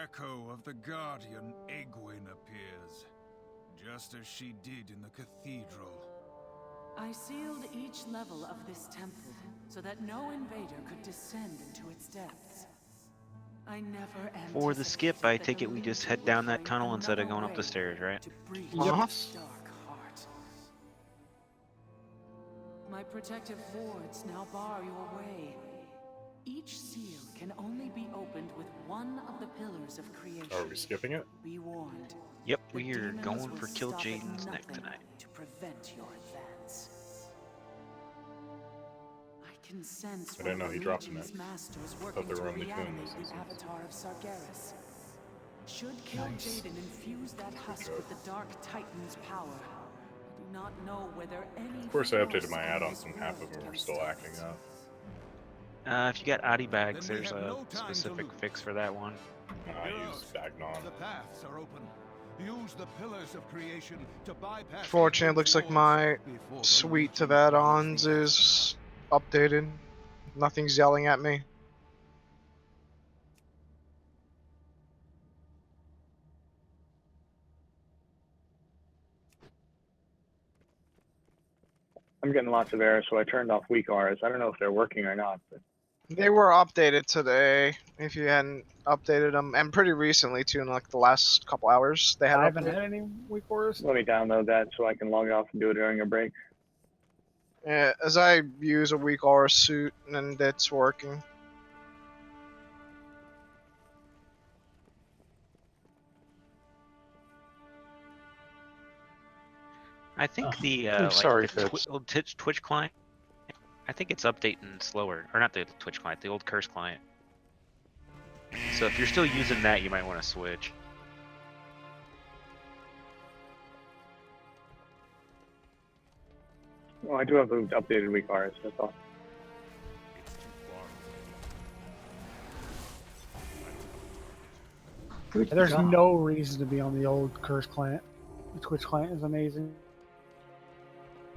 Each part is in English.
echo of the guardian Egwin appears, just as she did in the cathedral. I sealed each level of this temple so that no invader could descend into its depths. I never For the skip, I take it we just head down that tunnel instead of going up the stairs, right? Yep. Dark heart. My protective wards now bar your way. Each seal can only be opened with one of the pillars of creation. Are we skipping it? Be warned. Yep, The we are demons going will for Kill stop at Jaden's neck nothing tonight. to prevent your advance. I can sense I didn't know he dropped Legion's it. masters I thought working they to were only doing reanimate this the season. avatar of Sargeras. Should Kill Jaden infuse that husk with the Dark Titan's power, I do not know whether any. Of course, I updated force my on add-ons this and half of world them are can still stop acting it. up. If you got Adi bags, Then we there's have a no time to specific lose. fix for that one. I use Bagnon. The paths are open. Use the pillars of creation to bypass. Fortunately, it looks like my suite of add-ons is updated. Nothing's yelling at me. I'm getting lots of errors, so I turned off weak Rs. I don't know if they're working or not. But They were updated today. If you hadn't updated them, and pretty recently too, in like the last couple hours, they had. I haven't updated. had any weak orders. let me download that so I can log off and do it during a break. Yeah, as I use a weak aura suit, and it's working. I think the I'm like sorry, the Fitz. old Twitch client, I think it's updating slower, or not the Twitch client, the old Curse client. So if you're still using that, you might want to switch. Well, I do have the updated weak Rs, that's all. There's no reason to be on the old Curse client. The Twitch client is amazing.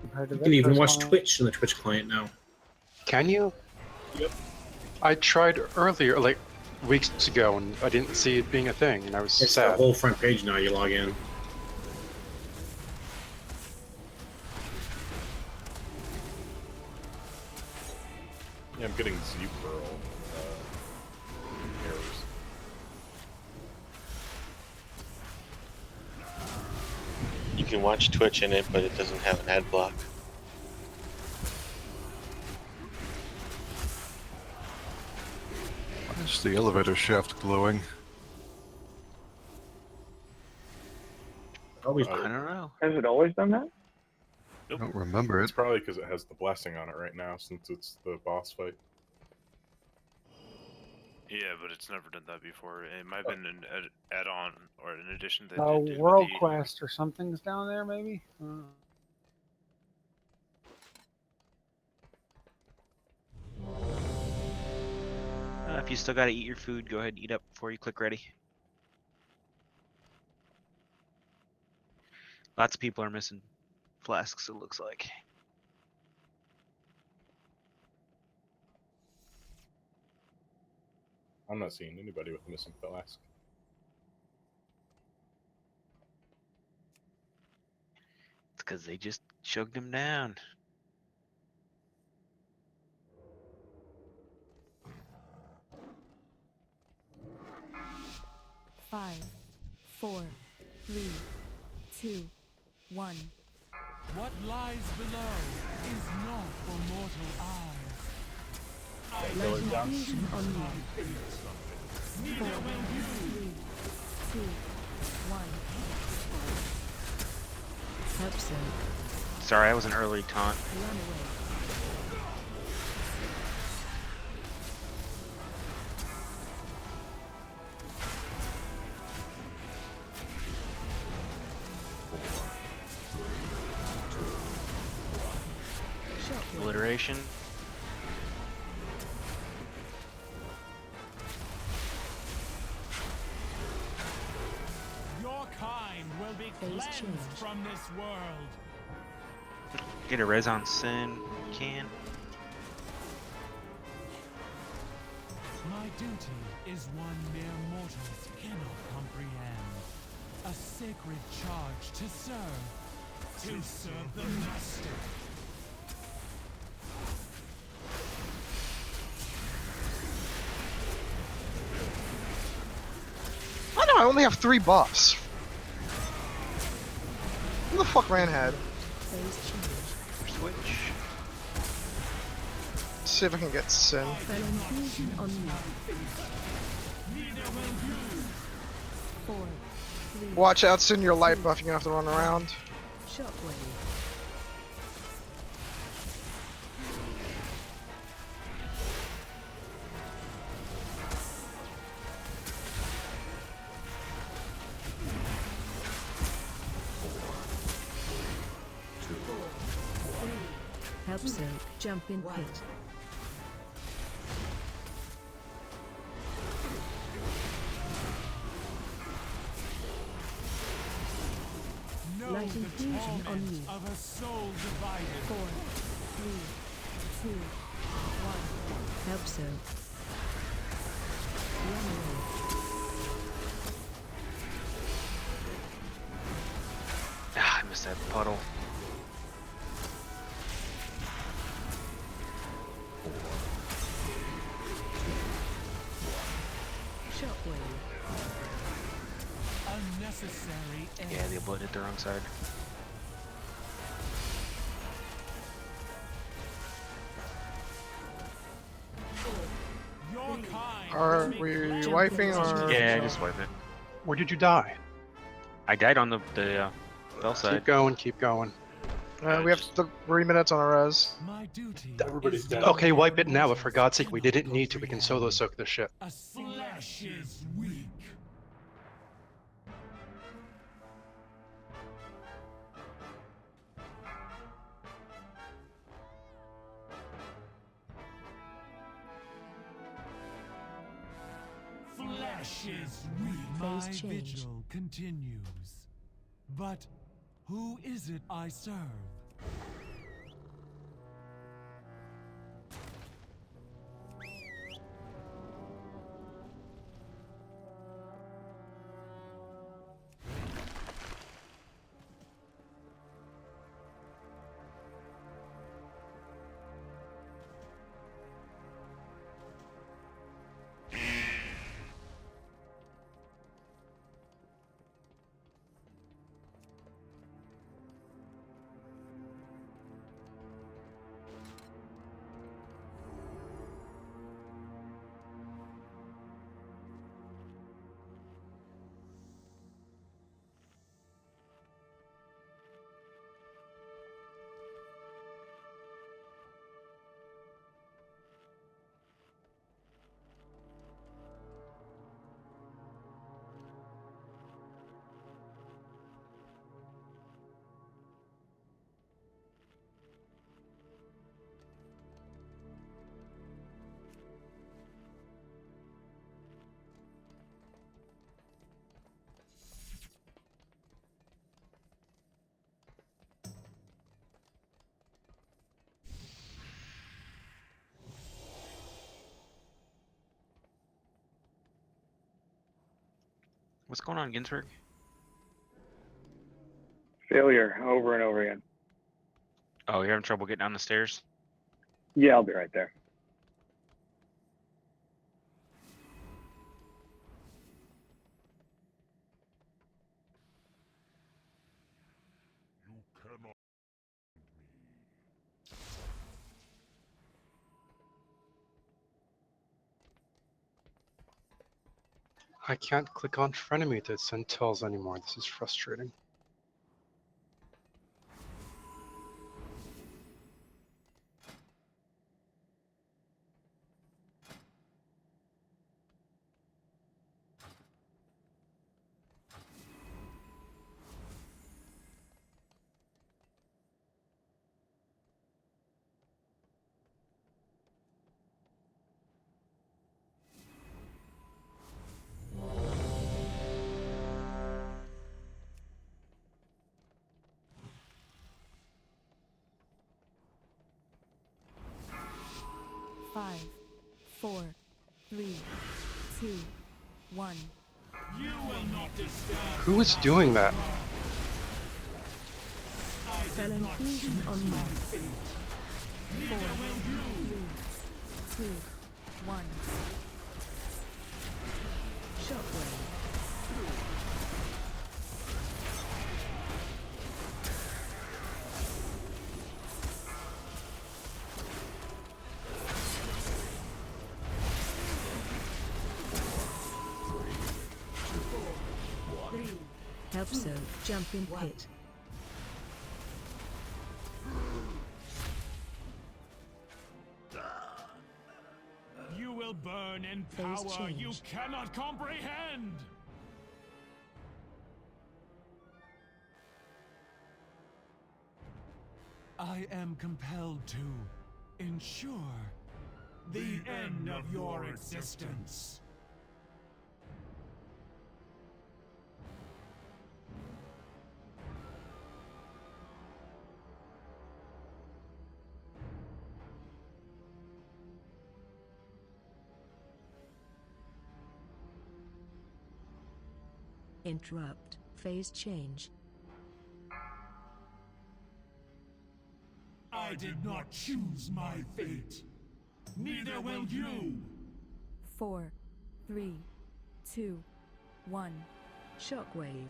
Compared to You the can even Curse watch client. Twitch on the Twitch client now. Can you? Yep. I tried earlier, like weeks ago, and I didn't see it being a thing, and I was It's the sad. whole front page now. You log in. Yeah, I'm getting Z-Pearl errors. You can watch Twitch in it, but it doesn't have an ad block. Why is the elevator shaft glowing? Always. I don't know. Has it always done that? I don't remember It's it. probably because it has the blessing on it right now, since it's the boss fight. Yeah, but it's never done that before. It might have been an add-on or an addition that Oh, they did with World the... Quest or something's down there, maybe? If you still gotta eat your food, go ahead and eat up before you click ready. Lots of people are missing flasks, it looks like. I'm not seeing anybody with missing flask. It's because they just chugged him down. Five, 4, 3, 2, 1. What lies below is not for mortal eyes. Legend unlocked. 4, 3, 2, 1. Hudson, Sorry, I was an early taunt. run away. Obliteration. Your kind will be cleansed from this world. Get a res on Sin. You can. My My duty is one mere mortals cannot comprehend. A sacred charge to serve. To serve the Master. I know I only have 3 buffs. Who the fuck ran ahead? Switch. Let's see if I can get Sin. Watch out, Sin, your light buff, you're gonna have to run around. Help Silk jump in pit. Light infusion on you. Of a soul divided. 4, 3, 2, 1. Help Silk. Ah, I missed that puddle. Unnecessary. Yeah, the blood hit the wrong side. Your kind. Are we wiping or? Yeah, just wipe it. Where did you die? I died on the bell side. Keep going, keep going. We have 3 minutes on our res. My duty. Everybody's dead. Okay, wipe it now, but for God's sake, we didn't need to. We can solo soak this shit. Flesh is weak. Flesh is weak. My vigil continues. But who is it I serve? What's going on, Ginsburg? Failure over and over again. Oh, you're having trouble getting down the stairs? Yeah, I'll be right there. I can't click on frenemy to send tells anymore. This is frustrating. Five, 4, 3, 2, 1. You will not disturb. Who is doing that? Spell infusion on me. 4, 3, 2, 1. Shockwave. Help so, jump in pit. You will burn in Phase power you change. cannot comprehend. I am compelled to ensure the end of your existence. Interrupt. Phase change. I did not choose my fate. Neither will you. 4, 3, 2, 1. Shockwave.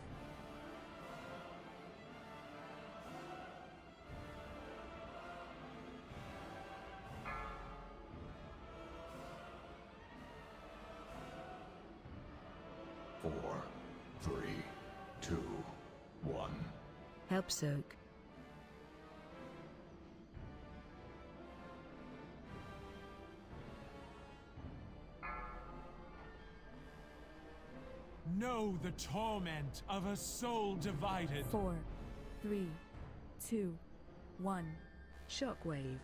Help soak. Know the torment of a soul divided. 4, 3, 2, 1. Shockwave.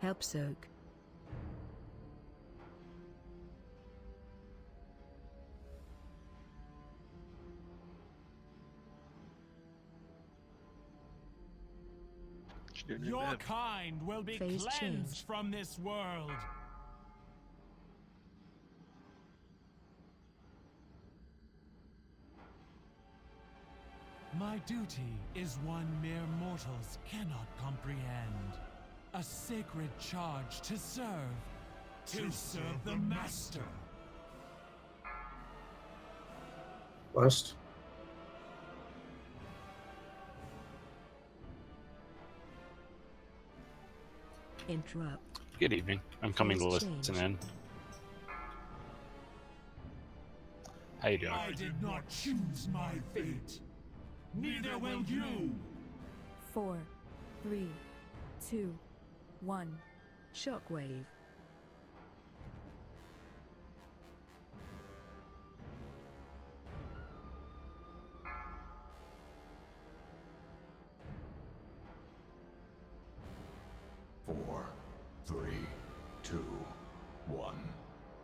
Help soak. Your kind will be Phase cleansed change. from this world. My duty is one mere mortals cannot comprehend. A sacred charge to serve. To serve the Master. West. Interrupt. Good evening. I'm coming to Phase listen change. in. How you doing? I did not choose my fate. Neither will you. 4, 3, 2, 1. Shockwave.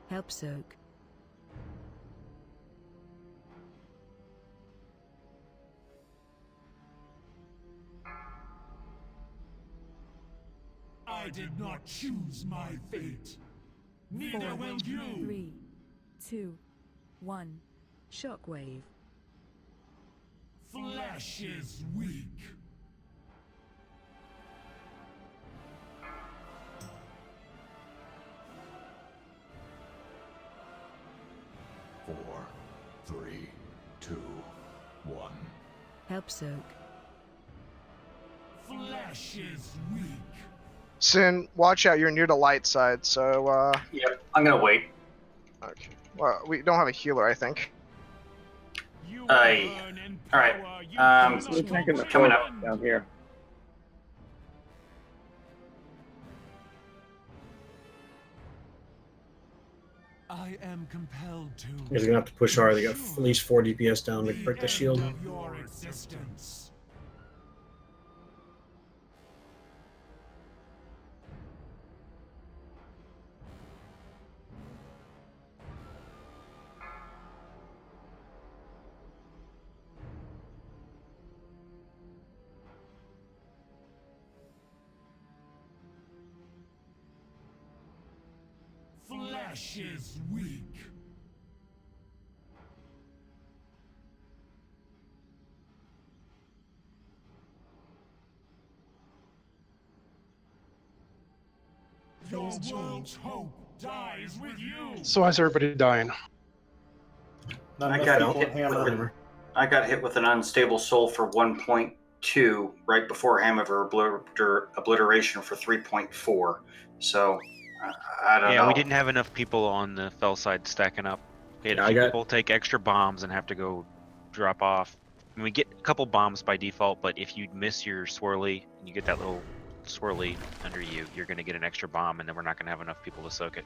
Help soak. I did not choose my fate. 4, Neither will you. 3, 2, 1. Shockwave. Flesh is weak. Help soak. Flesh is weak. Sin, watch out, you're near the light side, so, Yep, I'm gonna wait. Okay. Well, we don't have a healer, I think. You will Aye. burn in Alright, power you we're cannot coming up. comprehend. Down here. I am compelled to. He's gonna have to push hard. They got at least 4 DPS down to break the end shield. of your existence. flesh is weak. Your world's hope dies with you. So why's everybody dying? Not I enough got people hit at Hammer. with I got hit with an unstable soul for 1.2 right before Hammer obliteration for 3.4. So I don't know. Yeah, we didn't have enough people on the fell side stacking up. We had Yeah, a I few got- people take extra bombs and have to go drop off. And we get a couple bombs by default, but if you miss your swirly and you get that little swirly under you, you're going to get an extra bomb, and then we're not going to have enough people to soak it.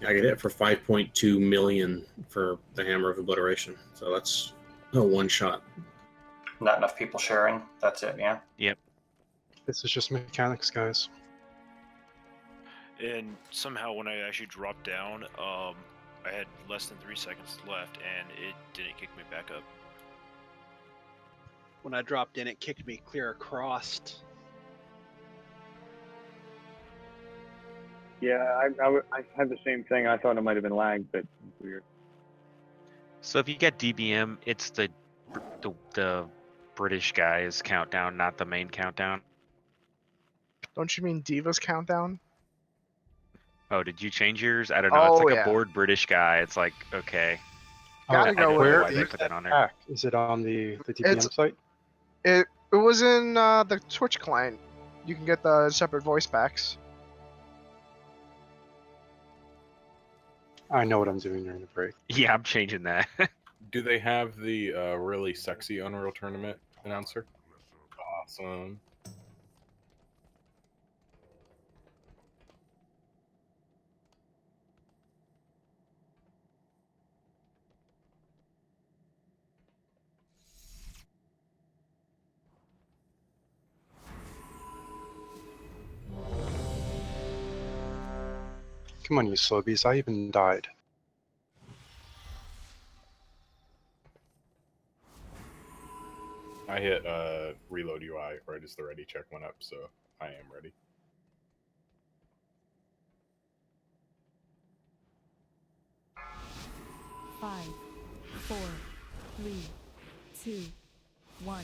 I get it for 5.2 million for the Hammer of Obliteration. So that's a one shot. Not enough people sharing. That's it. Yeah. Yep. This is just mechanics, guys. And somehow when I actually dropped down, I had less than 3 seconds left, and it didn't kick me back up. When I dropped in, it kicked me clear across. Yeah, I had the same thing. I thought it might have been lagged, but weird. So if you get DBM, it's the British guy's countdown, not the main countdown. Don't you mean Diva's countdown? Oh, did you change yours? I don't know. It's Oh, like yeah. a bored British guy. It's like, okay. Gotta I go don't know with Where why is they put that on there. hack? Is it on the TPM It's- site? It was in the Twitch client. You can get the separate voice packs. I know what I'm doing during the break. Yeah, I'm changing that. Do they have the really sexy Unreal Tournament announcer? Awesome. Come on, you slobies. I even died. I hit reload UI right as the ready check went up, so I am ready. Five, 4, 3, 2, 1.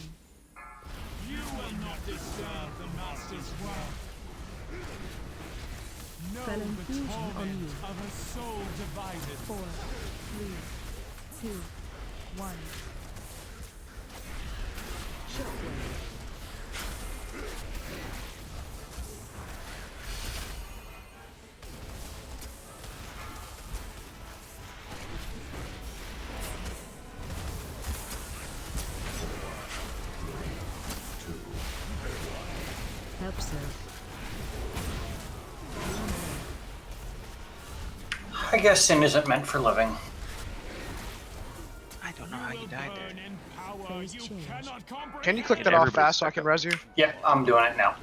You will not disturb the Master's work. Know Fell the infusion on torment you. of a soul divided. 4, 3, 2, 1. Shockwave. Help so. I guess sin isn't meant for living. I don't know how you died there. Phase change. Can you click And that off everybody's fast so I stuck can up. res you? Yep, I'm doing it now.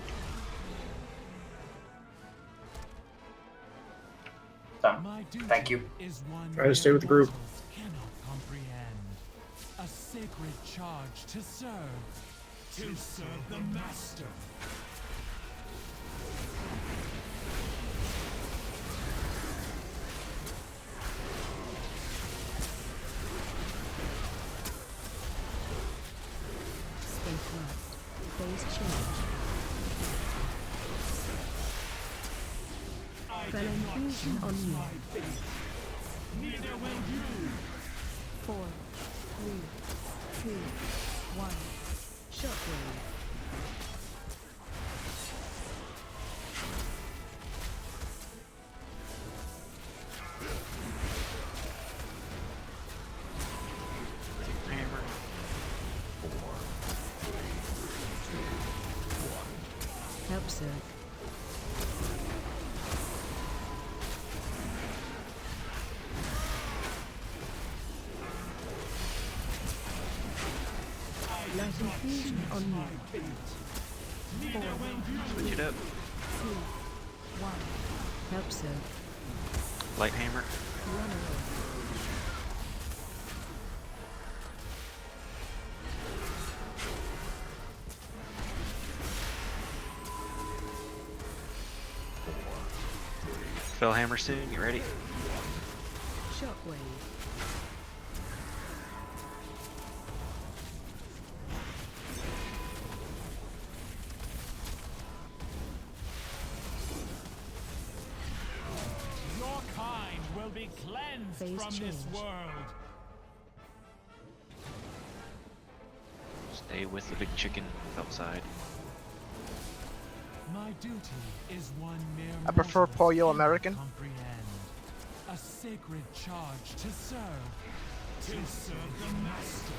Done. My duty Thank you. is one Try to stay with the group. mortals cannot comprehend. A sacred charge to serve the Master. Stay flat. Phase change. Fell infusion on you. Neither will you. 4, 3, 2, 1. Shockwave. Hammer. Help Zerg. Light infusion on you. 4, Switch it up. 2, 1. Help Zerg. Light hammer. Run away. Spellhammer soon. You ready? Shockwave. Your kind will be cleansed Phase from this change. world. Stay with the big chicken outside. My duty is one mere I prefer mortal's Pollo cannot American. comprehend. A sacred charge to serve. To serve the master.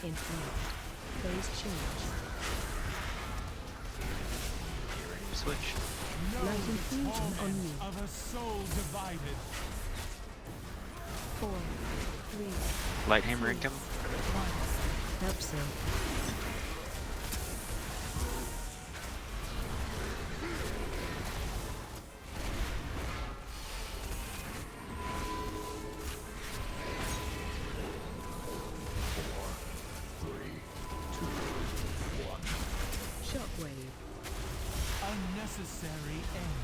Influence. Phase change. You ready to switch? No Light infusion on torment you. of a soul divided. 4, 3, Lighthammer income. 1. Help save. Shockwave. Unnecessary end.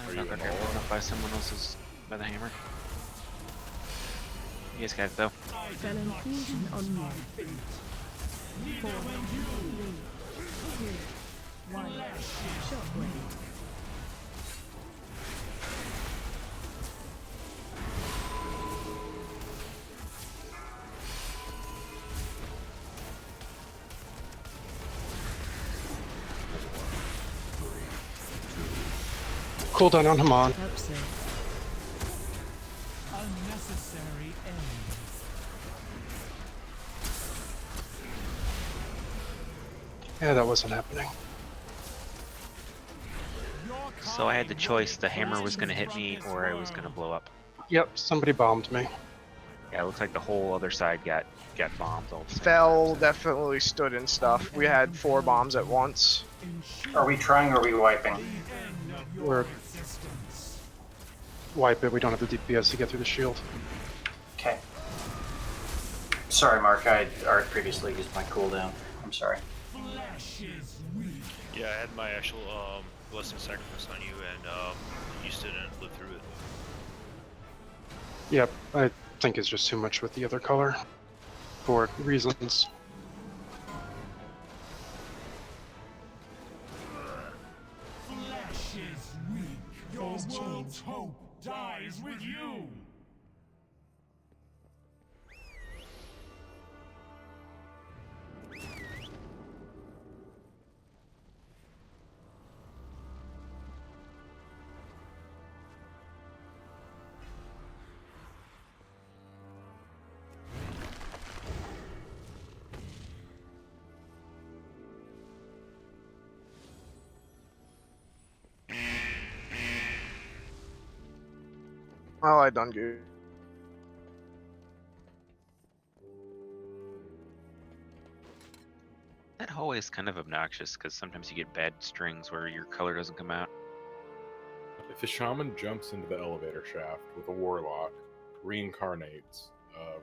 I'm not gonna get blown up by someone else's by the hammer. You guys got it though. Spell infusion on you. 4, 3, 2, 1. Shockwave. Cooldown on Haman. Help save. Unnecessary end. Yeah, that wasn't happening. So I had the choice: the hammer was gonna hit me, or I was gonna blow up. Yep, somebody bombed me. Yeah, it looks like the whole other side got bombed all the same Fell time, so. definitely stood and stuff. We had 4 bombs at once. Are we trying or are we wiping? We're wipe it. We don't have the DPS to get through the shield. Okay. Sorry, Mark. I already previously used my cooldown. I'm sorry. Yeah, I had my actual blessing sacrifice on you, and you still didn't live through it. Yep, I think it's just too much with the other color for reasons. Flesh is weak. Your Phase world's change. hope dies with you. Oh, I done good. That hallway is kind of obnoxious because sometimes you get bad strings where your color doesn't come out. If a shaman jumps into the elevator shaft with a warlock, reincarnates,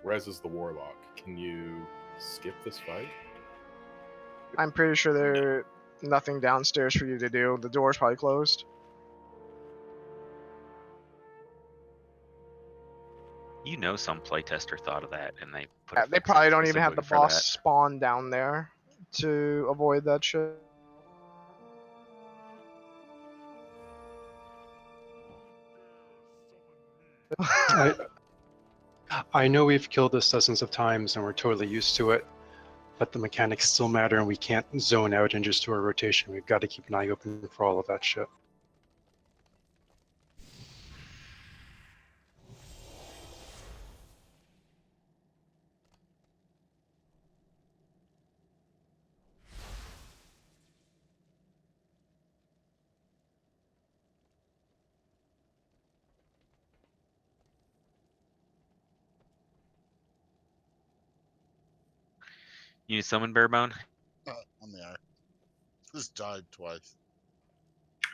reses the warlock, can you skip this fight? I'm pretty sure there's nothing downstairs for you to do. The door's probably closed. You know, some playtester thought of that and they put. Yeah, a they fix probably in don't even have the specifically for boss that. spawn down there to avoid that shit. I know we've killed this dozens of times and we're totally used to it, but the mechanics still matter and we can't zone out and just do a rotation. We've got to keep an eye open for all of that shit. You summon Barebone? On the eye. Just died twice.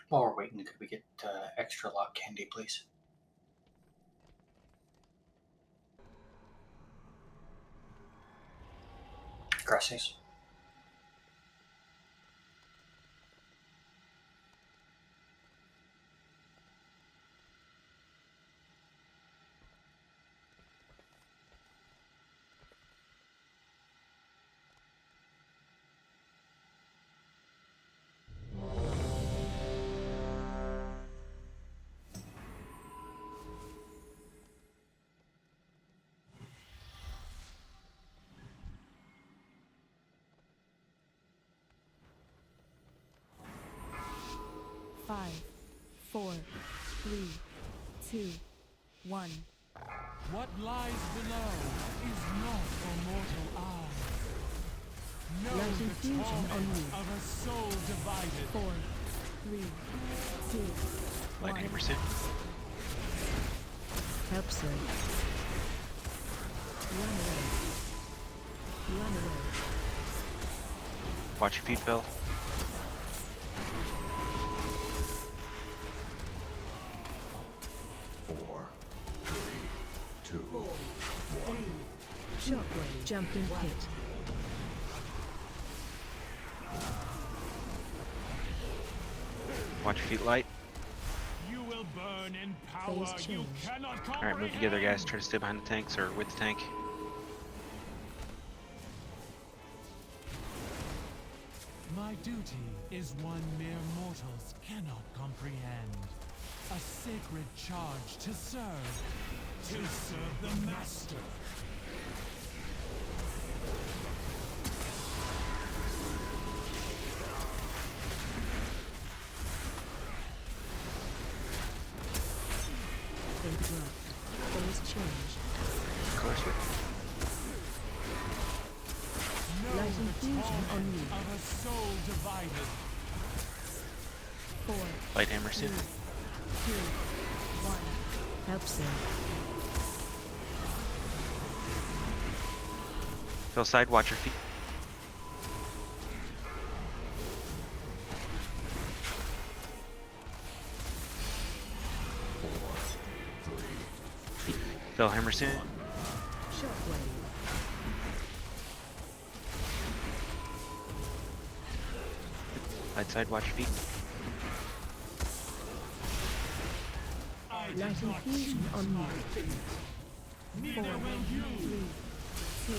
While we're waiting, could we get extra lock candy, please? Gracias. Five, 4, 3, 2, 1. What lies below is not for mortal eyes. Know Light the infusion on torment you. of a soul divided. 4, 3, 2, Light 1. hammer soon. Help so. Run away. Run away. Watch your feet, Phil. Shockwave. Jumping pit. Watch your feet, light. You will burn in power Phase you change. cannot All right, move together, guys. Try to stay behind the tanks or with the tank. My duty is one mere mortals cannot comprehend. A sacred charge to serve. To serve the Master. Interrupt. Phase change. Of course, Know Light the infusion on torment you. of a soul divided. 4, light hammer soon. 2, 1. Help so. Phil side, watch your feet. Phil hammer soon. Shockwave. Light side, watch your feet. Light infusion on you. 4, 3, 2,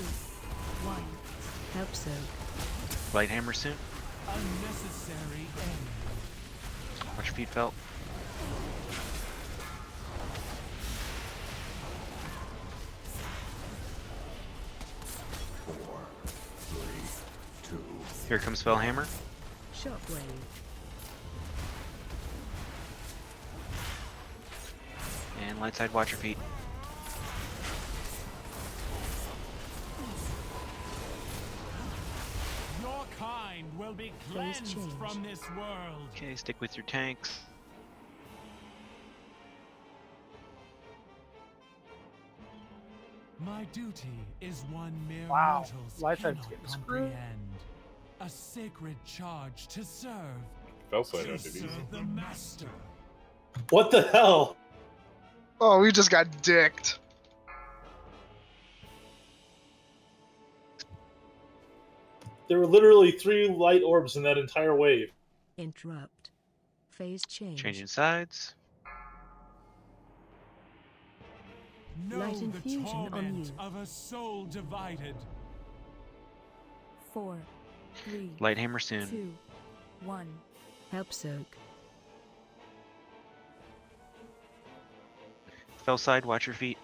1. Help so. Light hammer soon. Unnecessary end. Watch your feet, Phil. Here comes Phil hammer. Shockwave. And light side, watch your feet. Your kind will be Phase cleansed change. from this world. Okay, stick with your tanks. My duty is one mere Wow. mortals Light side's cannot getting screwed. comprehend. A sacred charge to serve. Felside To had it easy. serve the Master. What the hell? Oh, we just got dicked. There were literally 3 light orbs in that entire wave. Interrupt. Phase change. Changing sides. Know Light the infusion on torment you. of a soul divided. 4, 3, Light hammer soon. 2, 1. Help soak. Phil side, watch your feet.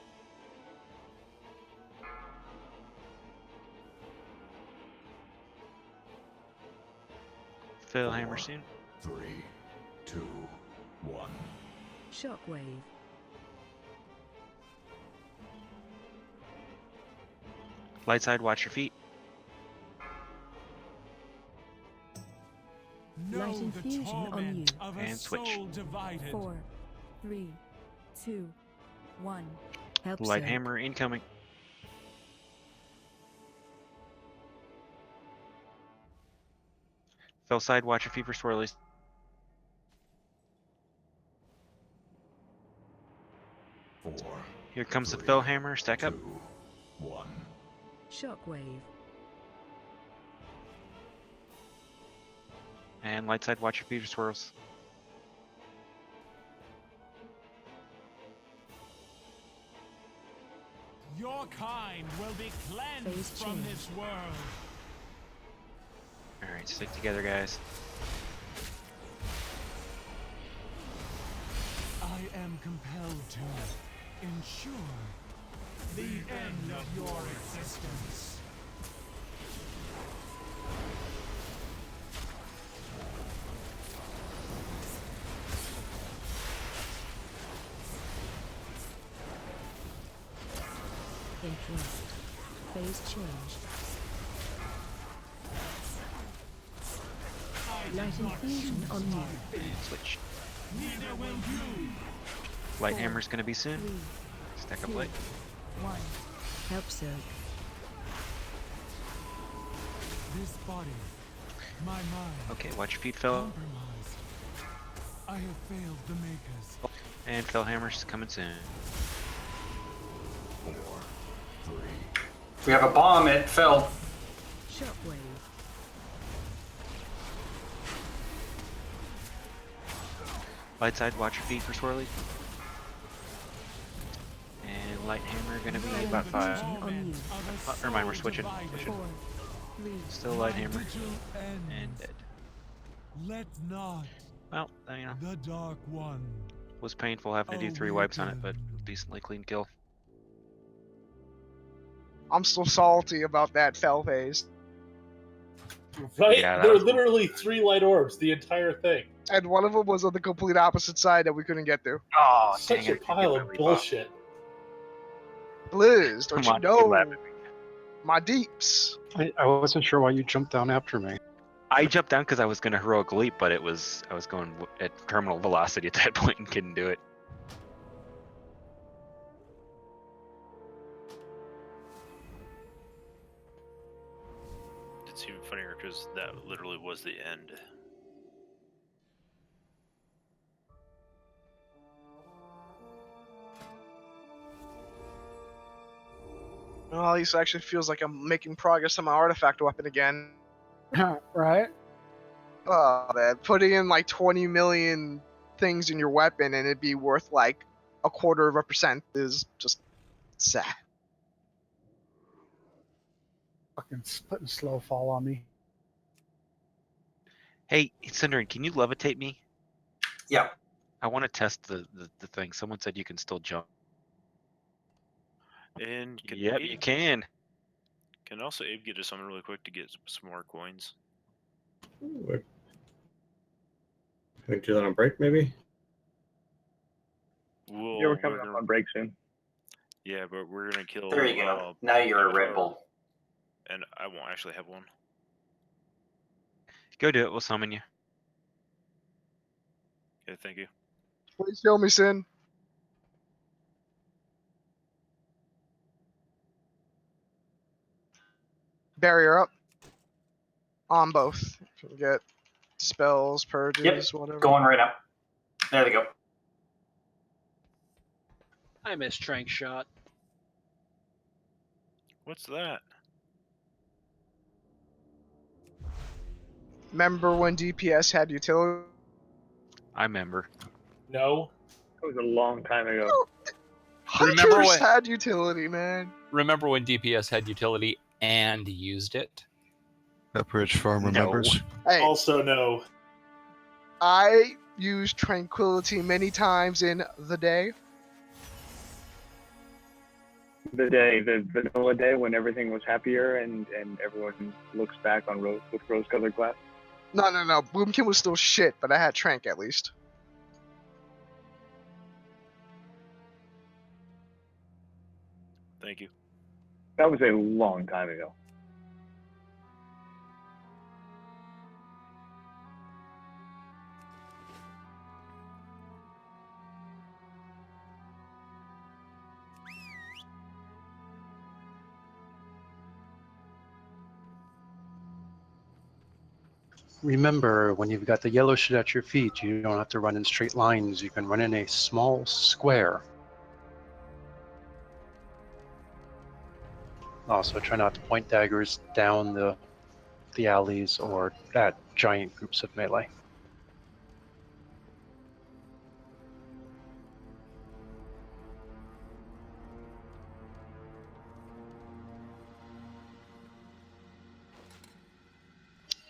Phil hammer soon. 3, 2, 1. Shockwave. Light side, watch your feet. Know Light the infusion on torment you. of a And switch. soul divided. 4, 3, 2, 1. Help Light soak. hammer incoming. Phil side, watch your feet for swirlies. Here comes the Phil hammer. Stack up. 1. Shockwave. And light side, watch your feet swirls. Your kind will be cleansed from this world. Alright, stick together, guys. I am compelled to ensure the end of your existence. Interrupt. Phase change. Light infusion on you. Switch. Neither will you. Light hammer's gonna be soon. Stack up light. 1. Help Zerg. This body, my mind. Okay, watch your feet, Phil. Compromised. I have failed the makers. And Phil hammer's coming soon. 4, 3. We have a bomb at Phil. Shockwave. Light side, watch your feet for swirly. And light hammer gonna be about 5. Never mind, we're switching. 4, 3. Still light hammer. And dead. Let not Well, you know, the Dark One. was painful having to do 3 wipes on it, but decently clean kill. I'm still salty about that fell phase. Right? Yeah, that there are was- literally 3 light orbs, the entire thing. And one of them was on the complete opposite side that we couldn't get to. Oh, Such a pile of bullshit. Blizz, don't Come you on, know? My deeps. I wasn't sure why you jumped down after me. I jumped down because I was gonna heroic leap, but I was going at terminal velocity at that point and couldn't do it. It's even funnier because that literally was the end. Well, at least it actually feels like I'm making progress on my artifact weapon again. Right? Oh man, putting in like 20 million things in your weapon and it'd be worth like 0.25% is just sad. Fucking putting slow fall on me. Hey, Cinderin, can you levitate me? Yeah. I want to test the thing. Someone said you can still jump. And can Yep, Abe, you can. Can also Abe get us something really quick to get some more coins? Can we do that on break, maybe? Yeah, we're coming up on break soon. Yeah, but we're gonna kill. There you go. Now you're a Red Bull. And I won't actually have one. Go do it. We'll summon you. Okay, thank you. Please kill me, Sin. Barrier up. On both. You can get spells, purges, Yep. whatever. Going right up. There we go. I missed Trank shot. What's that? Remember when DPS had utility? I remember. No. It was a long time ago. Hunters when- had utility, man. Remember when DPS had utility and used it? Pepperidge Farm remembers. Hey, Also, no. I used tranquility many times in the day. The vanilla day when everything was happier and everyone looks back on with rose-colored glass. No. Boomkin was still shit, but I had Trank at least. Thank you. That was a long time ago. Remember, when you've got the yellow shit at your feet, you don't have to run in straight lines. You can run in a small square. Also, try not to point daggers down the the alleys or at giant groups of melee.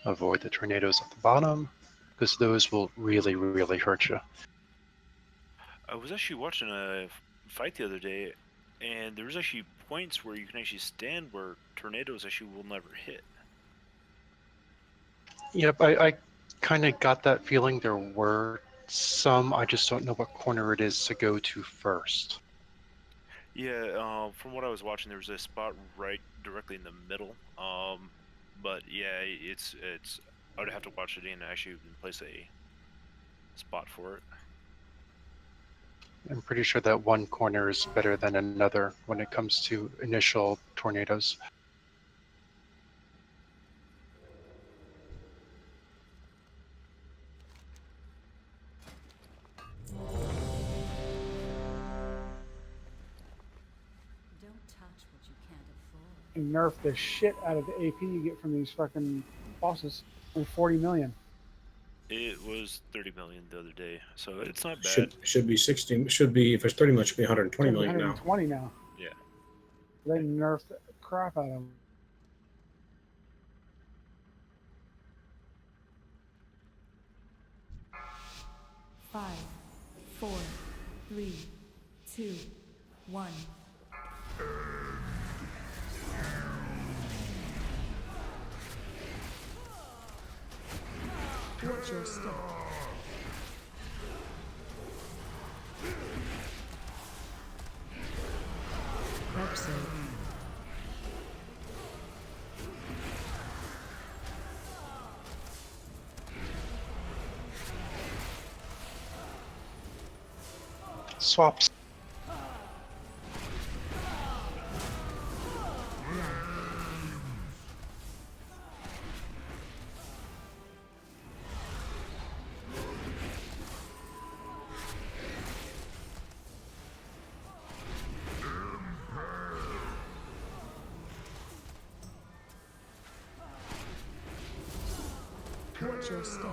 Avoid the tornadoes at the bottom, because those will really, really hurt you. I was actually watching a fight the other day, and there was actually points where you can actually stand where tornadoes actually will never hit. Yep, I kind of got that feeling. There were some, I just don't know what corner it is to go to first. Yeah, from what I was watching, there was a spot right directly in the middle. But yeah, it's. I would have to watch it and actually place a spot for it. I'm pretty sure that one corner is better than another when it comes to initial tornadoes. And nerf the shit out of the AP you get from these fucking bosses. Only 40 million. It was 30 million the other day, so it's not bad. Should be 60. Should be, if it's 30 million, it should be 120 It's million now. 120 now. Yeah. They nerfed the crap out of them. Five, 4, 3, 2, 1. Watch your step. Absent. Swaps. Watch your step.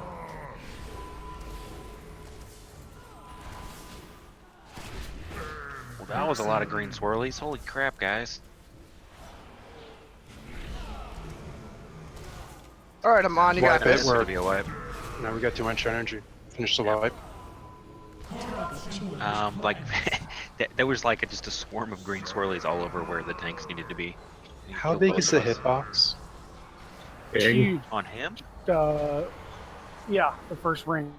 Well, that was a lot of green swirlies. Holy crap, guys. All right, I'm on. You got Wipe it. this. We're, Be a wipe. now we got too much energy. Finish the wipe. Like there was like just a swarm of green swirlies all over where the tanks needed to be. You How killed big both is of the us. hitbox? Huge. On him? Yeah, the first ring.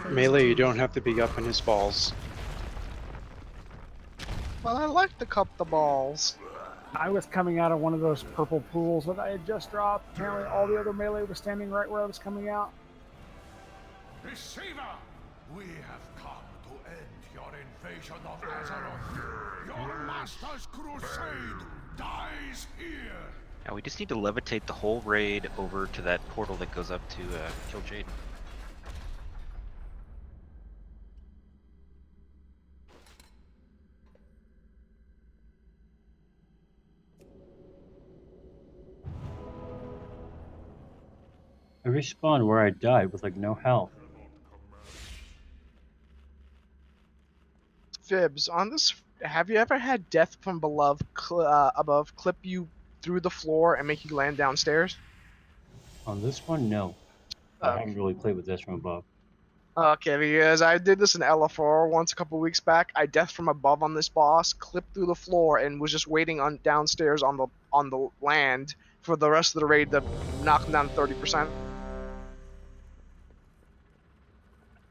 Melee, you don't have to be up in his balls. Well, I like to cup the balls. I was coming out of one of those purple pools that I had just dropped. Apparently all the other melee was standing right where I was coming out. Deceiver! We have come to end your invasion of Azeroth. Your master's crusade dies here. Yeah, we just need to levitate the whole raid over to that portal that goes up to kill Jaden. I respawned where I died with like no health. Fibs, on this, have you ever had death from above clip you through the floor and make you land downstairs? On this one, no. I haven't really played with this from above. Okay, because I did this in LFR once a couple weeks back. I death from above on this boss, clipped through the floor, and was just waiting on downstairs on the land for the rest of the raid to knock him down 30%.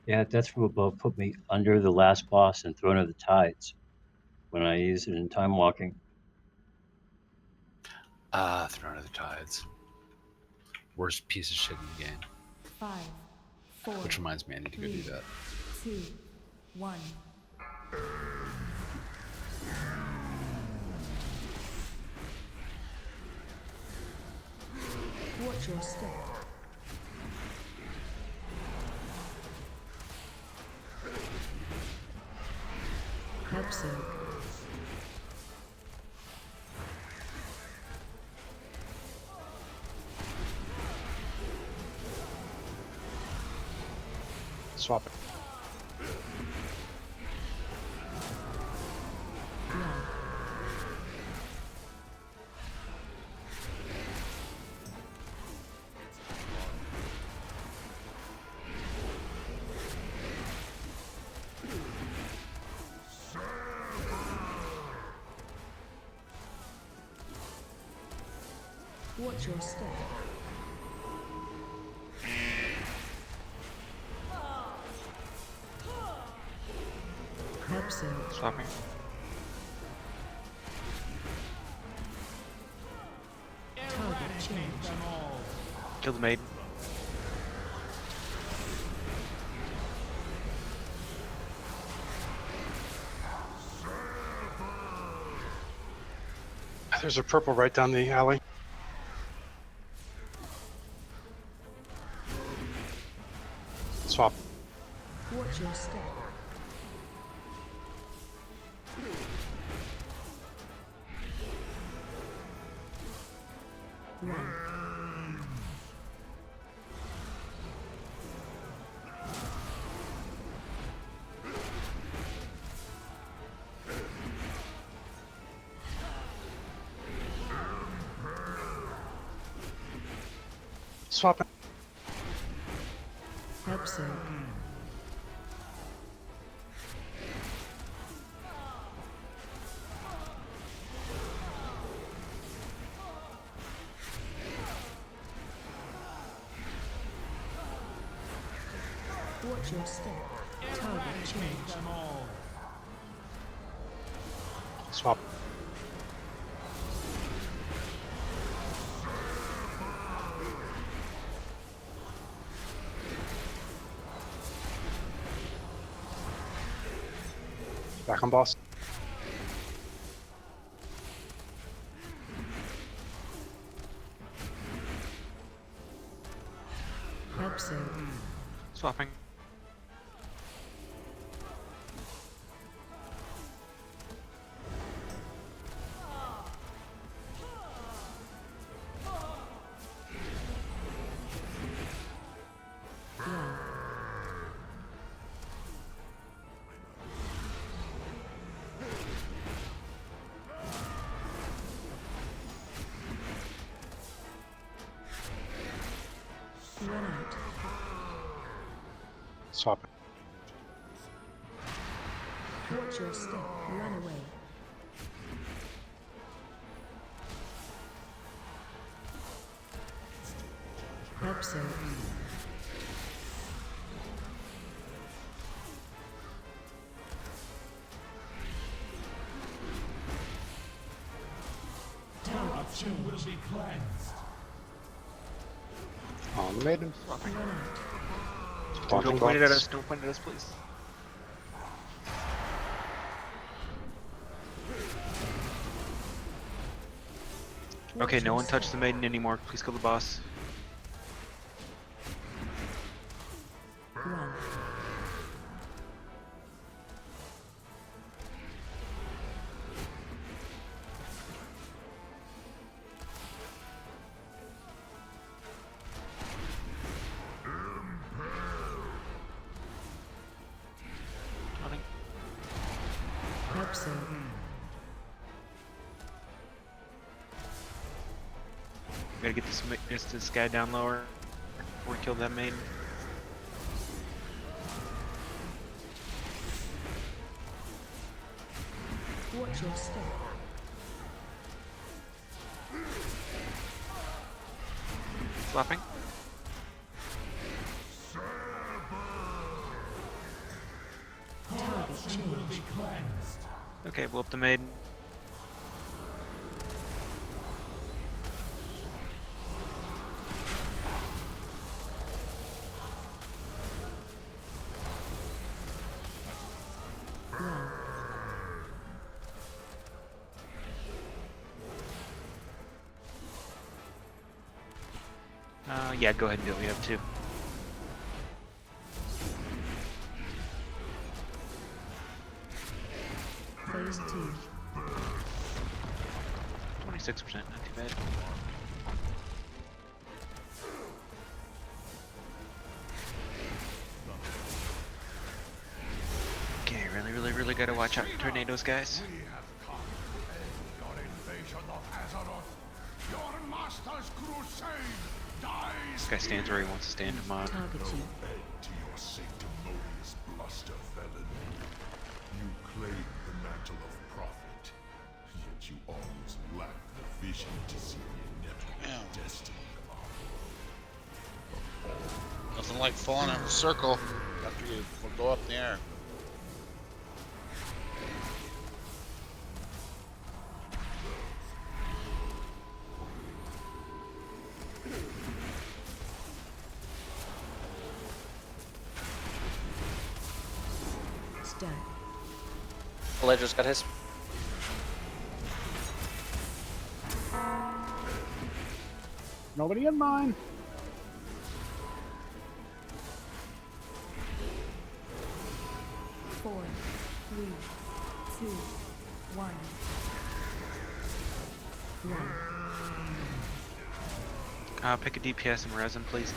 Yeah, Death from Above put me under the last boss in Throne of the Tides when I used it in Time Walking. Throne of the Tides. Worst piece of shit in the game. 5, 4. Which reminds me, I need to go do that. 2, 1. Watch your step. Absent. Swap it. Watch your step. Absent. Swapping. Target change. Kill the maiden. There's a purple right down the alley. Swap. Watch your step. Run. Swap it. Absent. Watch your step. Target change. Swap. Back on boss. Absent. Swapping. Run out. Swap it. Watch your step. Run away. Absent. Target change. Will be cleansed. On the maiden. Swapping. Run out. Don't point it at us. Don't point it at us, please. Okay, no one touch the maiden anymore. Please kill the boss. Run. Running. Absent. We gotta get this guy down lower before we kill that maiden. Watch your step. Swapping. Target change. Okay, blow up the maiden. Run. Yeah, go ahead and do it. We have two. Phase 2. 26%, not too bad. really gotta watch out for tornadoes, guys. We have come to end your invasion of Azeroth. Your master's crusade dies. This guy stands where he wants to stand, come on. Target you. End to your sanctimonious bluster, felon. You claim the mantle of prophet, yet you always lack the vision to see the inevitable destiny of our world. Nothing like falling in a circle after you go up in the air. Stack. Ledger's got his. Nobody in mine. Four, three, two, one. Pick a DPS and resin, please.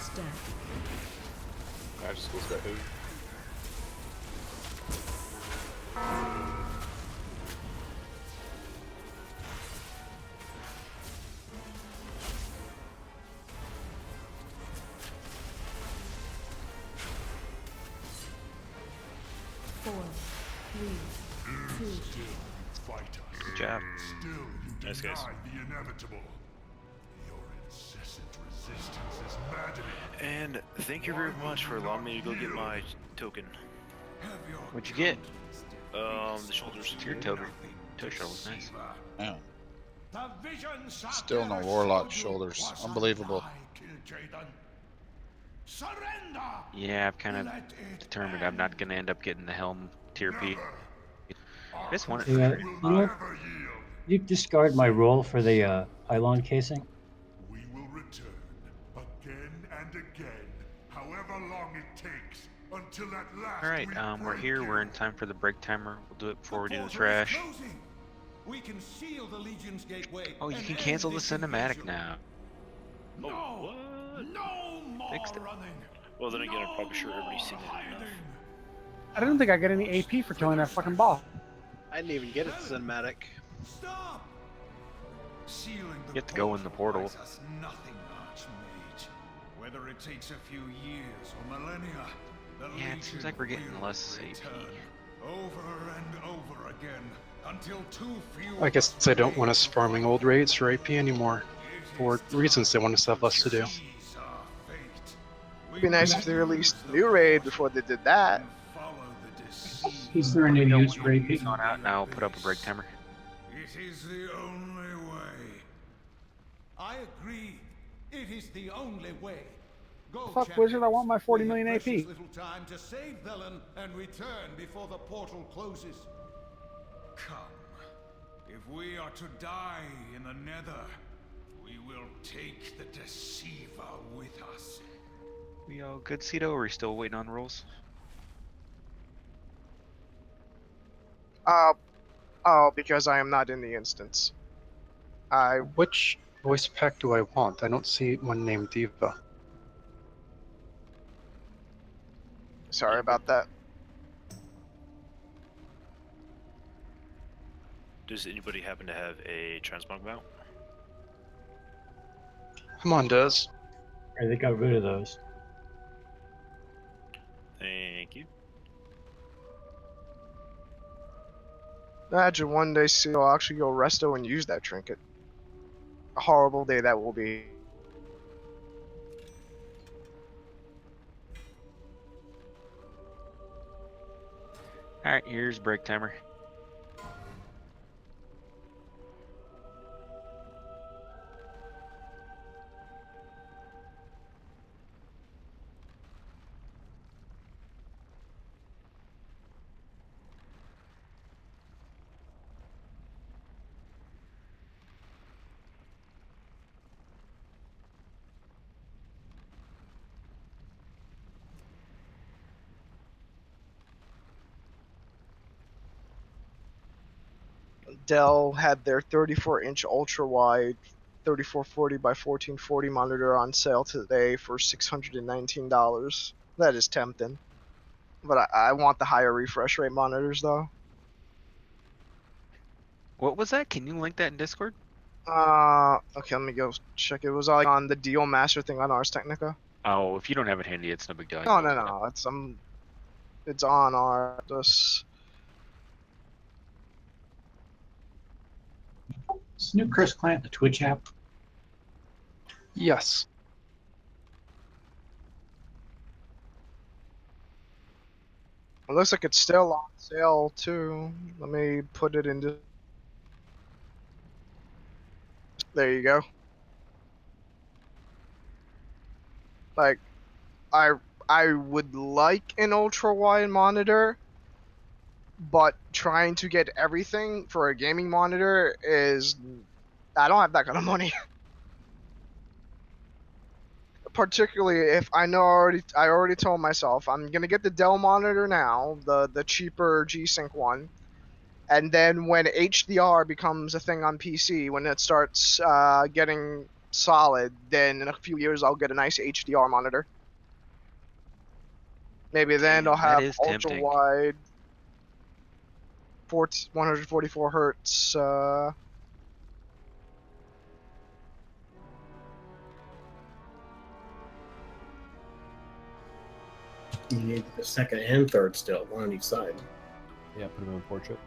Stack. I just got hit. Four, three, two. Good job. Still, you Nice, guys. deny the inevitable. Your incessant resistance is maddening. And thank you very much for allowing me to go get my token. What'd you get? The shoulders. It's your token. Toe shoulder's nice. Yeah. The vision Still no warlock shoulders. Unbelievable. Surrender. Yeah, I've kind of determined I'm not gonna end up getting the helm tier P. I just want it for Yeah, free. you know, you discard my roll for the pylon casing. We will return again and again, however long it takes, until at last. Alright, we're here. We're in time for the break timer. We'll do it before we do the trash. We can seal the Legion's gateway. Oh, you can cancel the cinematic now. No, no more Fixed it. running. Well, then again, I'm probably sure everybody's seen it enough. I didn't think I get any AP for killing that fucking boss. I didn't even get a cinematic. Stop. Sealing the You have to go in the portal. provides us nothing, Archmage. Whether it takes a few years or millennia, the Yeah, it Legion seems like we're getting will less AP. return over and over again until too few. I guess I don't want us farming old raids for AP anymore. For reasons they want us to have less to do. It'd be nice if they released the new raid before they did that. Is there a new use for AP? Going out now. Put up a break timer. It is the only way. I agree. It is the only way. Go, Fuck, champion. Wizard, I want my 40 million We have AP. precious little time to save Velen and return before the portal closes. Come. If we are to die in the Nether, we will take the Deceiver with us. We all good, Cito, or are we still waiting on rules? Because I am not in the instance. Which voice pack do I want? I don't see one named Diva. Sorry about that. Does anybody happen to have a transmog mount? Come on, Des. Or they got rid of those. Thank you. Imagine one day I'll actually go resto and use that trinket. A horrible day that will be. Alright, here's break timer. Dell had their 34-inch ultra wide 3440 by 1440 monitor on sale today for $619. That is tempting. But I want the higher refresh rate monitors though. What was that? Can you link that in Discord? Okay, let me go check. It was like on the Deal Master thing on Ars Technica. Oh, if you don't have it handy, it's no big deal. I No, can no, look it up. no. It's on our this. Is new Curse Client the Twitch app? Yes. It looks like it's still on sale too. Let me put it into. There you go. Like, I would like an ultra wide monitor, but trying to get everything for a gaming monitor is, I don't have that kind of money. Particularly if I already told myself I'm gonna get the Dell monitor now, the cheaper G-Sync one, and then when HDR becomes a thing on PC, when it starts getting solid, then in a few years I'll get a nice HDR monitor. Maybe then Damn, I'll that have is ultra tempting. wide 144 hertz. You need the second and third still, one on each side. Yeah, put them in portrait.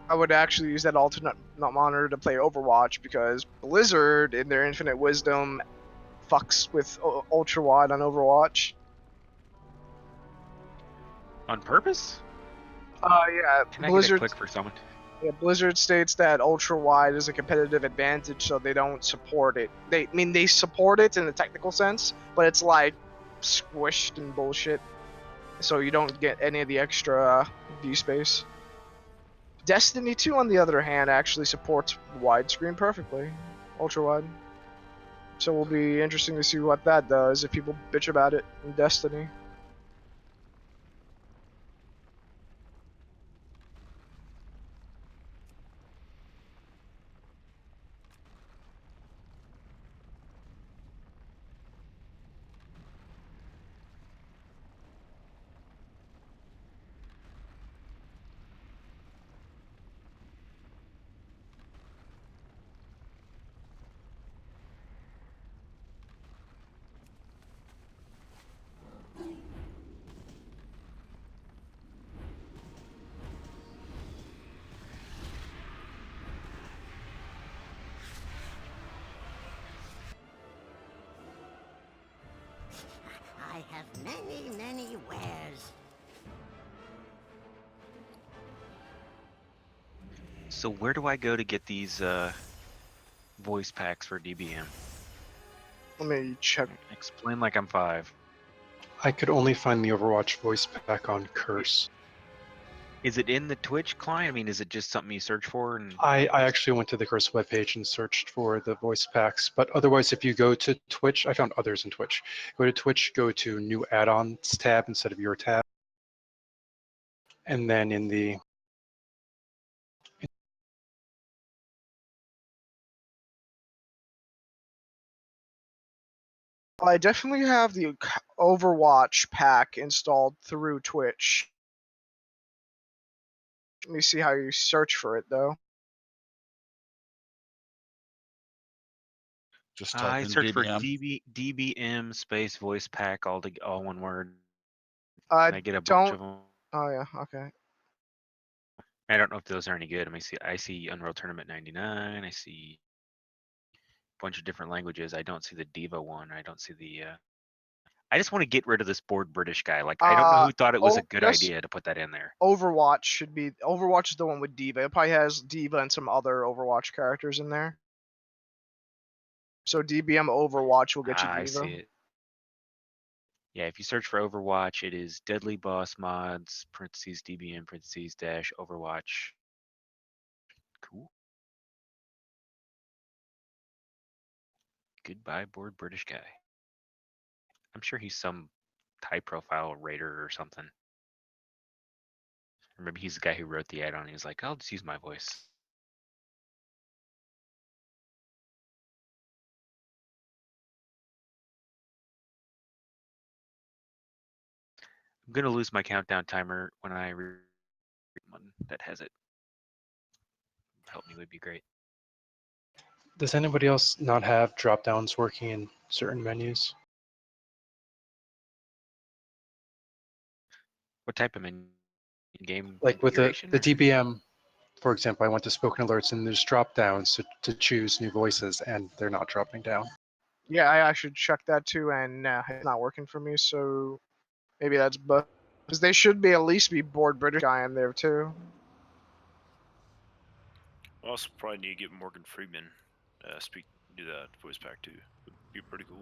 I would actually use that alternate monitor to play Overwatch because Blizzard, in their infinite wisdom, fucks with ultra wide on Overwatch. On purpose? Yeah. Can I get a Blizzard. click for someone? Yeah, Blizzard states that ultra wide is a competitive advantage, so they don't support it. They support it in the technical sense, but it's like squished and bullshit. So you don't get any of the extra V space. Destiny 2, on the other hand, actually supports widescreen perfectly, ultra wide. So it will be interesting to see what that does if people bitch about it in Destiny. I have many, many wares. So where do I go to get these voice packs for DBM? Let me check. Explain like I'm 5. I could only find the Overwatch voice pack on Curse. Is it in the Twitch client? I mean, is it just something you search for? And I actually went to the Curse webpage and searched for the voice packs, but otherwise, if you go to Twitch, I found others in Twitch. Go to Twitch, go to New Add-ons tab instead of Your tab, and then in the I definitely have the Overwatch pack installed through Twitch. Let me see how you search for it, though. Just I type in search for DBM. DBM space voice pack all one word. I Can I get a bunch don't. of them? Oh yeah, okay. I don't know if those are any good. I see Unreal Tournament 99. I see a bunch of different languages. I don't see the Diva one. I don't see the. I just want to get rid of this bored British guy. Like I don't know who thought it was a good Just idea to put that in there. Overwatch should be. Overwatch is the one with Diva. It probably has Diva and some other Overwatch characters in there. So DBM Overwatch will get you I Diva. see it. Yeah, if you search for Overwatch, it is Deadly Boss Mods, parentheses DBM, parentheses dash Overwatch. Cool. Goodbye, bored British guy. I'm sure he's some high profile raider or something. Or maybe he's the guy who wrote the add-on. He's like, I'll just use my voice. I'm gonna lose my countdown timer when I one that has it. Help me would be great. Does anybody else not have drop downs working in certain menus? What type of menu? Game Like with the configuration? DBM, for example, I went to spoken alerts and there's drop downs to choose new voices and they're not dropping down. Yeah, I actually checked that too, and it's not working for me. So maybe that's because they should be at least be bored British guy in there too. I also probably need to get Morgan Freeman do that voice pack too. Would be pretty cool.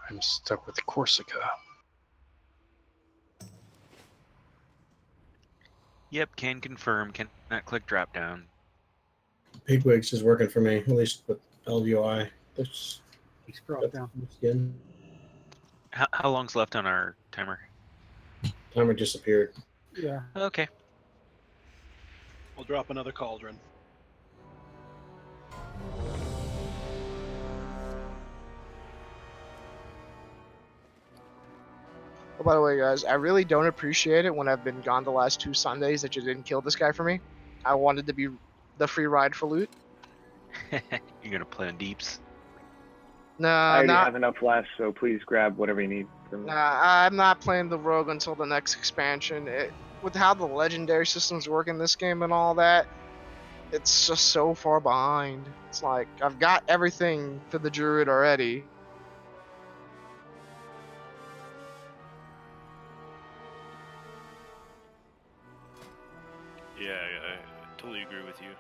I'm stuck with Corsica. Yep, can confirm. Cannot click drop down. Pigwigs is working for me, at least with LUI. There's He's dropped down. skin. How long's left on our timer? Timer disappeared. Yeah. Okay. We'll drop another cauldron. Oh, by the way, guys, I really don't appreciate it when I've been gone the last 2 Sundays that you didn't kill this guy for me. I wanted to be the free ride for loot. You're gonna play on deeps. No, I already not. have enough left, so please grab whatever you need. From me. I'm not playing the rogue until the next expansion. With how the legendary systems work in this game and all that, it's just so far behind. It's like I've got everything for the druid already. Yeah, I totally agree with you.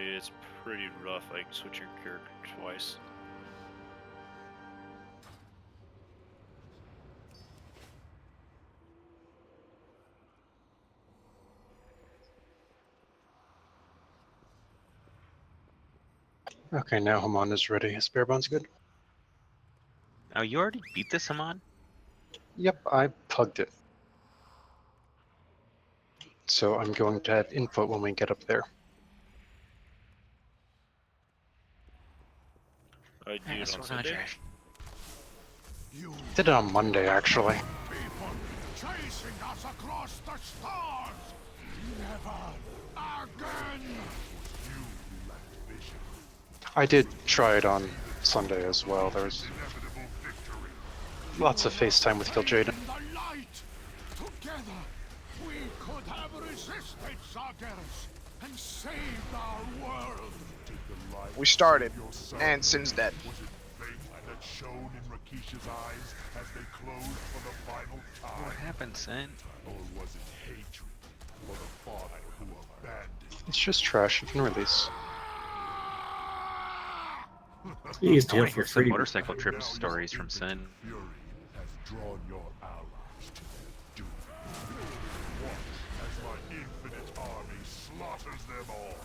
It's pretty rough, like switching your character twice. Okay, now Haman is ready. Is Barebones good? Oh, you already beat this, Haman? Yep, I plugged it. So I'm going to have input when we get up there. I do it on Sunday. Did it on Monday, actually. People chasing us across the stars. Never again. You lack vision. I did try it on Sunday as well. There was lots of FaceTime with Gil'jaeden. The light. Together, we could have resisted Sargeras and saved our world. We started, and Sin's dead. Was it faith that shone in Rakisha's eyes as they closed for the final time? What happened, Sin? Or was it hatred for the father who abandoned? It's just trash. You can release. He's I want here to for hear some free. motorcycle trip stories from Sin. Fury has drawn your allies to their doom. Watch as my infinite army slaughters them all.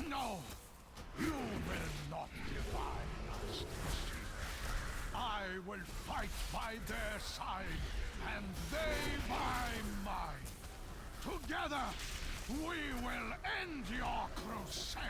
No! You will not divide us. I will fight by their side, and they by mine. Together, we will end your crusade.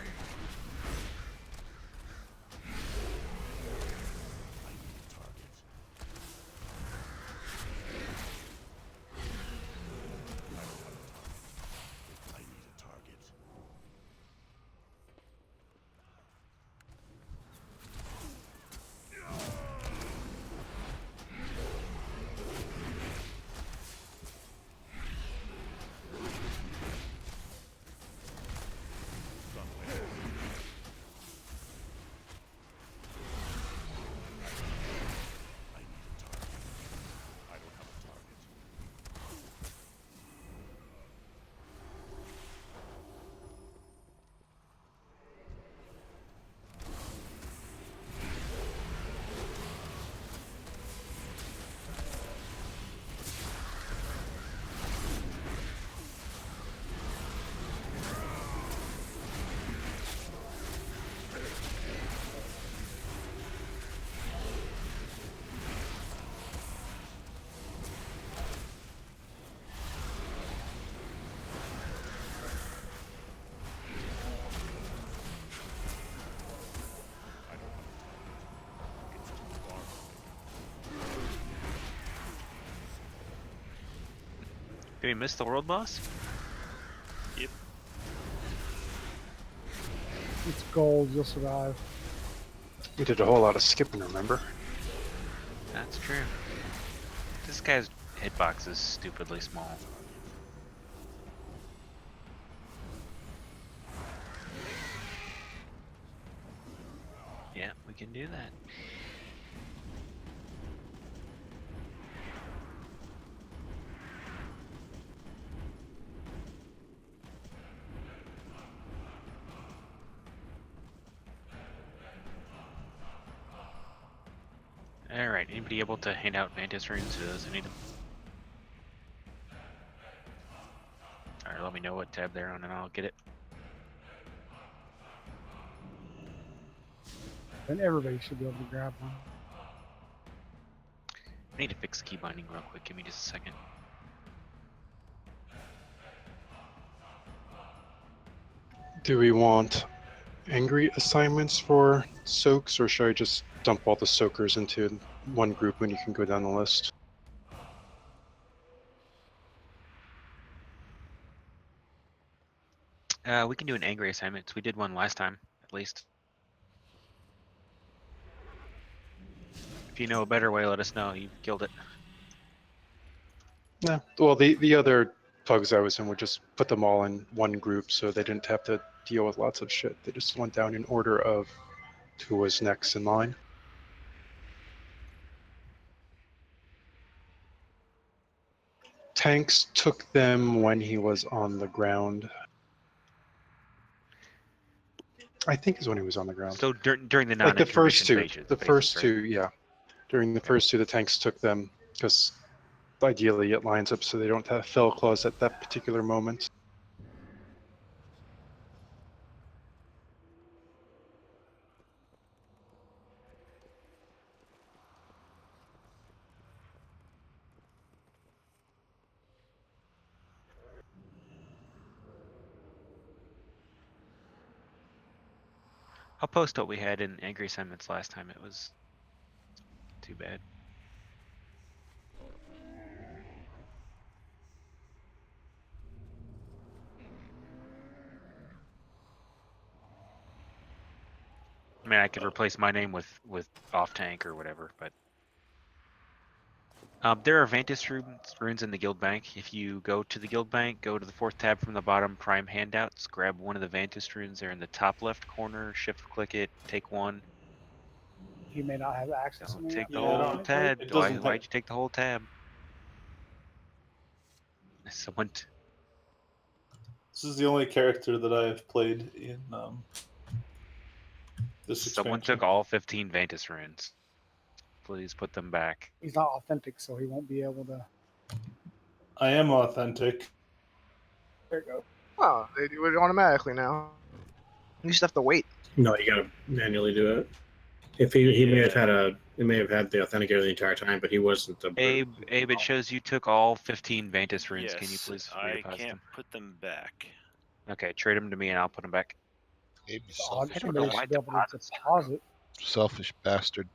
Did we miss the world boss? Yep. It's gold. You'll survive. We did a whole lot of skipping, remember? That's true. This guy's hitbox is stupidly small. Yeah, we can do that. Alright, anybody able to hand out Mantis runes to those who need them? Alright, let me know what tab they're on and I'll get it. Then everybody should be able to grab one. I need to fix key binding real quick, give me just a second. Do we want angry assignments for soaks, or should I just dump all the soakers into one group and you can go down the list? We can do an angry assignment. We did one last time, at least. If you know a better way, let us know. You've killed it. No. Well, the other pugs I was in would just put them all in one group so they didn't have to deal with lots of shit. They just went down in order of who was next in line. Tanks took them when he was on the ground. I think is when he was on the ground. So during the like the first two, phases, the first two, yeah. During the first two, the tanks took them because ideally it lines up so they don't have fell claws at that particular moment. I'll post what we had in angry assignments last time. It was too bad. I mean, I could replace my name with off tank or whatever, but there are Vantis runes in the guild bank. If you go to the guild bank, go to the 4th tab from the bottom, Prime handouts, grab one of the Vantis runes. They're in the top left corner. Shift click it, take one. He may not have access to Don't me. take the Yeah, whole tab. it doesn't Why'd you take the whole tab? Someone. This is the only character that I have played in this Someone expansion. took all 15 Vantis runes. Please put them back. He's not authentic, so he won't be able to. I am authentic. There you go. Oh, they do it automatically now. You just have to wait. No, you gotta manually do it. If he may have had the authenticator the entire time, but he wasn't the Abe, it shows you took all 15 Vantis runes. Yes, Can you please I redeposit can't them? put them back. Okay, trade them to me and I'll put them back. Selfish, I don't know why should be able to deposit. selfish bastard.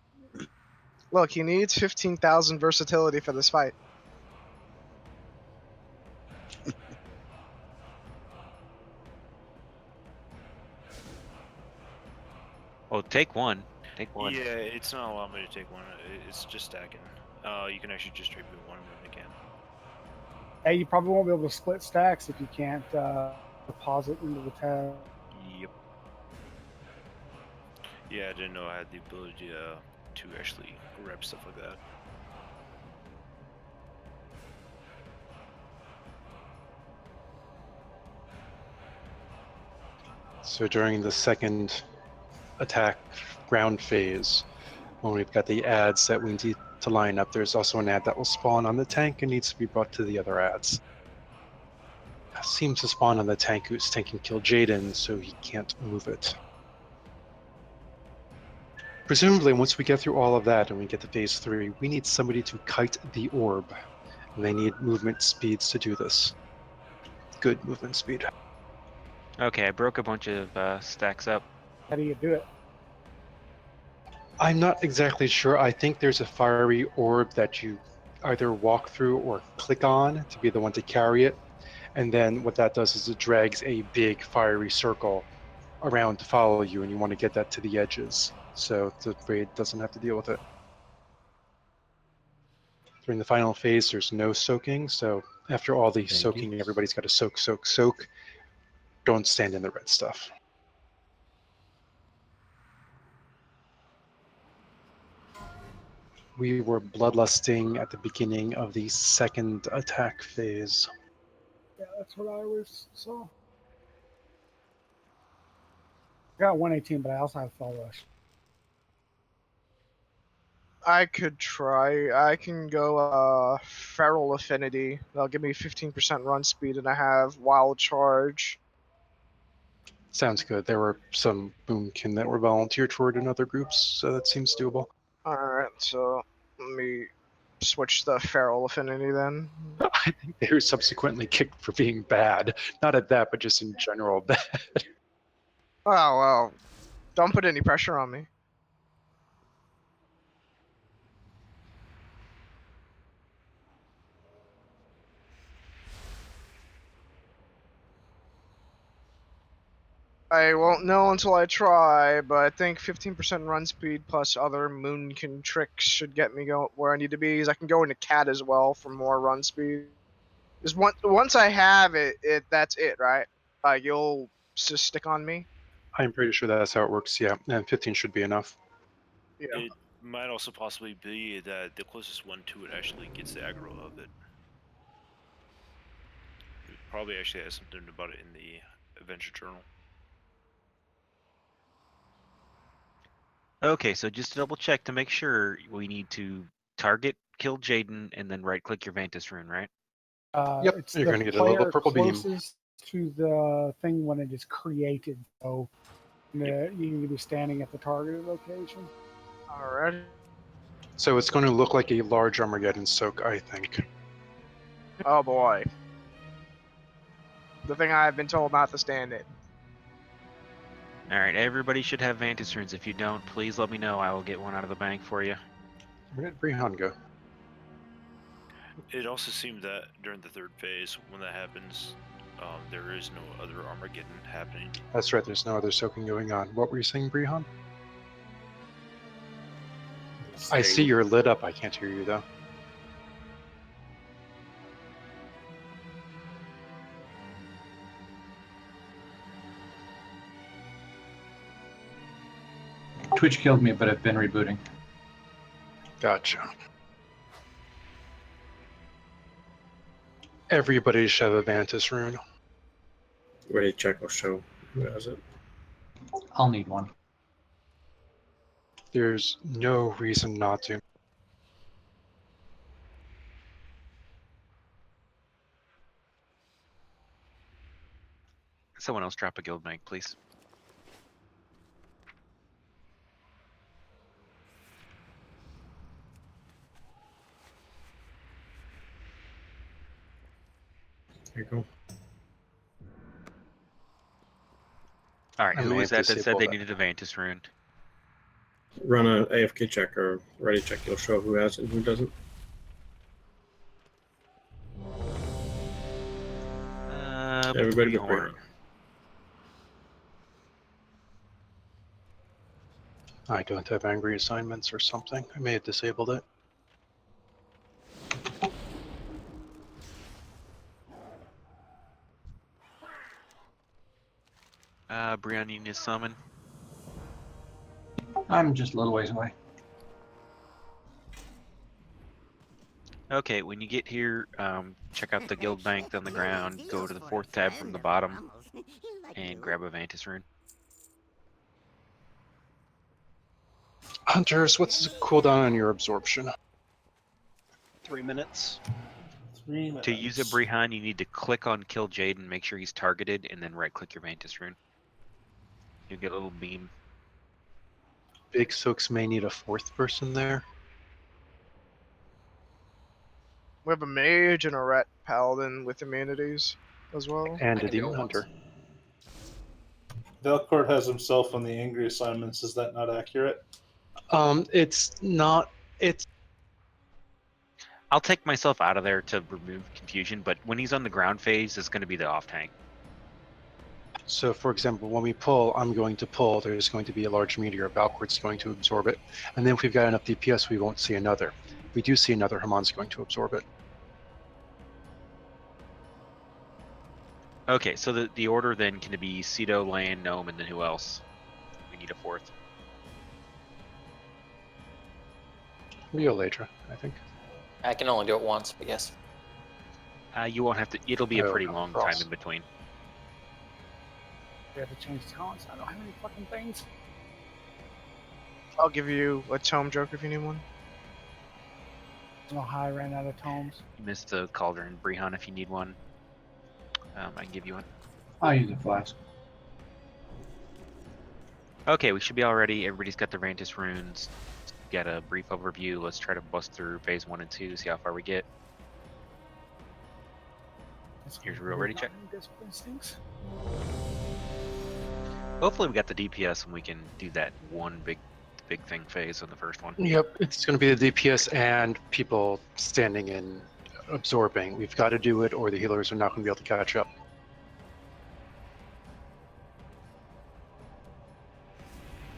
Look, he needs 15,000 versatility for this fight. Well, take one. Take one. Yeah, it's not allowing me to take one. It's just stacking. You can actually just trade me one when you can. Hey, you probably won't be able to split stacks if you can't deposit into the tab. Yep. Yeah, I didn't know I had the ability to actually grab stuff like that. So during the second attack ground phase, when we've got the ads that we need to line up, there's also an ad that will spawn on the tank and needs to be brought to the other ads. It seems to spawn on the tank whose tank can kill Jaden, so he can't move it. Presumably, once we get through all of that and we get to phase 3, we need somebody to kite the orb, and they need movement speeds to do this. Good movement speed. Okay, I broke a bunch of stacks up. How do you do it? I'm not exactly sure. I think there's a fiery orb that you either walk through or click on to be the one to carry it. And then what that does is it drags a big fiery circle around to follow you, and you want to get that to the edges so the raid doesn't have to deal with it. During the final phase, there's no soaking, so after all the soaking, everybody's got to soak, soak, soak. Don't stand in the red stuff. We were bloodlusting at the beginning of the second attack phase. Yeah, that's what I always saw. I got 118, but I also have Fall Rush. I could try. I can go Feral Affinity. That'll give me 15% run speed, and I have Wild Charge. Sounds good. There were some boomkin that were volunteered for it in other groups, so that seems doable. Alright, so let me switch the Feral Affinity then. I think they were subsequently kicked for being bad. Not at that, but just in general bad. Oh, well. Don't put any pressure on me. I won't know until I try, but I think 15% run speed plus other Moonkin tricks should get me go where I need to be. Because I can go into Cat as well for more run speed. Is once I have it that's it, right? You'll just stick on me. I'm pretty sure that's how it works, yeah. And 15 should be enough. Yeah. It might also possibly be that the closest one to it actually gets the aggro of it. It probably actually has something about it in the adventure journal. Okay, so just to double check to make sure, we need to target, kill Jaden, and then right-click your Vantis rune, right? Yep, It's you're the going to get a little player purple beam. closest to the thing when it is created, so you need to be standing at the targeted location. Alright. So it's going to look like a large Armageddon soak, I think. Oh boy. The thing I've been told not to stand in. Alright, everybody should have Vantis runes. If you don't, please let me know. I will get one out of the bank for you. Where did Brihan go? It also seemed that during the third phase, when that happens, there is no other Armageddon happening. That's right, there's no other soaking going on. What were you saying, Brihan? I see you're lit up. I can't hear you, though. Twitch killed me, but I've been rebooting. Gotcha. Everybody should have a Vantis rune. Ready to check? I'll show who has it. I'll need one. There's no reason not to. Someone else drop a guild bank, please. Here you go. Alright, I who may was have that said they disabled that. needed a Vantis rune? Run a AFK check or ready check. It'll show who has it and who doesn't. Everybody but Bjorn. I don't have angry assignments or something. I may have disabled it. Brian, you need to summon. I'm just a little ways away. Okay, when you get here, check out the guild bank on the ground, go to the fourth tab from the bottom, and grab a Vantis rune. Hunters, what's the cooldown on your absorption? 3 minutes. To use a Brihan, you need to click on Kill Jaden, make sure he's targeted, and then right-click your Vantis rune. You'll get a little beam. Big soaks may need a fourth person there. We have a mage and a ret paladin with immunities as well. And a demon hunter. Velcourt has himself on the angry assignments. Is that not accurate? It's not. It's. I'll take myself out of there to remove confusion, but when he's on the ground phase, it's going to be the off tank. So, for example, when we pull, I'm going to pull. There's going to be a large meteor. Valkyrie's going to absorb it. And then if we've got enough DPS, we won't see another. If we do see another, Hamon's going to absorb it. Okay, so the order then can it be Cedo, Land, Gnome, and then who else? We need a fourth. Rioladra, I think. I can only do it once, but yes. You won't have to. It'll be a Oh, pretty no, long cross. time in between. We have to change talents. I don't have any fucking things. I'll give you a tome joke if you need one. I don't know how I ran out of tomes. You missed the Cauldron, Brehon, if you need one. I can give you one. I'll use a flask. Okay, we should be all ready. Everybody's got their Vantis runes. Got a brief overview. Let's try to bust through phase 1 and 2, see how far we get. Here's a real ready check. Hopefully we got the DPS and we can do that one big thing phase on the first one. Yep, it's going to be the DPS and people standing in absorbing. We've got to do it, or the healers are not going to be able to catch up.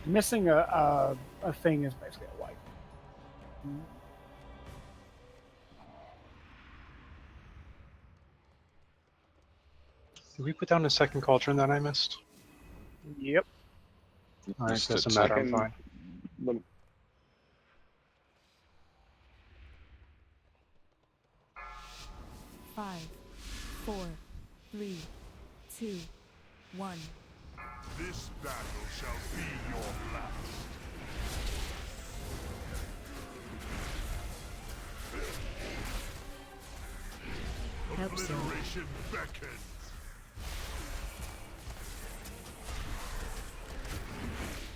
Missing a thing is basically a wipe. Did we put down a second cauldron that I missed? Yep. All right, Just a doesn't matter. I'm second- fine. Lem- 5, 4, 3, 2, 1. This battle shall be your last. Help sir. Obliteration beckons.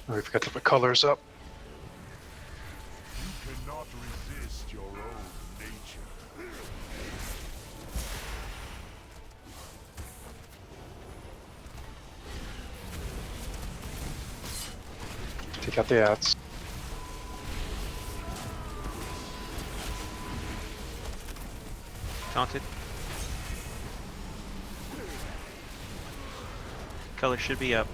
Oh, we forgot to put colors up. You cannot resist your own nature. Take out the ads. Taunted. Color should be up.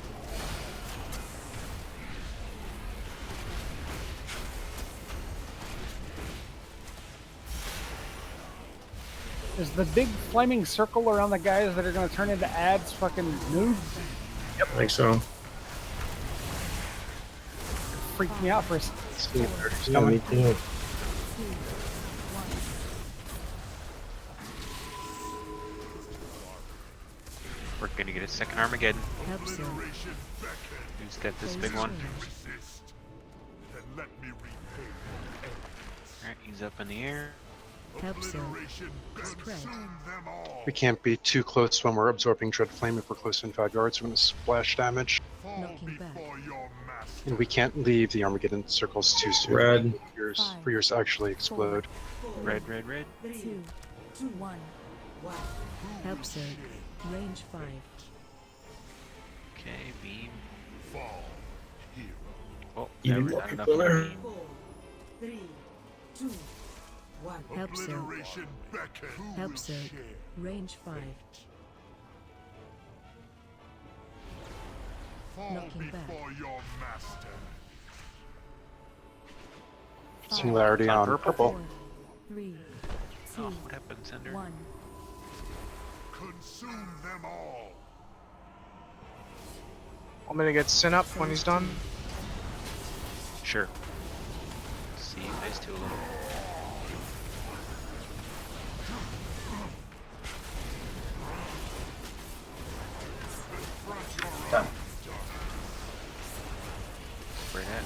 Is the big flaming circle around the guys that are going to turn into ads fucking nude? Yep, I think so. Freaked me out for a second. Yeah, me too. We're gonna get a second Armageddon. Help sir. Who's got this big one? Then let me repay. Alright, he's up in the air. Help sir. Spread. Them all. We can't be too close when we're absorbing Dread Flame. If we're close in 5 yards, we're going to splash damage. Knocking back. And we can't leave the Armageddon circles too soon. Red. For yours to actually explode. Red, red, red. 2, 1. Help sir. Range 5. Okay, beam. Fall. Hero. Oh, Even there, more not enough people for there. beam. 3, 2, 1. Help sir. Obliteration beckons. Who Help will sir. share? Range 5. Fall Knocking back. before your master. Singularity on purple. 4, 3, 2, Oh, what happened, Cinder? 1. Consume them all. I'm gonna get Sin up when he's done. Sure. See you guys two a little. Done. Where at?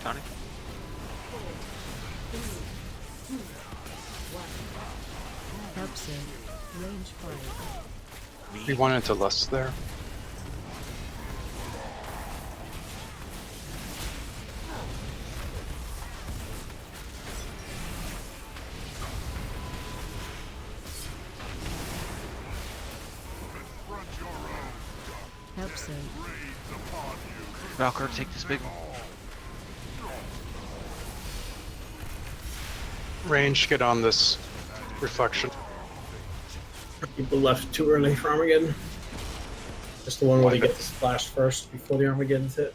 Tonic? Help sir. Range 5. We wanted to lust there. Help sir. Valkyr, take this big one. Range, get on this reflection. People left too early for Armageddon. Just the one where they get the splash first before the Armageddon's hit.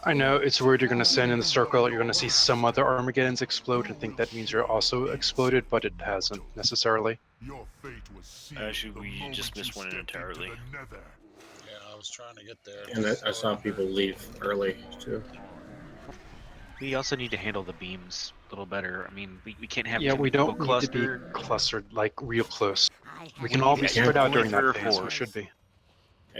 I know it's weird you're going to stand in the circle, you're going to see some other Armageddons explode and think that means you're also exploded, but it hasn't necessarily. Actually, we just missed one entirely. Yeah, I was trying to get there. And I saw people leave early too. We also need to handle the beams a little better. I mean, we can't have Yeah, too we many people don't need clustered. to be clustered, like real close. We can need all to be be spread out only during 3 or that phase, 4. we should be.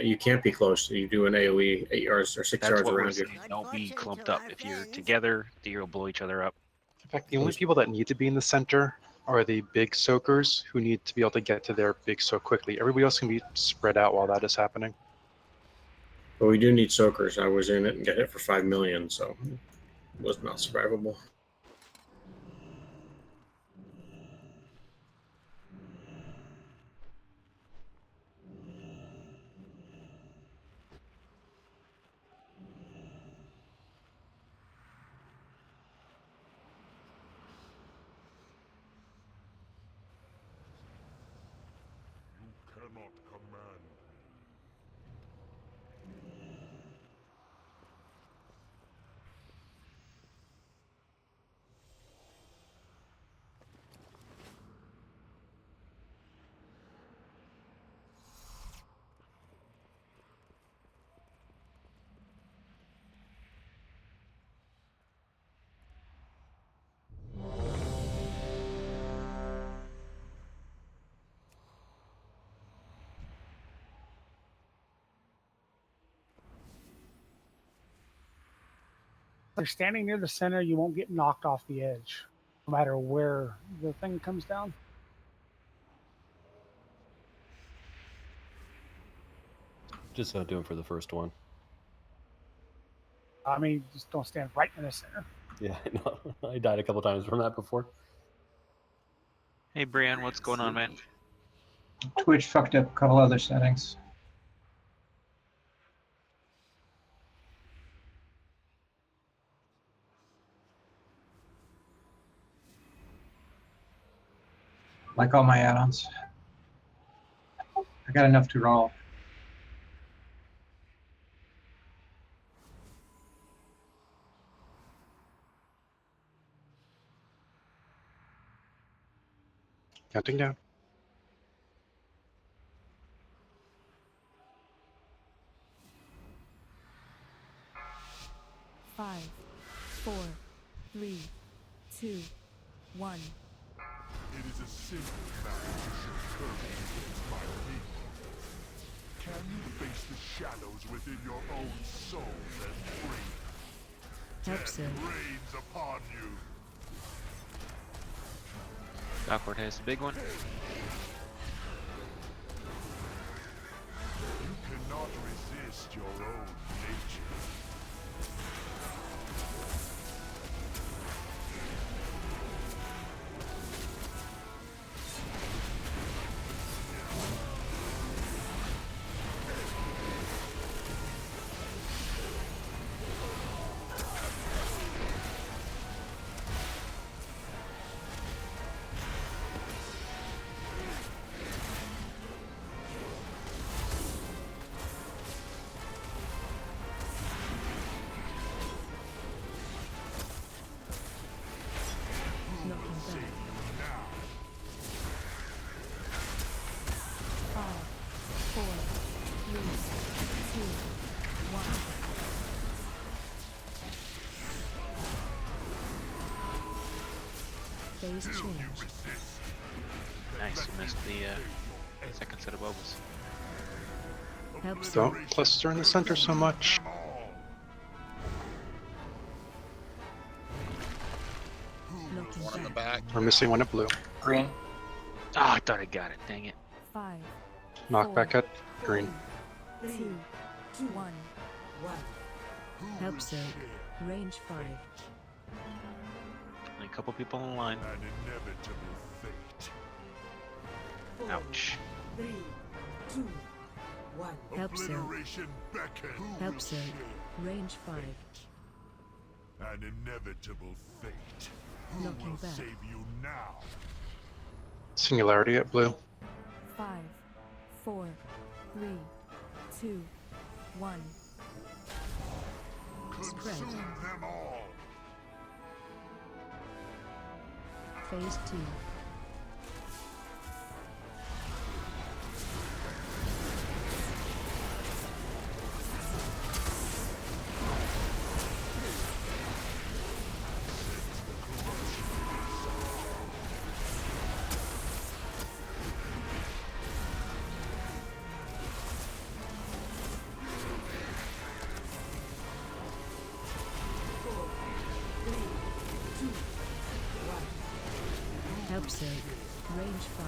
You can't be close. You do an AoE 8 yards or 6 That's yards what we're around you. saying. Don't be clumped up. If you're together, you'll blow each other up. In fact, the only people that need to be in the center are the big soakers who need to be able to get to their big soak quickly. Everybody else can be spread out while that is happening. But we do need soakers. I was in it and got hit for 5 million, so it was not survivable. Cannot command. If you're standing near the center, you won't get knocked off the edge, no matter where the thing comes down. Just do it for the first one. I mean, just don't stand right in the center. Yeah, I died a couple times from that before. Hey, Brian, what's going on, man? Twitch fucked up a couple other settings. Like all my add-ons. I got enough to roll. Counting down. Five, 4, 3, 2, 1. It is a simple matter to show courage against my people. Can you face the shadows within your own souls and free? Hope so. Death reigns upon you. Awkward has the big one. You cannot resist your own nature. Knocking back. 5, 4, 3, 2, 1. Phase change. Nice, you missed the second set of bubbles. Help so. Don't cluster in the center so much. Knocking One in the back. back. We're missing one at blue. Green. Ah, I thought I got it. Dang it. 5, Knock back at green. 2, 1. Help so. Range 5. Only a couple people on the line. An inevitable fate. Ouch. 3, 2, 1. Help Surge. Obliteration beckons. Help Surge. Range 5. An inevitable fate. Who Knocking will back. save you now? Singularity at blue. 5, 4, 3, 2, 1. Spread. Consume them all. Phase 2. Help Surge. Range 5.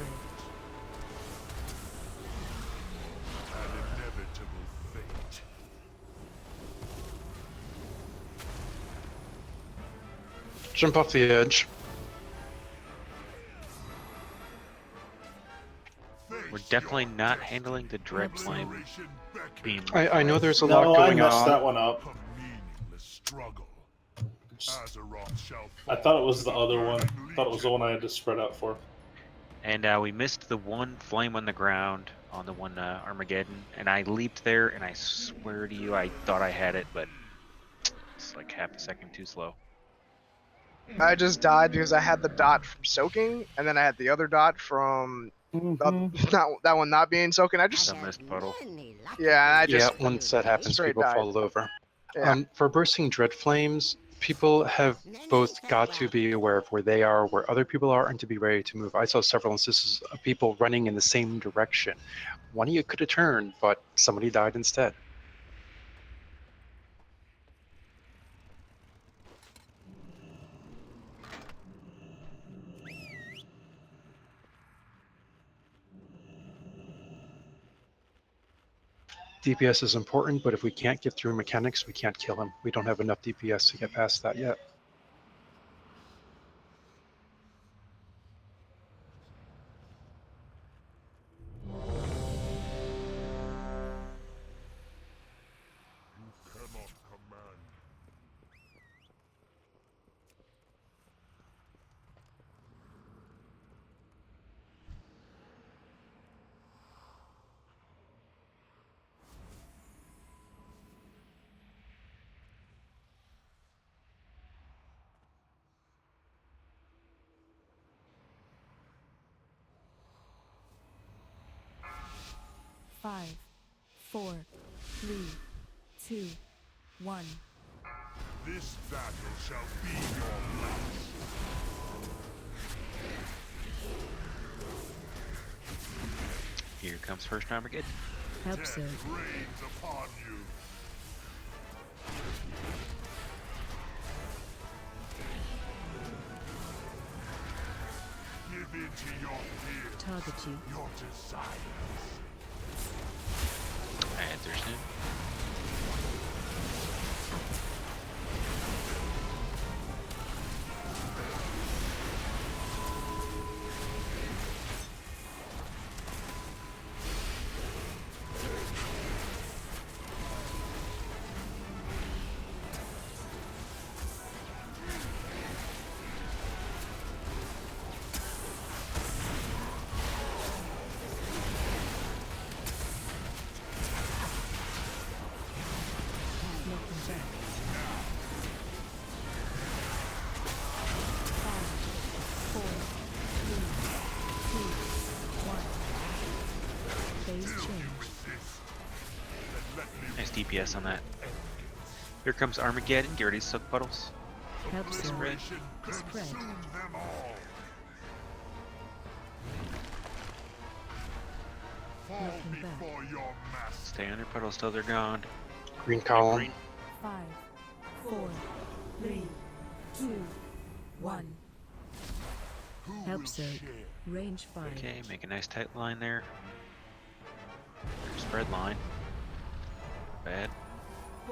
An inevitable fate. Jump off the edge. We're definitely not handling the Dread Flame beam. I know there's a No, lot I going messed on. that one up. Struggle. I thought it was the other one. I thought it was the one I had to spread out for. And we missed the one flame on the ground on the one Armageddon, and I leaped there, and I swear to you, I thought I had it, but it's like half a second too slow. I just died because I had the dot from soaking, and then I had the other dot from that one not being soaking. I just missed puddle. Yeah, and I just once that happens, straight people died. fall over. Yeah. For bursting dread flames, people have both got to be aware of where they are, where other people are, and to be ready to move. I saw several instances of people running in the same direction. One of you could have turned, but somebody died instead. DPS is important, but if we can't get through mechanics, we can't kill him. We don't have enough DPS to get past that yet. Cannot command. Five, 4, 3, 2, 1. This battle shall be your last. Here comes first Armageddon. Help Surge. Rains upon you. Give in to your fear. Target you. Your desires. Answer soon. Nice DPS on that. Here comes Armageddon. Get ready to soak puddles. Help Spread. Spread. Knocking back. Stay under puddles till they're gone. Green column. 5, 4, 3, 2, 1. Help Surge. Range 5. Okay, make a nice tight line there. Spread line. Bad.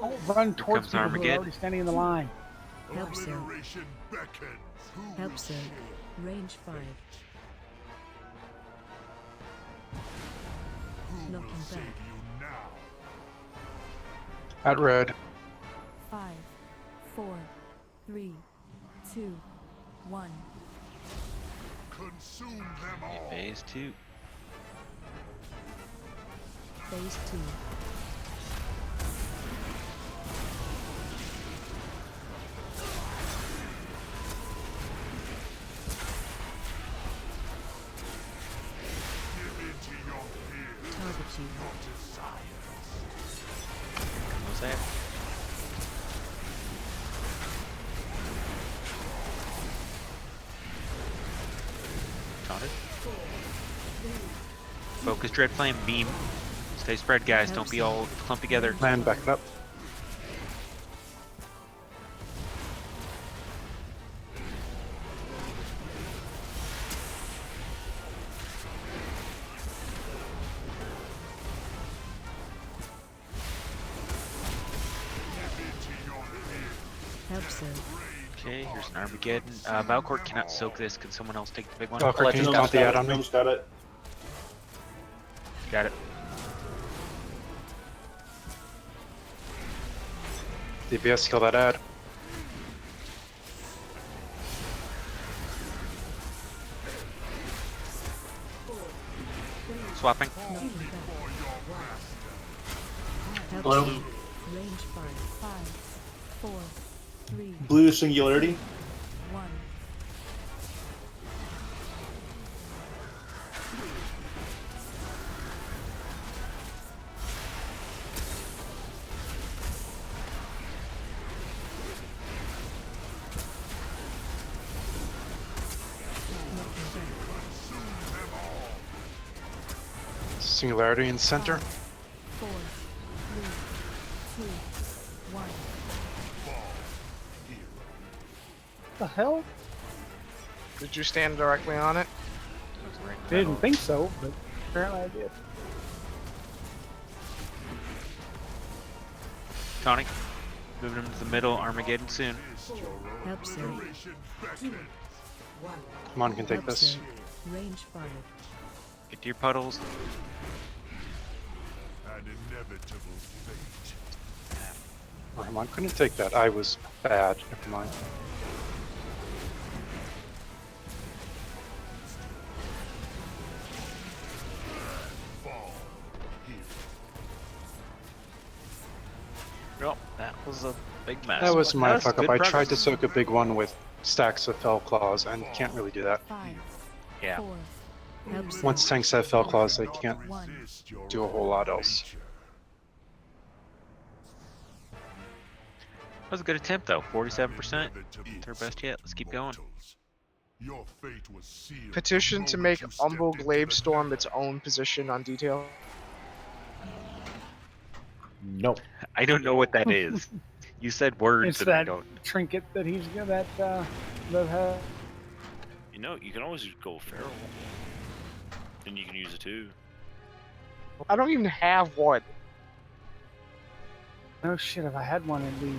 Don't run towards comes people who are Armageddon. already standing in the line. Help Surge. Help Surge. Range 5. Looking back. At red. 5, 4, 3, 2, 1. Consume them all. Phase 2. Phase 2. Target you. What's that? Taunted. Focus Dread Flame, beam. Stay spread, guys. Don't be all clumped together. Land back up. Help so. Okay, here's an Armageddon. Valcourt cannot soak this. Can someone else take the big one? Valcourt, can you count the ad on me? Gnome's got it. Got it. DPS, kill that ad. Swapping. Help Hello? so. Range 5, 4, 3, Blue Singularity. 1. Singularity in center. 4, 3, 2, 1. The hell? Did you stand directly on it? Didn't think so, but apparently I did. Tony, moving him to the middle. Armageddon soon. Help so. Come on, can take Help this. so. Range 5. Get to your puddles. An inevitable fate. Oh, come on, couldn't take that. I was bad. Never mind. Well, that was a big mess. That was my fuck up. good I tried to progress. soak a big one with stacks of Fell Claws and can't really do that. 5, Yeah. 4. Help so. Once tanks have Fell Claws, they can't 1. do a whole lot else. That was a good attempt, though. 47%. It's our best yet. Let's keep going. Your fate was sealed. Petition to make Umbo Glaive Storm its own position on detail. Nope. I don't know what that is. You said words It's and I that don't. trinket that he's got that You know, you can always go feral. And you can use it too. I don't even have one. Oh shit, if I had one it'd be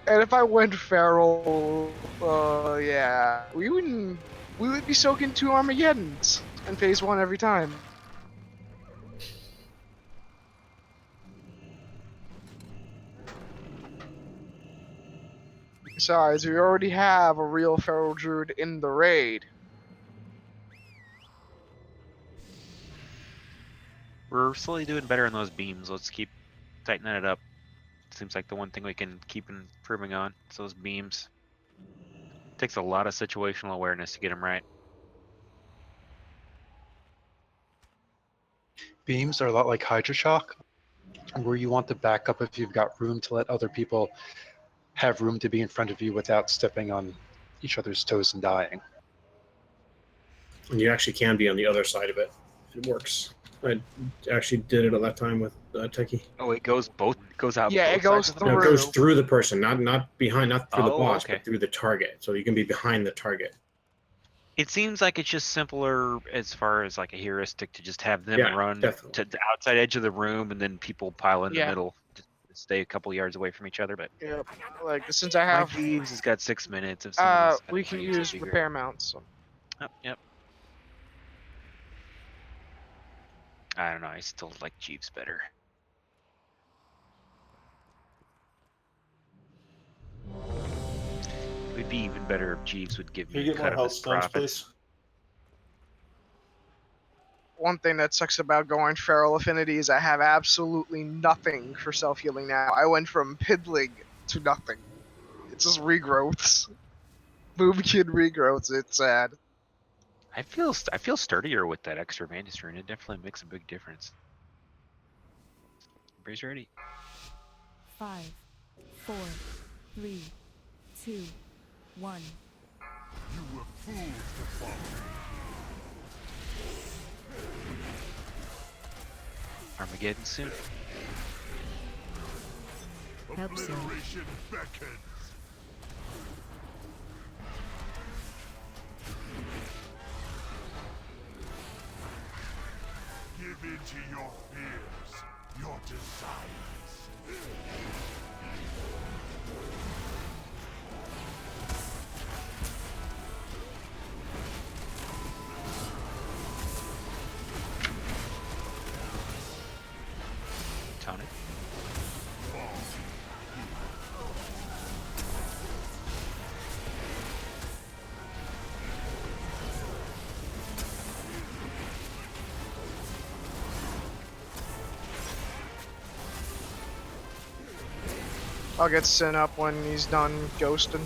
And if I went feral, yeah, we would be soaking 2 Armageddons in phase 1 every time. Besides, we already have a real feral druid in the raid. We're slowly doing better on those beams. Let's keep tightening it up. Seems like the one thing we can keep improving on is those beams. Takes a lot of situational awareness to get them right. Beams are a lot like Hydra Shock, where you want the backup if you've got room to let other people have room to be in front of you without stepping on each other's toes and dying. And you actually can be on the other side of it. It works. I actually did it at that time with Techie. Oh, it goes out. Yeah, it goes No, it goes through the person, not behind, not through the Oh, boss, okay. but through the target. So you can be behind the target. It seems like it's just simpler as far as like a heuristic to just have them Yeah, run definitely. to the outside edge of the room and then people pile in the Yeah. middle. Just stay a couple yards away from each other. But Yep. Like since I my have, Thieves has got 6 minutes. If someone else got we can Thieves, use it'd be great. repair mounts. So. Oh, yep. I don't know. I still like Jeeves better. It would be even better if Jeeves would give Can you me a get cut more of health his stones, profits. please? One thing that sucks about going Feral Affinity is I have absolutely nothing for self-healing now. I went from piddling to nothing. It's just regrowths. Boom kid regrowths. It's sad. I feel sturdier with that extra Vandus rune. It definitely makes a big difference. Everybody's ready. 5, 4, 3, 2, 1. You were fools to follow. Armageddon soon. Help soon. Obliteration beckons. Give in to your fears, your desires. Tonic. I'll get Sin up when he's done ghosting.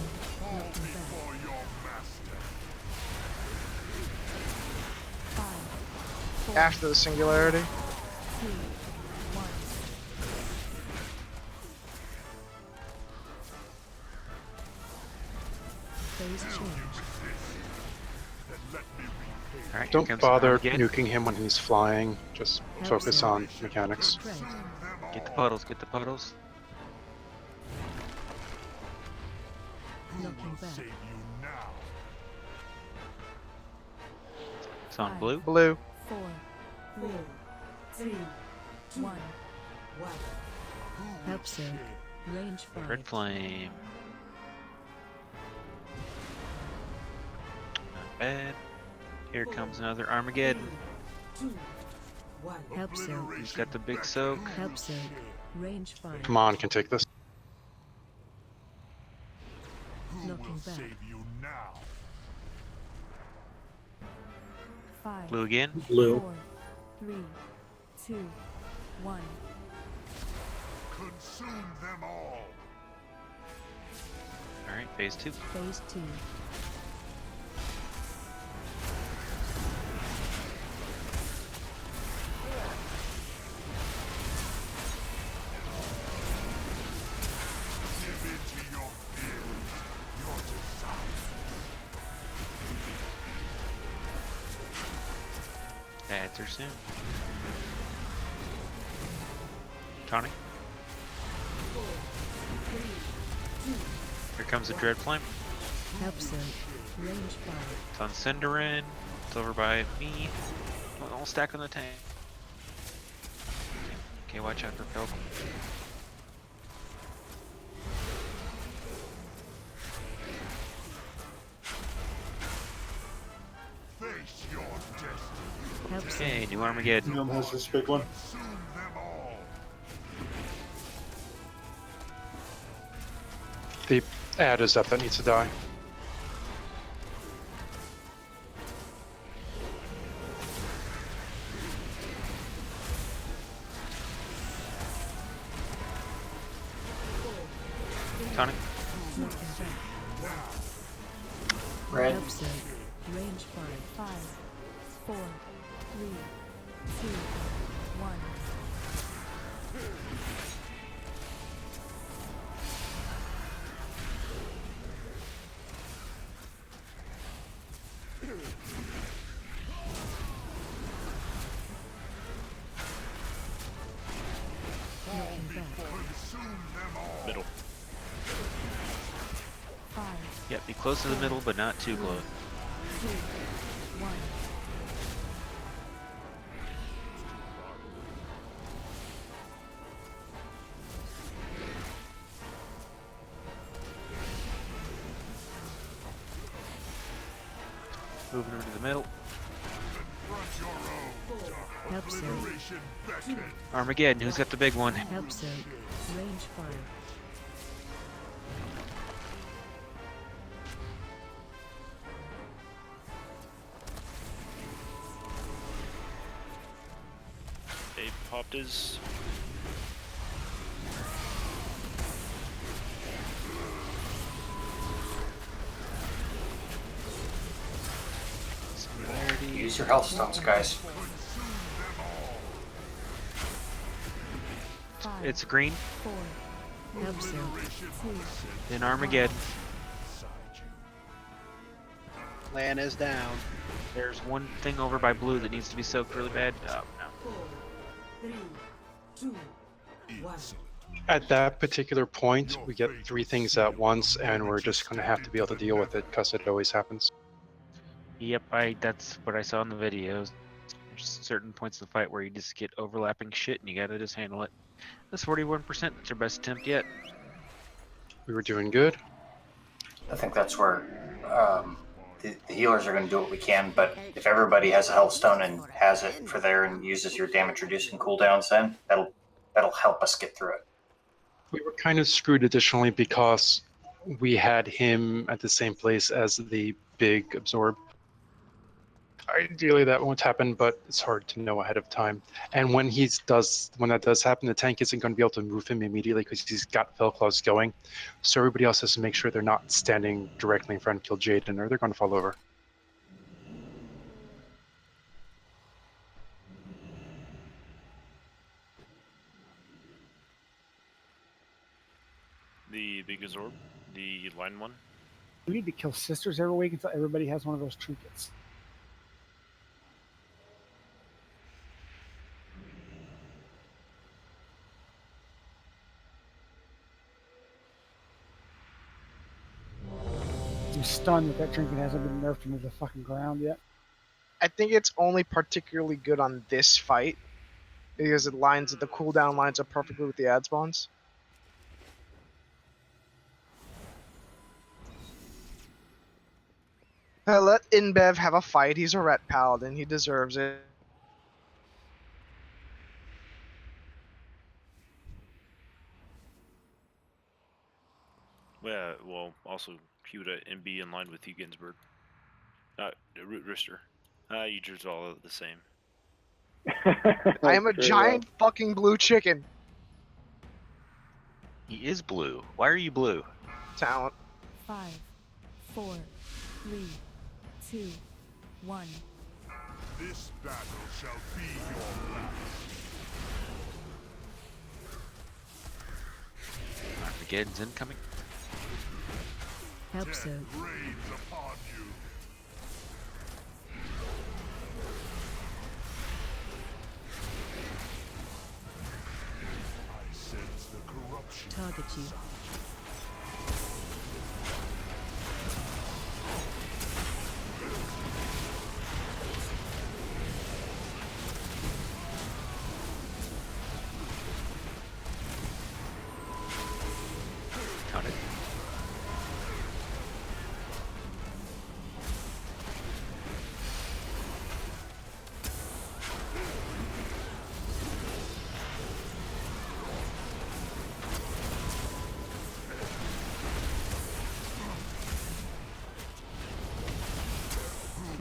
After the singularity. 2, 1. Phase change. All right, here Don't comes bother Armageddon. nuking him when he's flying. Just focus on mechanics. Get the puddles. Get the puddles. Looking back. Save you now. It's on blue. Blue. 4, 3, 2, 1. Help save. Range 5. Red flame. Not bad. Here comes another Armageddon. Help save. He's got the big soak. Help save. Range 5. Come on, can take this. Looking back. Save you now. 5, Blue again. Blue. 4, 3, 2, 1. Consume them all. All right, phase 2. Phase 2. Give in to your fears, your desires. Ads are soon. Tonic. Here comes the Dread Flame. Help save. Range 5. It's on Cinderin. It's over by me. I'll stack on the tank. Okay, watch out for Pilgrim. Face your destiny. Help Okay, save. new Armageddon. Neum has this big one. Consume them all. The ad is up that needs to die. Tonic. Looking back. Red. Help save. Range 5. 5, 4, 3, 2, 1. Looking back. Consume them all. Middle. 5, Yep, be close to the middle, but not too close. 2, 1. Moving over to the middle. Confront your own. Help Help zone. Armageddon, who's got the big one? Help zone. Range 5. They popped his. Use your health stones, guys. It's green. 4. Help zone. 2. Then Armageddon. Lan is down. There's one thing over by blue that needs to be soaked really bad. Oh, no. 4, 3, 2, 1. At that particular point, we get 3 things at once, and we're just going to have to be able to deal with it because it always happens. Yep, that's what I saw in the videos. There's certain points of the fight where you just get overlapping shit and you gotta just handle it. That's 41%. That's your best attempt yet. We were doing good. I think that's where the healers are going to do what we can, but if everybody has a health stone and has it for there and uses your damage reducing cooldowns, then that'll help us get through it. We were kind of screwed additionally because we had him at the same place as the big absorb. Ideally that won't happen, but it's hard to know ahead of time. And when that does happen, the tank isn't going to be able to move him immediately because he's got Fell Claws going. So everybody else has to make sure they're not standing directly in front of Kill Jaden or they're going to fall over. The big Azorb, the line one. We need to kill sisters every week until everybody has one of those trinkets. I'm stunned that trinket hasn't been nerfed into the fucking ground yet. I think it's only particularly good on this fight because the cooldown lines up perfectly with the ad spawns. Let Inbev have a fight. He's a ret paladin. He deserves it. Yeah, well, also Puda and be in line with you, Ginsburg. Rister. You just all the same. I am a giant fucking blue chicken. He is blue. Why are you blue? Talent. 5, 4, 3, 2, 1. This battle shall be your last. Armageddon's incoming. Help zone. Rains upon you. I sense the corruption. Target you. Count it.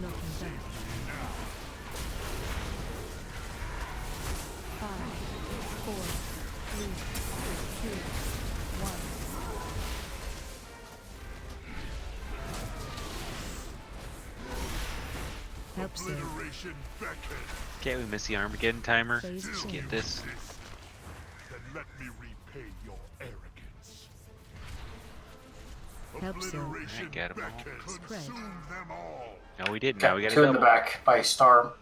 Knocking back. 5, 4, 3, 2, 1. Help zone. Obliteration beckons. Can't we miss the Armageddon timer? Phase Let's change. get this. Then let me repay your arrogance. Help zone. Obliteration Alright, got 'em all. beckons. Spread. Consume them all. No, we didn't. Now we got Two to in the double. back by Star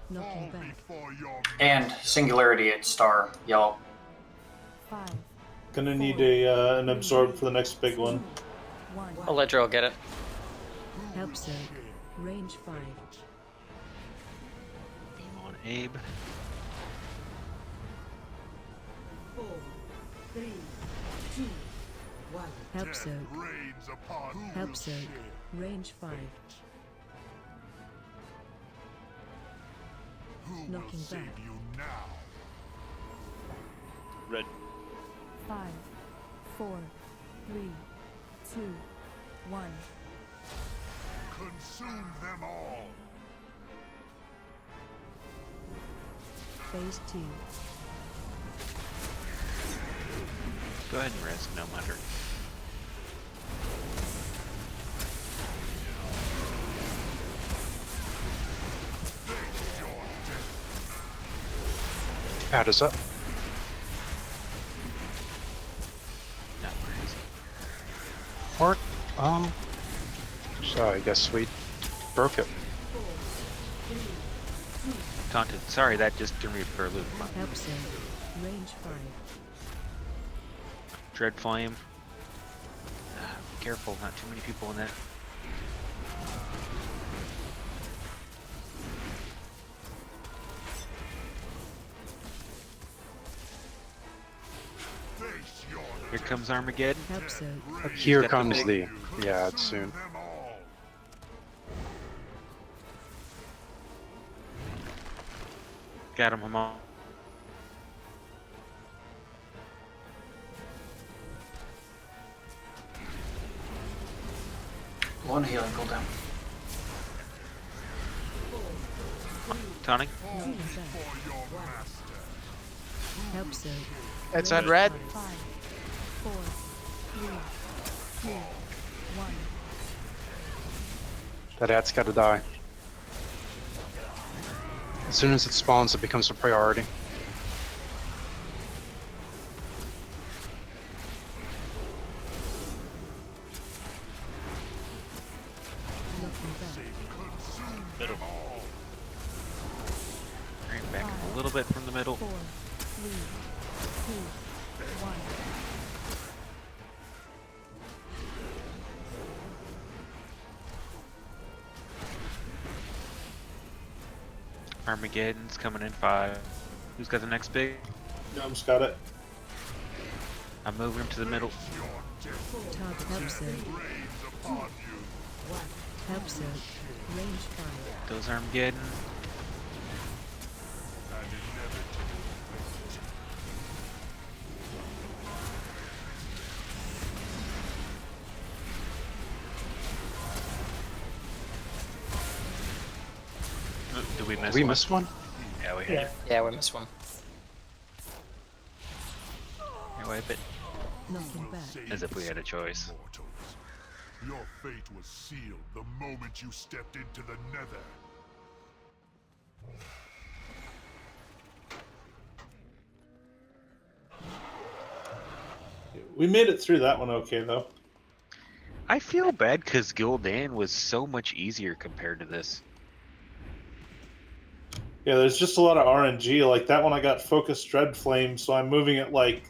Knocking back. Before your and Singularity at Star. Yellow. 5, Gonna need an absorb for the next big one. 1. I'll let Drill get it. Help zone. Range 5. Beam on Abe. 4, 3, 2, 1. Help zone. rains upon Help zone. Range 5. Knocking back. Red. 5, 4, 3, 2, 1. Consume them all. Phase 2. Go ahead and risk no matter. Add us up. Not crazy. Or, so I guess we broke it. Taunted. Sorry, that just threw me for a loop. Help save. Range 5. Dread Flame. Be careful, not too many people in that. Here comes Armageddon. Help save. Here got the comes big- the. Yeah, it's soon. Got him, Hamal. One healing cooldown. Taunting. Knocking back. Help save. It's on red. 5, 4, 3, 2, 1. That ad's gotta die. As soon as it spawns, it becomes a priority. Knocking back. Middle. Bring it back a little bit from the middle. 4, 3, 2, 1. Armageddon's coming in 5. Who's got the next big? Gnom's got it. I'm moving him to the middle. Target help save. Help save. Range 5. Goes Armageddon. Did we miss We one? missed one? Yeah, we Yeah. had. Yeah, we missed one. Yeah, wipe it. Knocking back. As if we had a choice. Your fate was sealed the moment you stepped into the Nether. We made it through that one okay, though. I feel bad because Gildan was so much easier compared to this. Yeah, there's just a lot of RNG. Like that one, I got focused Dread Flame, so I'm moving at like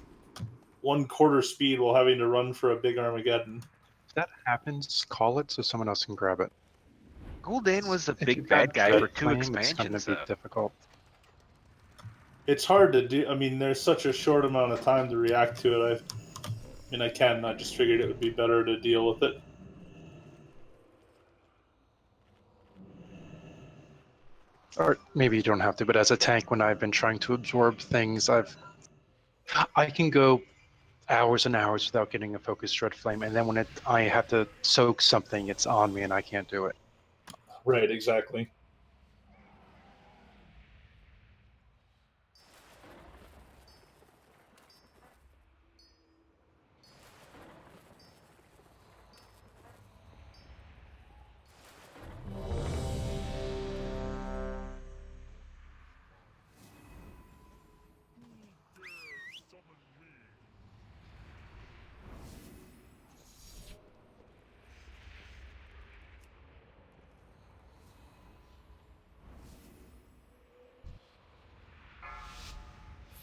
1/4 speed while having to run for a big Armageddon. If that happens, call it so someone else can grab it. Gul'dan was the If big you've bad got guy Dread for 2 Flame, It's going to expansions, be though. difficult. It's hard to do. I mean, there's such a short amount of time to react to it. I can. I just figured it would be better to deal with it. Or maybe you don't have to, but as a tank, when I've been trying to absorb things, I can go hours and hours without getting a focused Dread Flame, and then when I have to soak something, it's on me and I can't do it. Right, exactly.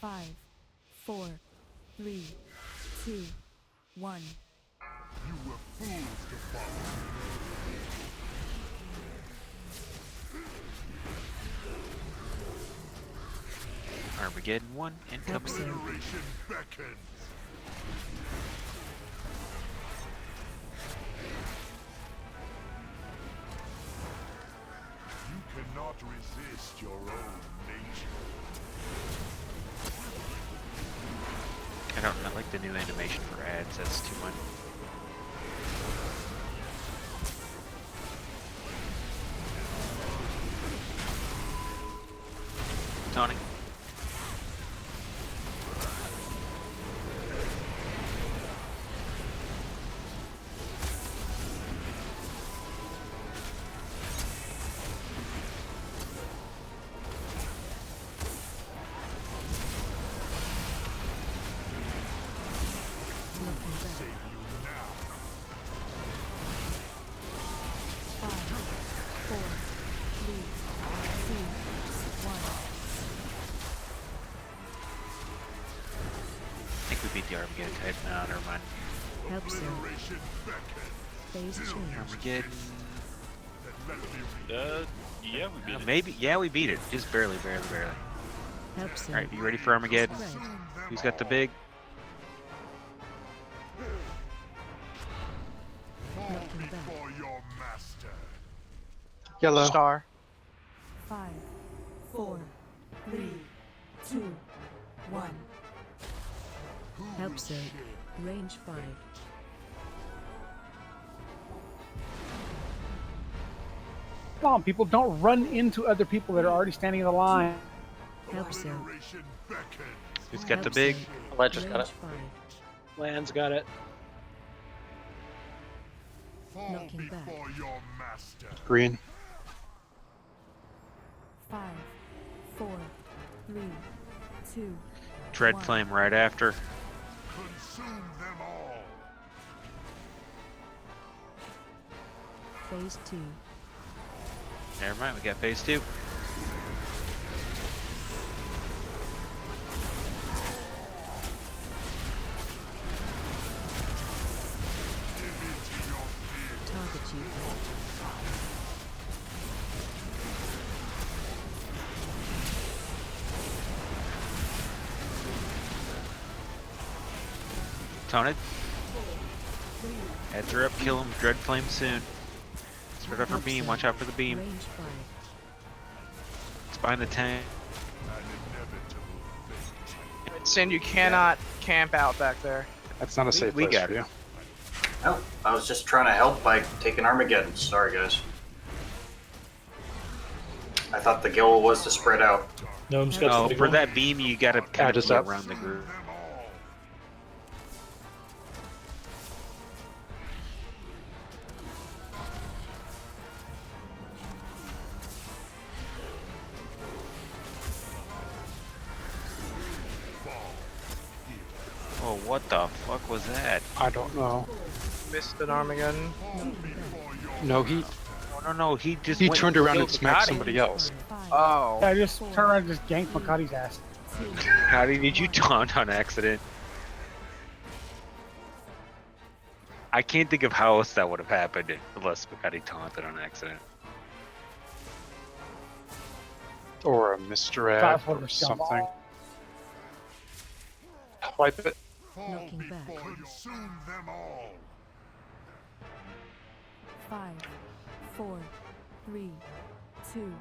Five, 4, 3, 2, 1. You were fools to follow. Armageddon 1 incoming. Generation beckons. You cannot resist your own I don't like the new animation for ads. That's too much. Tony. I think we beat the Armageddon type now, never mind. Help sir. Phase change. Armageddon. Yeah, we beat it. Maybe, yeah, we beat it. Just barely. Help sir. Alright, you ready for Armageddon? Who's got the big? Knocking back. Yellow. Star. 5, 4, 3, 2, 1. Help sir. Range 5. Come on, people, don't run into other people that are already standing in the line. Help sir. Who's got the big? Ledge just got Range it. 5. Land's got it. Knocking back. Green. 5, 4, 3, 2. Dread Flame right after. Phase 2. Never mind, we got phase 2. Target you. Taunted. Heads are up, kill him. Dread Flame soon. Spread up for beam, watch out for the beam. Range 5. It's behind the tank. Sin, you cannot camp out back there. That's not a safe we place got for it. you. No, I was just trying to help by taking Armageddon. Sorry, guys. I thought the goal was to spread out. Gnome's got Oh, the big for one. that beam, you gotta kind of just be up. around the group. Oh, what the fuck was that? I don't know. Missed an Armageddon. No, he No, he just he went turned around and killed smacked Makati. somebody else. Oh. I just turned around and just ganked Makati's ass. How did you taunt on accident? I can't think of how else that would have happened unless Makati taunted on accident. Or a misdirect That's what or we're something. Wipe it. Knocking back. 5, 4, 3, 2,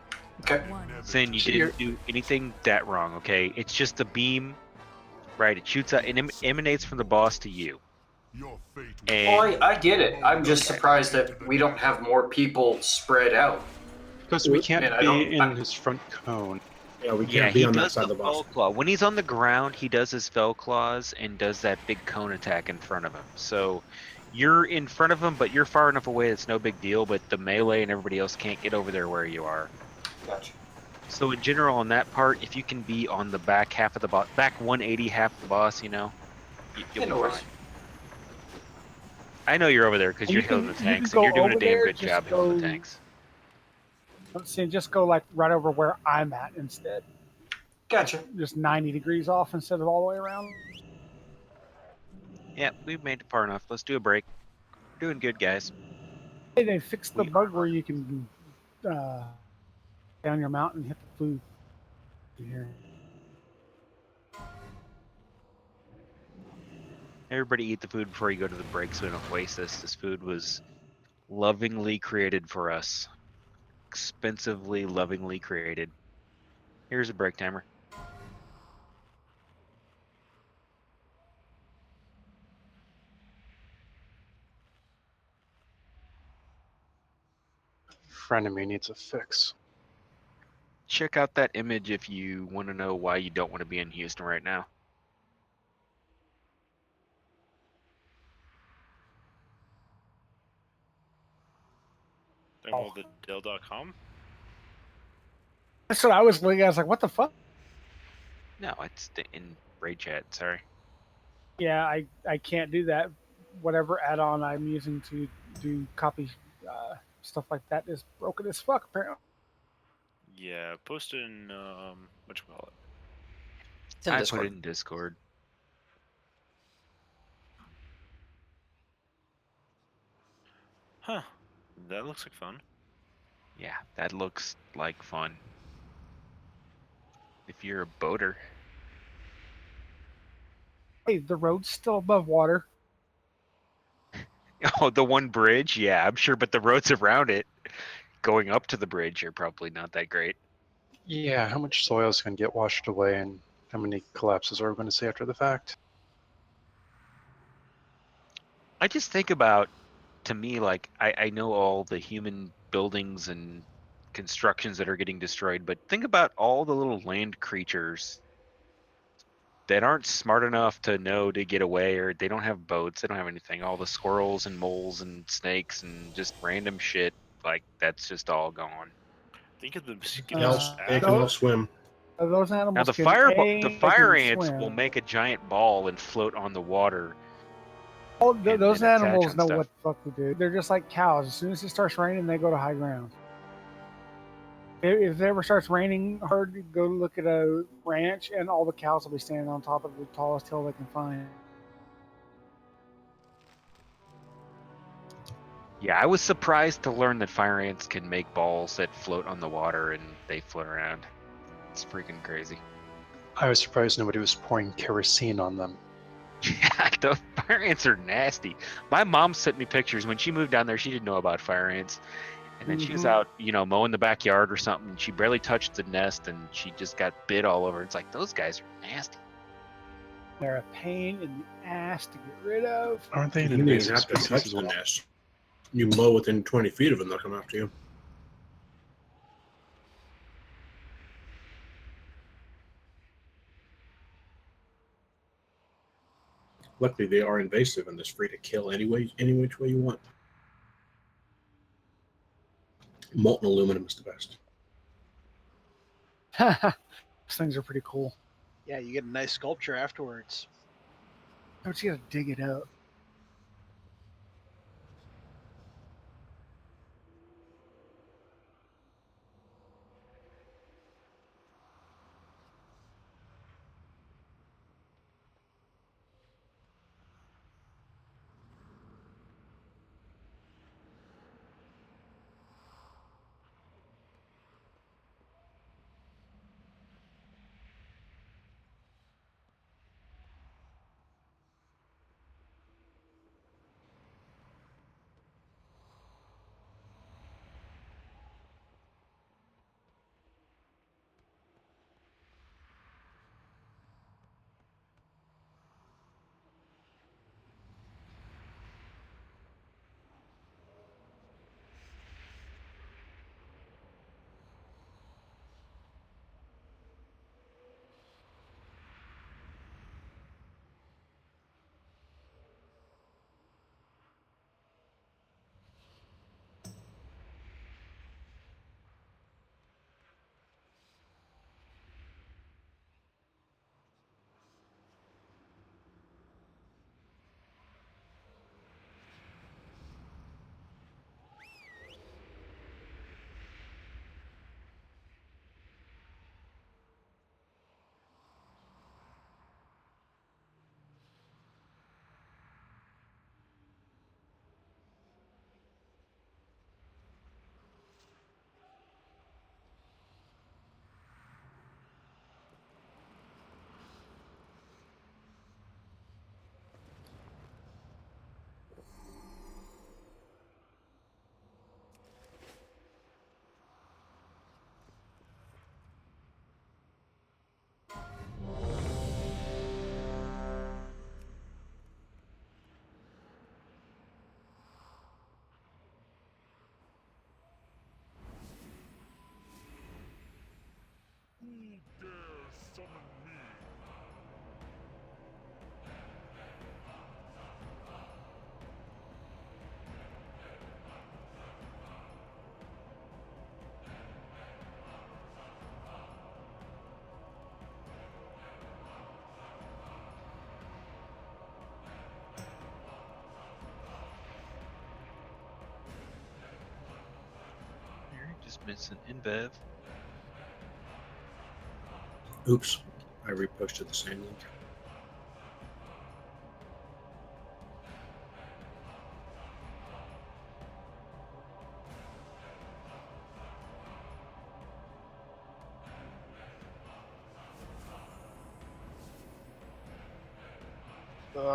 Okay. 1. Sin, you didn't do anything that wrong, okay? It's just the beam, right? It shoots out, it emanates from the boss to you. And Oh, I get it. I'm just surprised that we don't have more people spread out. Because we can't Man, I be don't- in his front cone. Yeah, we yeah, can't be he on that does side the of the boss. fell claw. When he's on the ground, he does his fell claws and does that big cone attack in front of him. So you're in front of him, but you're far enough away it's no big deal, but the melee and everybody else can't get over there where you are. Gotcha. So in general, on that part, if you can be on the back half of the boss, back 180 half the boss, you know, you'll Yeah, no be worries. fine. I know you're over there because You you're can- healing the you tanks, can and you're go doing a over damn there, good just job healing the go- tanks. I'm saying just go like right over where I'm at instead. Gotcha. Just 90 degrees off instead of all the way around. Yeah, we've made it far enough. Let's do a break. We're doing good, guys. Hey, they fixed the bug where you can down your mountain and hit the food. Here. Everybody eat the food before you go to the break so we don't waste this. This food was lovingly created for us. Expensively, lovingly created. Here's a break timer. Frenemy needs a fix. Check out that image if you want to know why you don't want to be in Houston right now. Download the Dell.com. That's what I was looking at. I was like, what the fuck? No, it's in Raid Chat. Sorry. Yeah, I can't do that. Whatever add-on I'm using to do copy stuff like that is broken as fuck, apparently. Yeah, post in what you call it? I put it in Discord. Huh. That looks like fun. Yeah, that looks like fun. If you're a boater. Hey, the road's still above water. Oh, the one bridge? Yeah, I'm sure, but the roads around it, going up to the bridge, are probably not that great. Yeah, how much soil is going to get washed away, and how many collapses are we going to see after the fact? I just think about, to me, like, I know all the human buildings and constructions that are getting destroyed, but think about all the little land creatures that aren't smart enough to know to get away, or they don't have boats, they don't have anything. All the squirrels and moles and snakes and just random shit, like, that's just all gone. Think of the They can all swim. Those animals Now the can the they fire can ants swim. will make a giant ball and float on the water. Oh, and those attach animals on know stuff. what the fuck to do. They're just like cows. As soon as it starts raining, they go to high ground. If it ever starts raining hard, you go look at a ranch, and all the cows will be standing on top of the tallest hill they can find. Yeah, I was surprised to learn that fire ants can make balls that float on the water and they float around. It's freaking crazy. I was surprised nobody was pouring kerosene on them. Yeah, the fire ants are nasty. My mom sent me pictures when she moved down there. She didn't know about fire ants, and then she was out, mowing the backyard or something. And she barely touched the nest, and she just got bit all over. It's like, those guys are nasty. They're a pain in the ass to get rid of. Aren't they an You don't even invasive have to species touch as the well? nest. You mow within 20 feet of them, they'll come after you. Luckily, they are invasive and they're free to kill any which way you want. Molten aluminum is the best. Those things are pretty cool. Yeah, you get a nice sculpture afterwards. Don't you gotta dig it up? Missing InBev. Oops, I reposted the same link.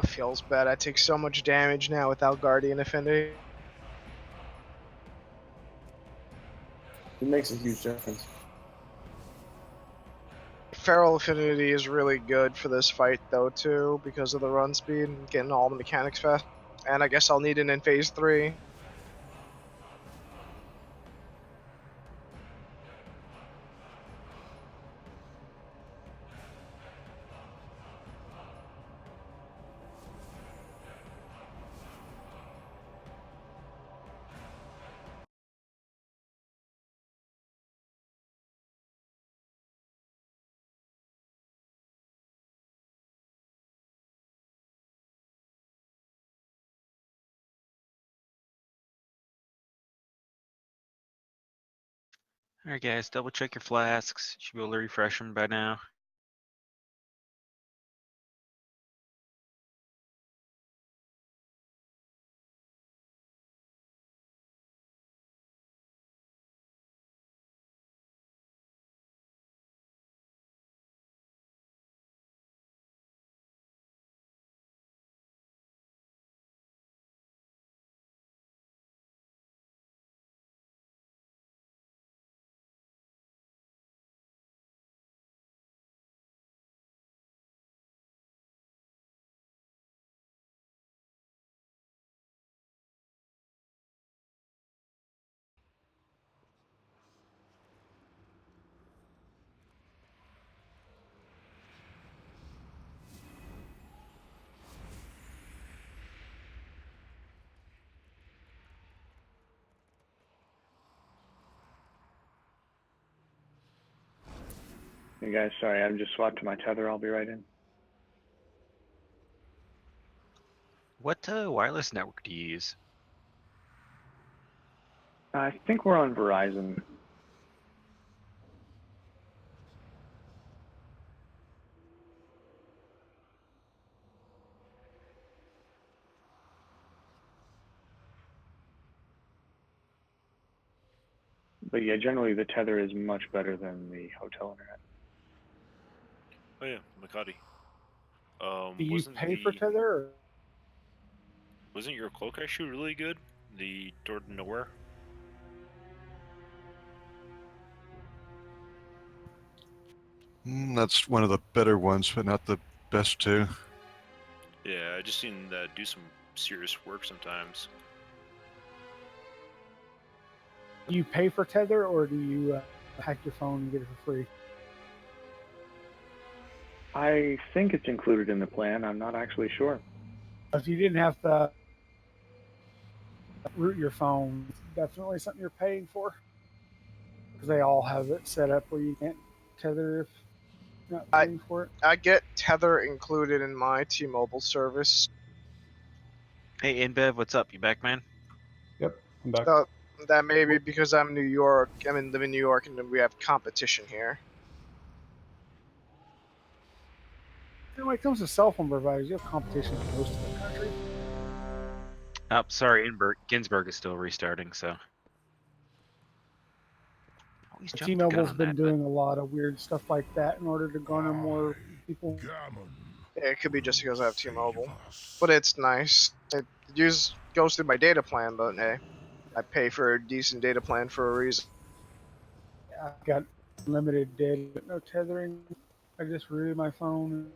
Feels bad. I take so much damage now without Guardian Affinity. It makes a huge difference. Feral Affinity is really good for this fight though too, because of the run speed and getting all the mechanics fast. And I guess I'll need it in phase 3. Alright guys, double check your flasks. You should be able to refresh them by now. Hey guys, sorry, I'm just swapped to my tether. I'll be right in. What wireless network do you use? I think we're on Verizon. But yeah, generally the tether is much better than the hotel internet. Oh yeah, Makati. Do you Wasn't pay for tether? Or? Wasn't your cloak actually really good? The door to nowhere. That's one of the better ones, but not the best too. Yeah, I just seen that do some serious work sometimes. Do you pay for tether, or do you hack your phone and get it for free? I think it's included in the plan. I'm not actually sure. If you didn't have to root your phone, it's definitely something you're paying for. Because they all have it set up where you can't tether if you're not paying for it. I get tether included in my T-Mobile service. Hey InBev, what's up? You back, man? Yep, I'm back. So that may be because I'm New York. I mean, live in New York, and then we have competition here. And when it comes to cell phone providers, you have competition in most of the country. Oh, sorry, Ginsburg is still restarting, so. Always jump the gun T-Mobile's on been that, doing a lot of weird stuff like that in order to garner more people. Yeah, it could be just because I have T-Mobile, but it's nice. It goes through my data plan, but hey, I pay for a decent data plan for a reason. I got limited data, but no tethering. I just rooted my phone.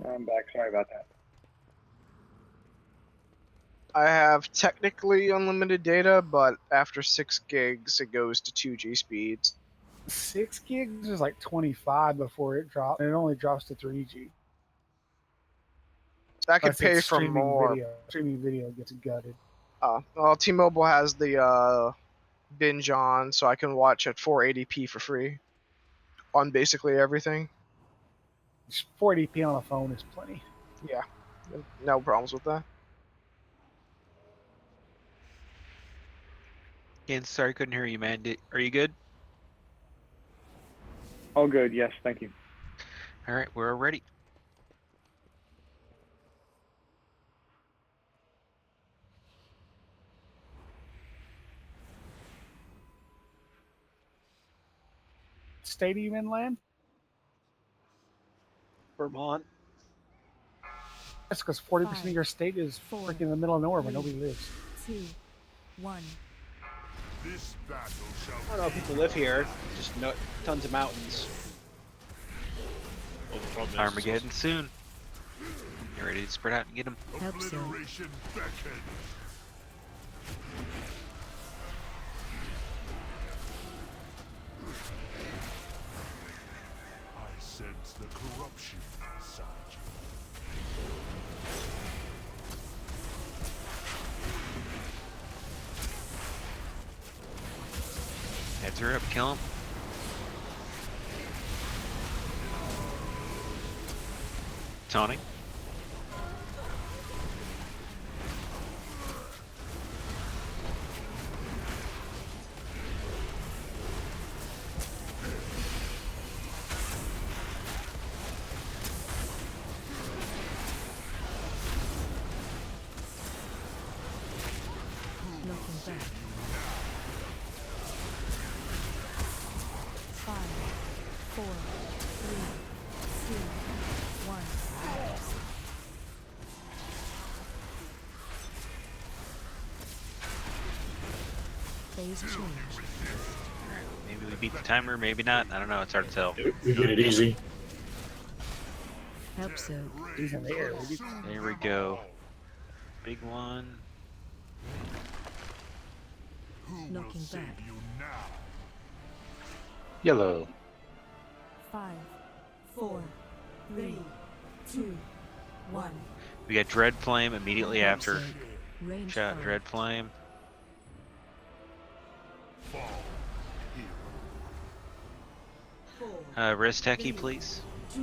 I'm back. Sorry about that. I have technically unlimited data, but after 6 gigs, it goes to 2G speeds. 6 gigs is like 25 before it drops, and it only drops to 3G. I could Unless pay it's for streaming more. video. Streaming video gets gutted. Well, T-Mobile has the binge on, so I can watch at 480p for free on basically everything. 40p on a phone is plenty. Yeah, no problems with that. Again, sorry, couldn't hear you, man. Are you good? All good. Yes, thank you. All right, we're ready. Stadium inland? Vermont. That's because 40% of your state is freaking in the middle of nowhere where nobody lives. 2, 1. This battle shall I don't know if people live here. Just no, tons of mountains. Well, the problem is, Armageddon soon. You ready to spread out and get them? obliteration beckons. I sense the corruption inside you. Heads are up, kill 'em. Tony. Knocking back. 5, 4, 3, 2, 1. Phase change. Maybe we beat the timer, maybe not. I don't know. It's hard to tell. We get it easy. Help so. He's in the air. There we go. Big one. Knocking back. Yellow. 5, 4, 3, 2, 1. We got Dread Flame immediately after. Range Shot 5. Dread Flame. Res Techie, please. 2,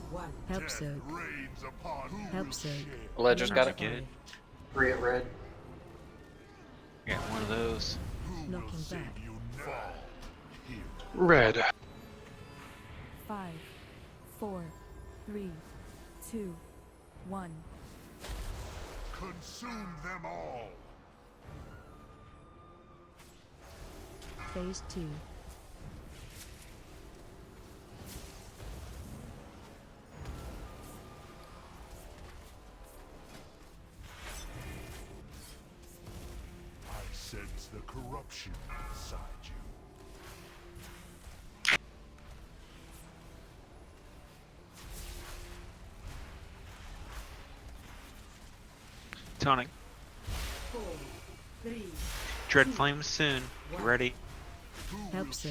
1. Help so. Help so. Ledger's got it. Get it. 3 at red. Got one of those. Knocking back. Red. 5, 4, 3, 2, 1. Consume them all. Phase 2. I sense the corruption inside you. Tony. 4, 3. Dread Flame soon. Get ready. Help so.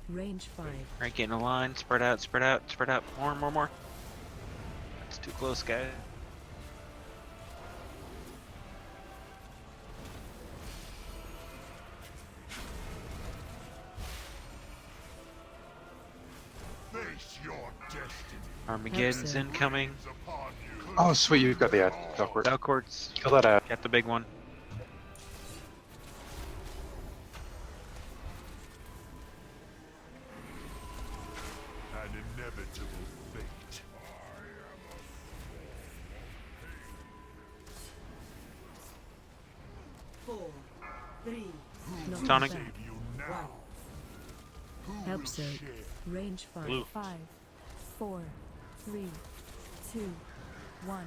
Range 5. Alright, get in a line. Spread out, spread out, spread out. More. It's too close, guys. Face your destiny. Armageddon's incoming. Oh, sweet, you've got the ad. Duckworth. Duckworth's. Kill that ad. Got the big one. An inevitable fate. 4, 3. Tonic. Help so. Range 5. Blue. 5, 4, 3, 2, 1.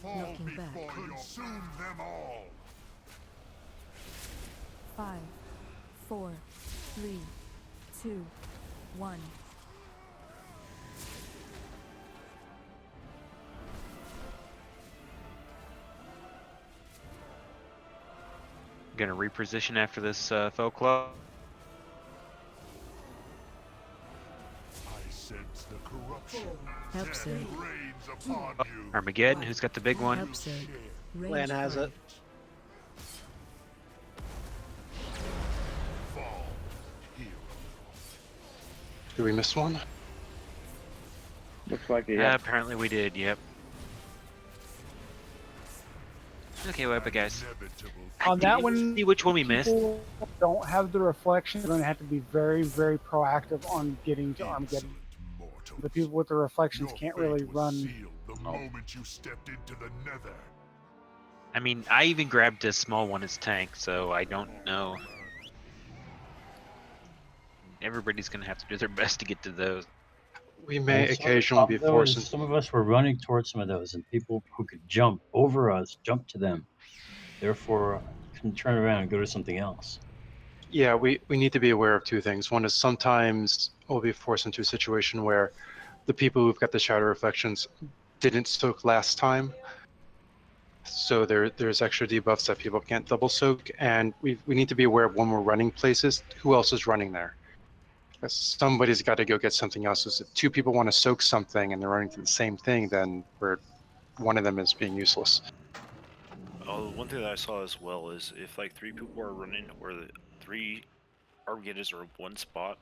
Fall Knocking back. before consume them all. 5, 4, 3, 2, 1. Gonna reposition after this foe club. I sense the corruption. Help so. Death reigns upon you. Armageddon, who's got the big one? Help so. Range Lan has 5. it. Did we miss one? Looks like it. Yeah, Yeah. apparently we did. Yep. Okay, what about guys? On that one, See which one we missed. people don't have the reflection. They're going to have to be very, very proactive on getting to Armageddon. The people with the reflections can't really run. The moment you stepped into the nether. I mean, I even grabbed a small one as tank, so I don't know. Everybody's gonna have to do their best to get to those. We may And occasionally be forced. some of us were running towards some of those, and people who could jump over us jumped to them. Therefore, can turn around and go to something else. Yeah, we need to be aware of two things. One is sometimes we'll be forced into a situation where the people who've got the shadow reflections didn't soak last time. So there's extra debuffs that people can't double soak, and we need to be aware of when we're running places, who else is running there. Because somebody's got to go get something else. So if two people want to soak something and they're running to the same thing, then one of them is being useless. One thing that I saw as well is if like 3 people are running, or the 3 Armageddons are in one spot,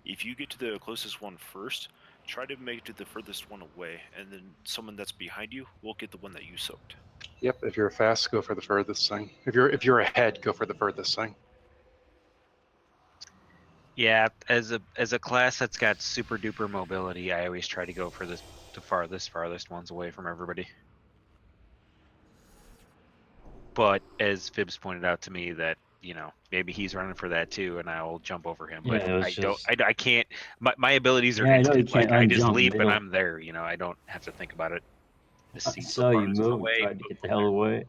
if you get to the closest one first, try to make it to the furthest one away, and then someone that's behind you will get the one that you soaked. Yep, if you're fast, go for the furthest thing. If you're ahead, go for the furthest thing. Yeah, as a class that's got super duper mobility, I always try to go for the farthest ones away from everybody. But as Phibbs pointed out to me, that maybe he's running for that too, and I'll jump over him. Yeah, But it was I don't. just- I can't. My abilities are Yeah, I know you instant. Like can't I just unjump, leap they and don't- I'm there. I don't have to think about it. Just I see the saw you farthest one move, away. tried to get the hell away.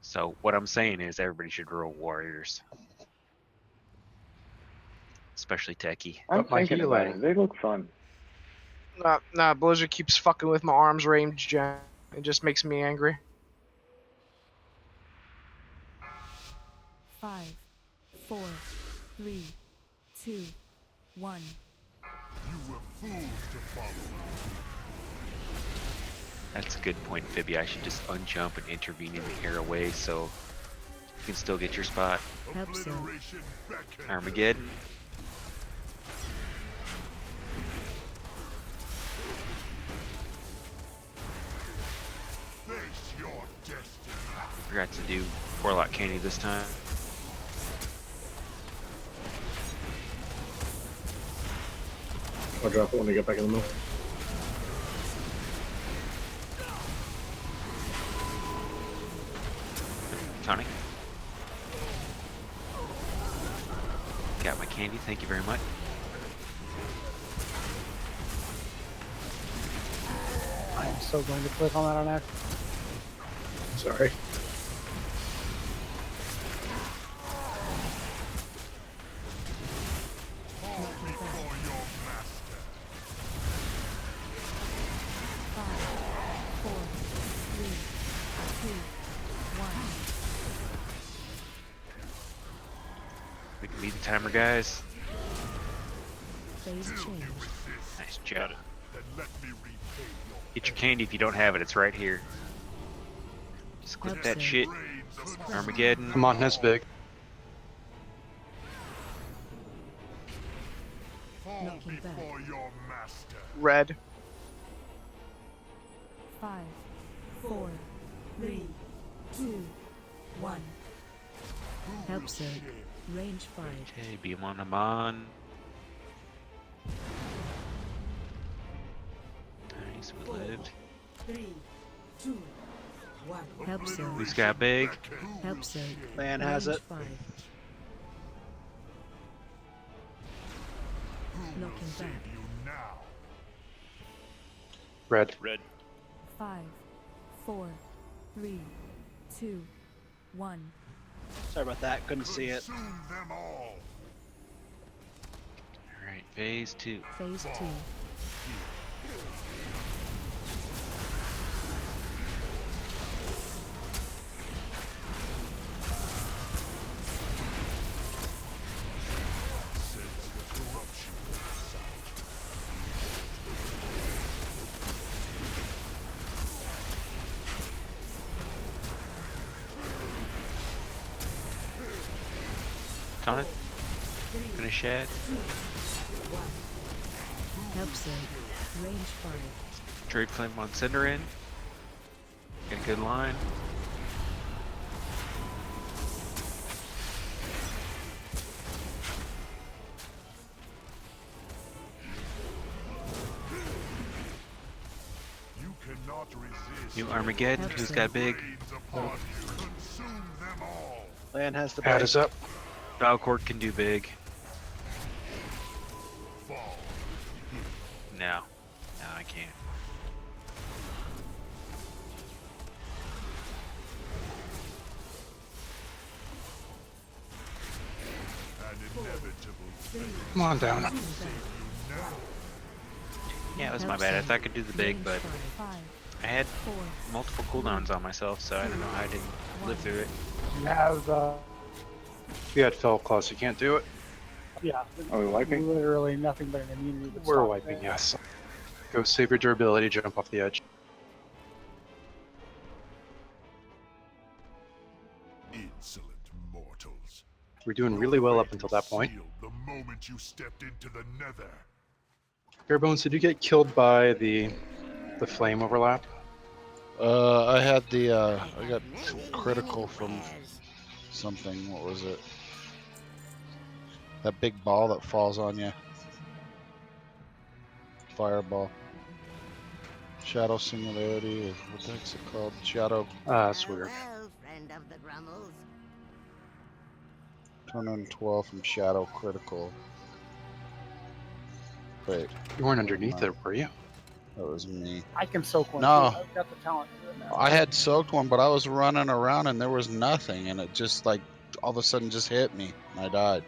So what I'm saying is everybody should roll warriors, especially techie. I'm thinking about it. They look fun. Nah, Blizzard keeps fucking with my arms range gen. It just makes me angry. 5, 4, 3, 2, 1. You were fools to follow. That's a good point, Phoebe. I should just unjump and intervene in the airway so you can still get your spot. Obliteration beckons. Armageddon. Face your destiny. Forgot to do Warlock Candy this time. I'll drop it when I get back in the middle. Tonic. Got my candy, thank you very much. I am so going to click on that on accident. Sorry. We can beat the timer, guys. Phase change. Nice job. Get your candy if you don't have it. It's right here. Just click that shit. Armageddon. Come on, that's big. Knocking back. Red. 5, 4, 3, 2, 1. Help Surge. Range 5. Okay, beam on them on. Nice, we lived. 3, 2, 1. Help Surge. Who's got big? Help Surge. Man has Range it. 5. Knocking back. Red. Red. 5, 4, 3, 2, 1. Sorry about that. Couldn't see it. Alright, phase 2. Phase 2. Tonic. Gonna shed. Help save. Range 5. Trade Flame on Cinderin. Get a good line. You cannot resist. New Armageddon. Who's got big? Consume them all. Land has the Add big. is up. Valcourt can do big. No. No, I can't. An inevitable Come on down. Yeah, it was my bad. I thought I could do the big, but I had multiple cooldowns on myself, so I don't know how I didn't live through it. You have, If you had Fell Claws, you can't do it. yeah, Are we wiping? literally nothing but an immunity. to We're stop wiping, it. yes. Go save your durability, jump off the edge. insolent mortals. We're doing really well up until that point. Sealed the moment you stepped into the nether. Barebones, did you get killed by the flame overlap? I had the I got critical from something. What was it? That big ball that falls on you. Fireball. Shadow Singularity. What the heck's it called? Shadow. Ah, that's weird. Friend of the Grummels. 212 from Shadow Critical. Wait. You weren't underneath it, were you? That was me. I can soak one. No. Too. I've got the talent to do it now. I had soaked one, but I was running around and there was nothing, and it just like all of a sudden just hit me, and I died.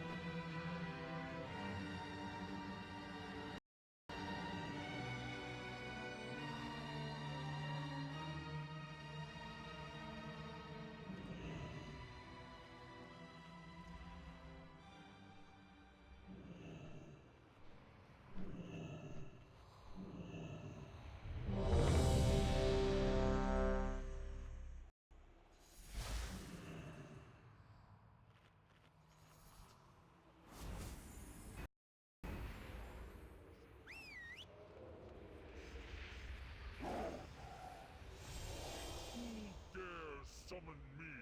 Who dares summon me?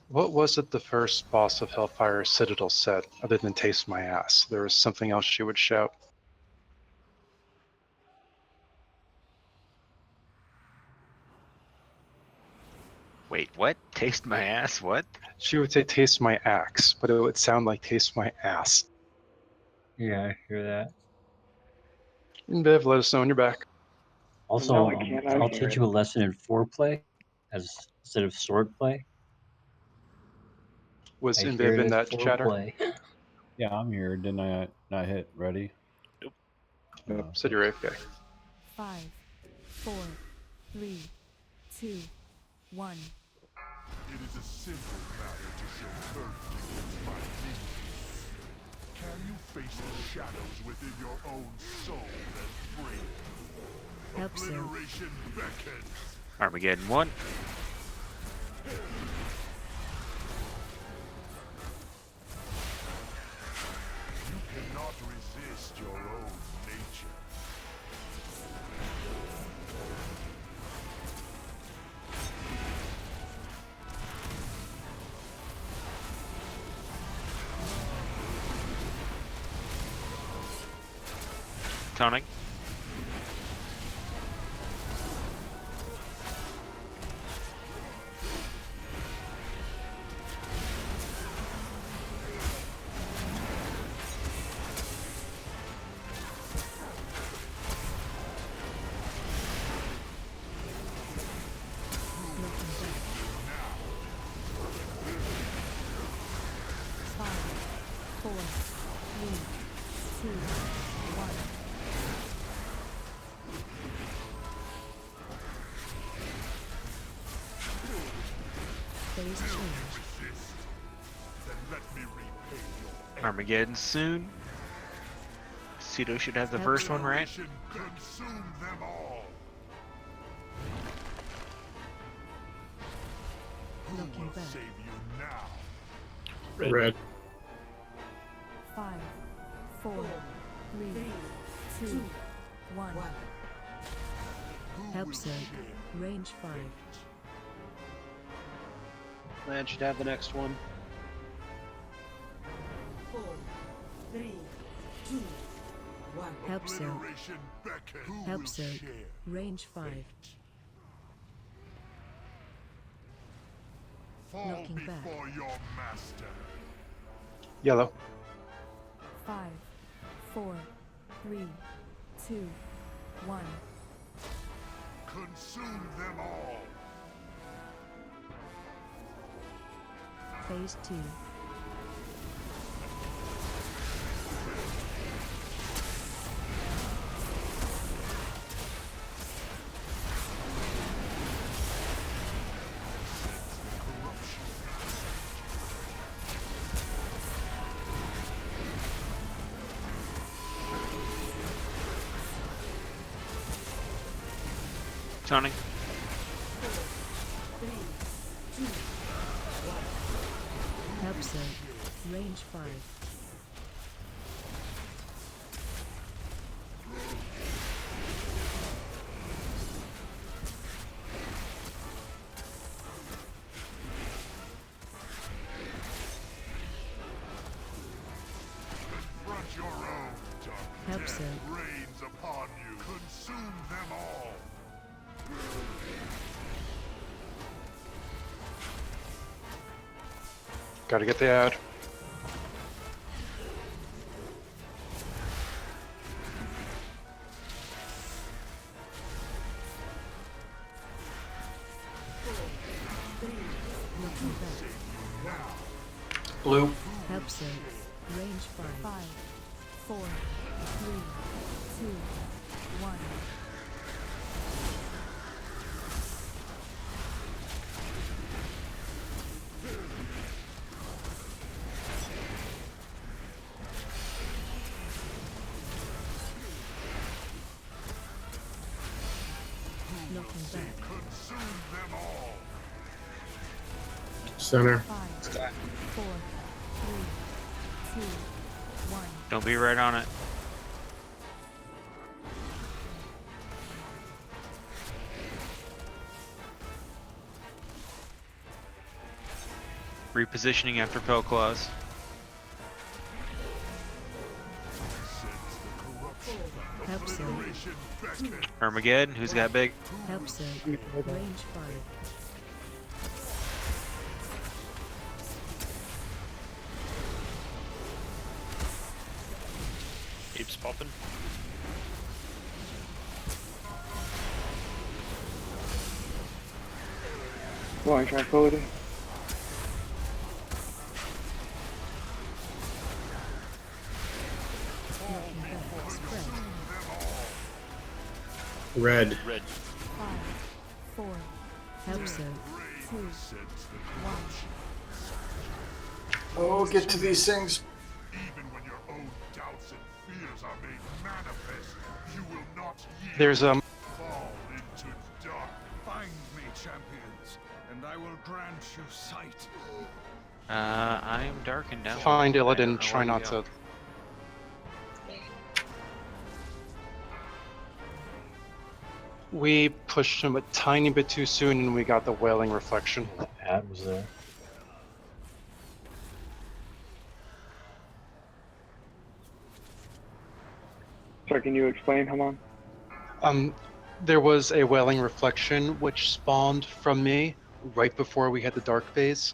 What was it the first boss of Hellfire Citadel said, other than taste my ass? There was something else she would shout. Wait, what? Taste my ass? What? She would say taste my axe, but it would sound like taste my ass. Yeah, I hear that. And Bev, let us know when you're back. Also, No, I can't I'll hear teach it. you a lesson in foreplay instead of swordplay. Was I Inviv hear it in as that chatter? foreplay. Yeah, I'm here. Didn't I not hit ready? Nope, said you're AFK. 5, 4, 3, 2, 1. It is a simple matter to show courage against my minions. Can you face the shadows within your own soul and break? Help save. Obliteration beckons. Armageddon 1. You cannot resist your own nature. Tonic. Phase change. Armageddon soon. Pseudo should have the first one right. Consume them all. Looking back. Save you now. Red. 5, 4, 3, 2, 1. Help Zone. Range 5. Land should have the next one. 4, 3, 2, 1. Help Zone. Obliteration beckons. Who Help will Zone. share? Range 5. Fall Looking back. before your master. Yellow. 5, 4, 3, 2, 1. Consume them all. Phase 2. Tony. 3, 2, 1. Help Zone. Range 5. Confront your own dark Help death Zone. reigns upon you. Consume them all. Gotta get the ad. Looking back. Blue. Help Zone. Range 5. 5, 4, 3, 2, 1. Looking back. Consume them all. Center. 5, 4, 3, 2, 1. Don't be right on it. Repositioning after Pel Claws. Help Zone. Armageddon, who's got big? Help Zone. Range 5. Apes popping. Going tranquility. Looking back. Spread. Red. Red. 5, 4. Help Zone. 2, 1. Oh, get to these things. Even when your own doubts and fears are made manifest, you will not yield. There's Fall into dark. Find me, champions, and I will grant you sight. I am darkened down. find I don't Illidan, know try where not go. to. We pushed him a tiny bit too soon and we got the wailing reflection. The ad was there. Sorry, can you explain, Haman? There was a wailing reflection which spawned from me right before we had the dark phase.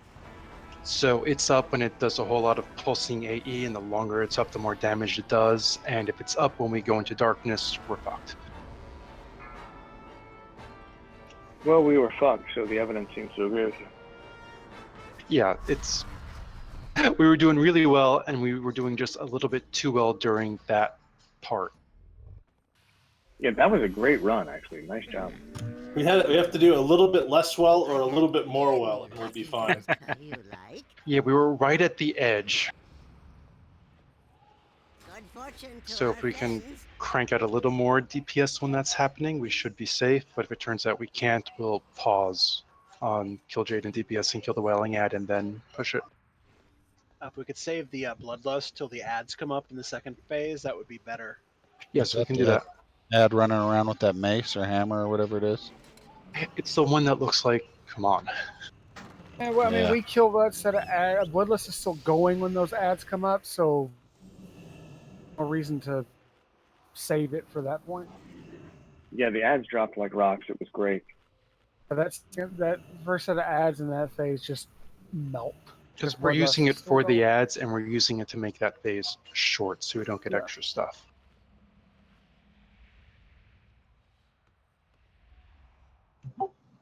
So it's up when it does a whole lot of pulsing AE, and the longer it's up, the more damage it does. And if it's up when we go into darkness, we're fucked. Well, we were fucked, so the evidence seems to agree with you. Yeah, it's. We were doing really well, and we were doing just a little bit too well during that part. Yeah, that was a great run, actually. Nice job. We have to do a little bit less well or a little bit more well, and we'll be fine. Yeah, we were right at the edge. So if we can crank out a little more DPS when that's happening, we should be safe. But if it turns out we can't, we'll pause on Killjade and DPS and kill the Wailing ad and then push it. If we could save the Bloodlust till the ads come up in the second phase, that would be better. Yes, we can do that. Ad running around with that mace or hammer or whatever it is. It's the one that looks like, come on. And, well, I mean, Yeah. we kill that set of ads. Bloodlust is still going when those ads come up, so no reason to save it for that point. Yeah, the ads dropped like rocks. It was great. But that first set of ads in that phase just melt. Because we're Bloodlust using is it still for the going. ads and we're using it to make that phase short so we don't get Yeah. extra stuff.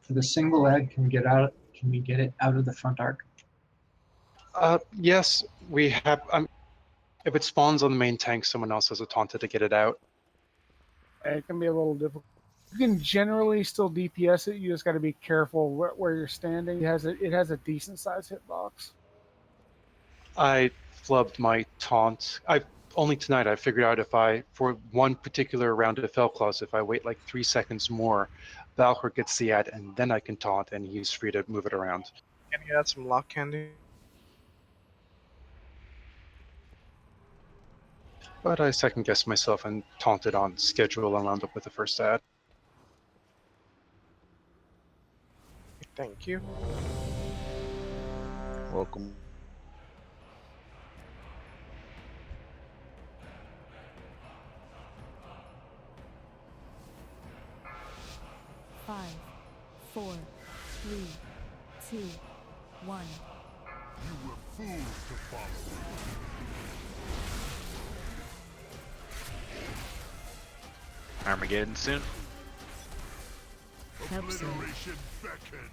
For the single ad, can we get it out of the front arc? Yes, we have. If it spawns on the main tank, someone else has a taunted to get it out. It can be a little difficult. You can generally still DPS it. You just got to be careful where you're standing. It has a decent sized hitbox. I flubbed my taunt. Only tonight I figured out for one particular round of Fellclaws, if I wait like 3 seconds more, Valkyr gets the ad and then I can taunt and he's free to move it around. Can you add some luck candy? But I second guessed myself and taunted on schedule and wound up with the first ad. Thank you. Welcome. Five, 4, 3, 2, 1. You were fools to follow. Armageddon soon. Obliteration beckons.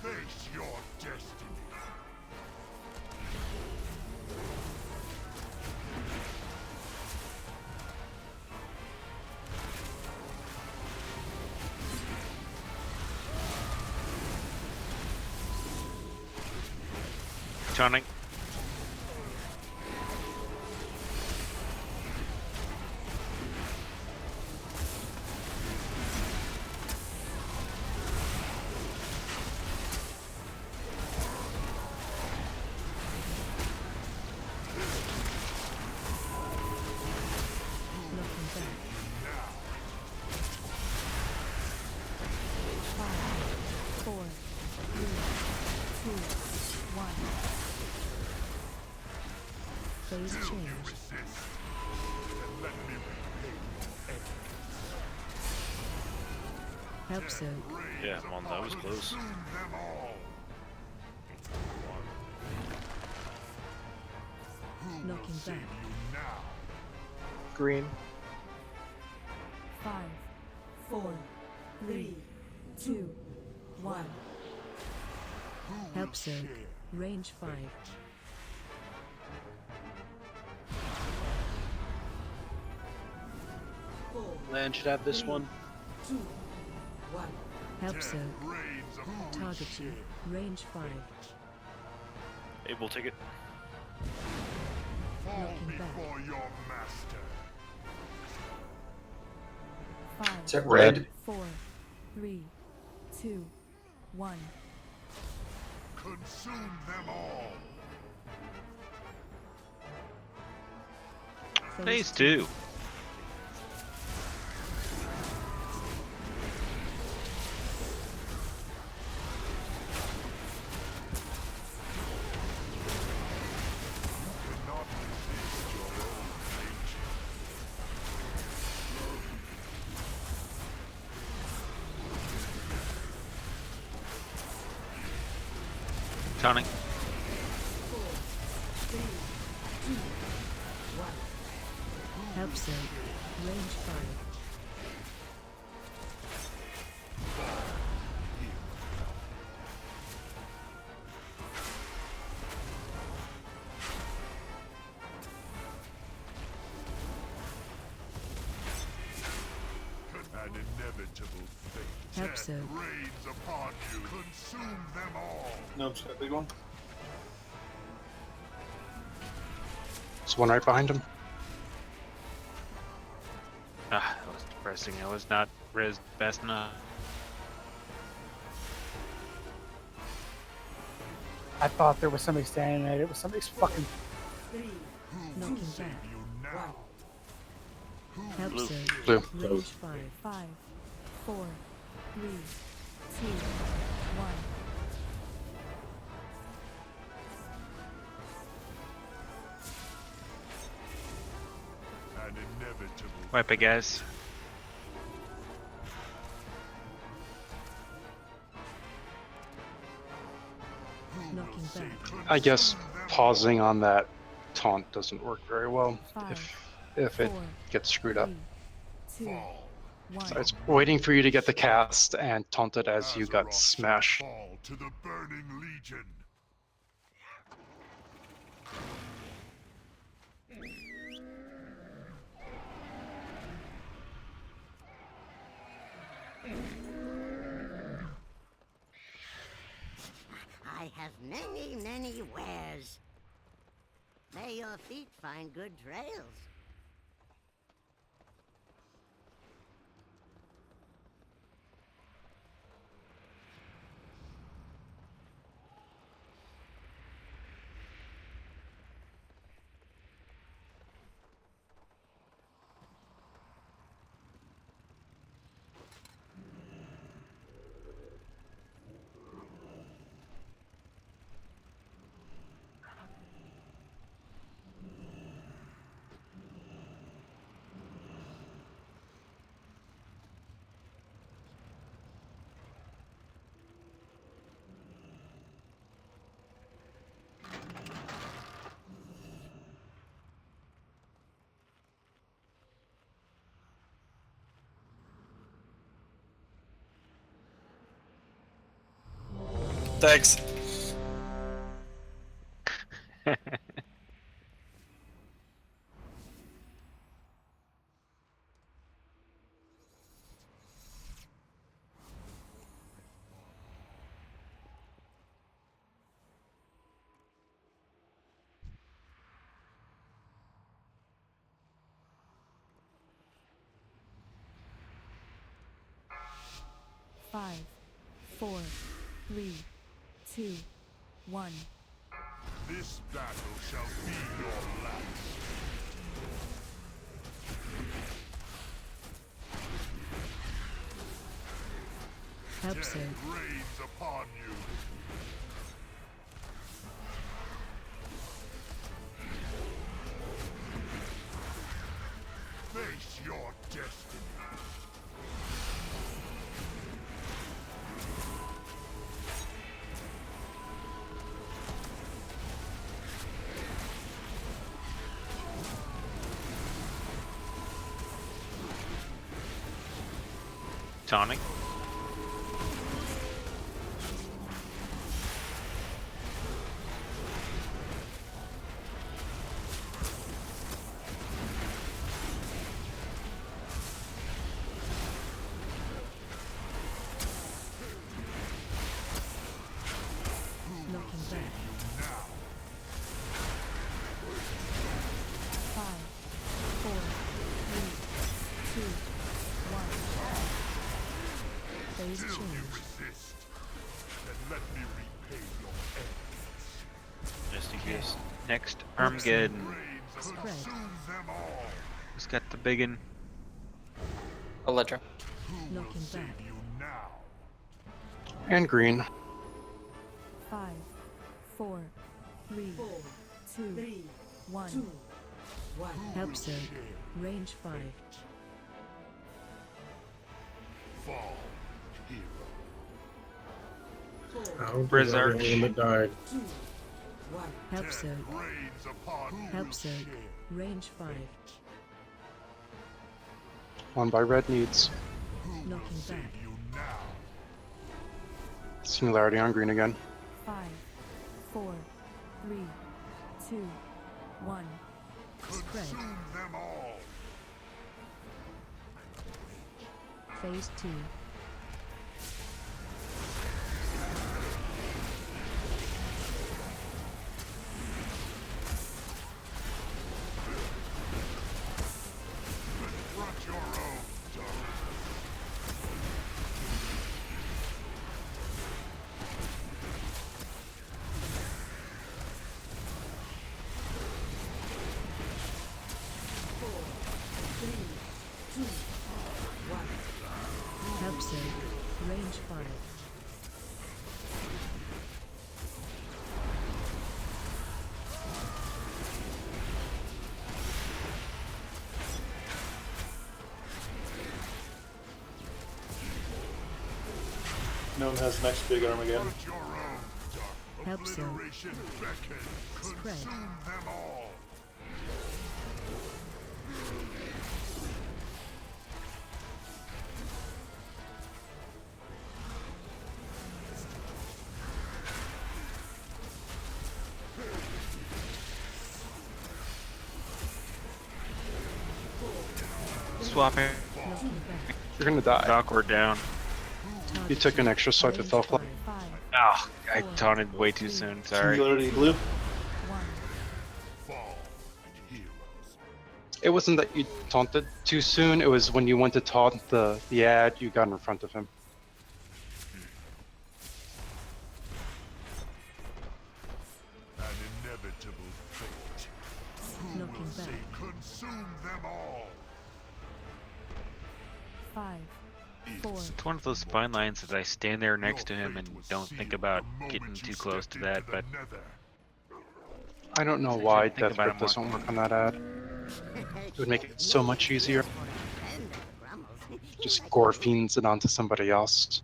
Face your destiny. Tonic. Phase change. Help soak. Yeah, I'm on those close. Knocking back. Green. 5, 4, 3, 2, 1. Help soak. Range 5. Land should have this one. 2, 1. Help soak. Target you. Range 5. Hey, we'll take it. Knocking back. Your master. 5, Is it red? 4, 3, 2, 1. Consume them all. Phase 2. Tonic. 4, 3, 2, 1. Help soak. Range 5. Help so. Rains upon you. Consume them all. No, just that big one. There's one right behind him. Ah, that was depressing. I was not res fast enough. I thought there was somebody standing there. It was somebody's fucking. Knocking back. Help Blue. so. Blue. Range 5, 4, 3, 2, 1. An inevitable. Wipe it, guys. Knocking back. I guess pausing on that taunt doesn't work very well if it gets screwed up. 2, 1. So it's waiting for you to get the cast and taunt it as you got smashed. Fall to the burning legion. I have many, many wares. May your feet find good trails. Thanks. Five, 4, 3, 2, 1. This battle shall be your last. Help so. Death rains upon you. Face your destiny. Tonic. Knocking back. 5, 4, 3, 2, 1. Phase Still you change. resist. Then let me repay your efforts. Just in case. Next, Armageddon. Spread. Consume them all. Who's got the biggin? Electra. Knocking back. You now. And green. 5, 4, 3, 2, 1. Help so. Range 5. Fall, hero. How did Berserk. everyone that died? Help so. Rains upon you. Help so. Range 5. One by red needs. Knocking back. You now. Singularity on green again. 5, 4, 3, 2, 1. Spread. Consume them all. Phase 2. Confront your own dark. Help save. Range 5. No one has next big Armageddon. Help save. Spread. Them all. Swapping. You're gonna die. Awkward down. You took an extra swipe at Felfly. Oh, I taunted way too soon. Sorry. Singularity blue. It wasn't that you taunted too soon, it was when you went to taunt the ad, you got in front of him. An inevitable fate. Who Looking will say back. consume them all? 5, 4. It's one of those fine lines that I stand there next to him and don't think about getting too close to that, but I don't know why Death Grip doesn't work on that ad. It would make it so much easier. Just gore fiends it onto somebody else.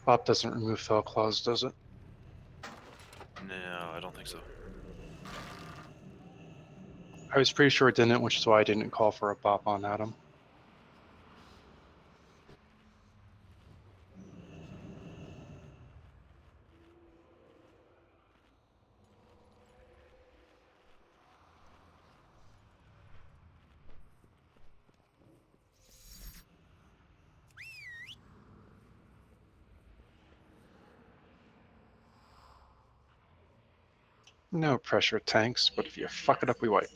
Bob doesn't remove Fell Claws, does it? No, I don't think so. I was pretty sure it didn't, which is why I didn't call for a bop on Adam. No pressure tanks, but if you fuck it up, we wipe.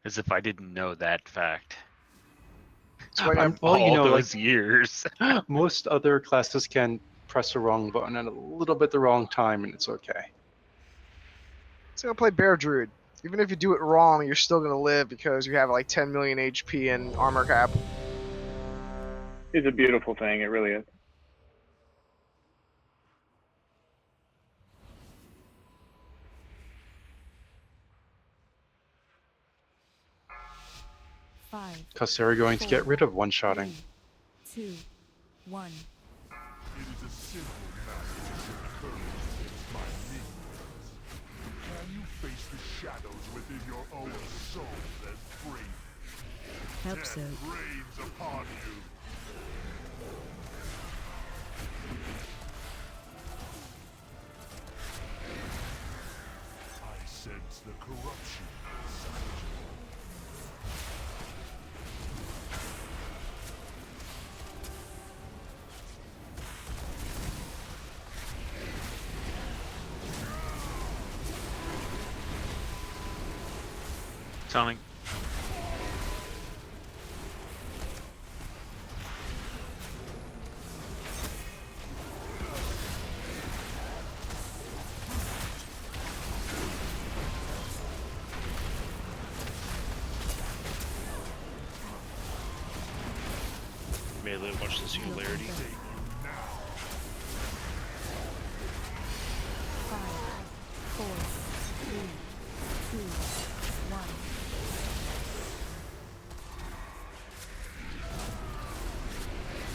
As if I didn't know that fact. Well, you know, those like years. most other classes can press a wrong button at a little bit the wrong time, and it's okay. So gonna play Bear Druid. Even if you do it wrong, you're still gonna live because you have like 10 million HP and armor cap. It's a beautiful thing. It really is. Because they're going to get rid of one-shotting. 2, 1. It is a simple matter to show courage against my minions. Can you face the shadows within your own soul and free? Help Death so. reigns upon you. I sense the corruption inside you. Sonic. Melee, watch the singularity. 5, 4, 3, 2, 1.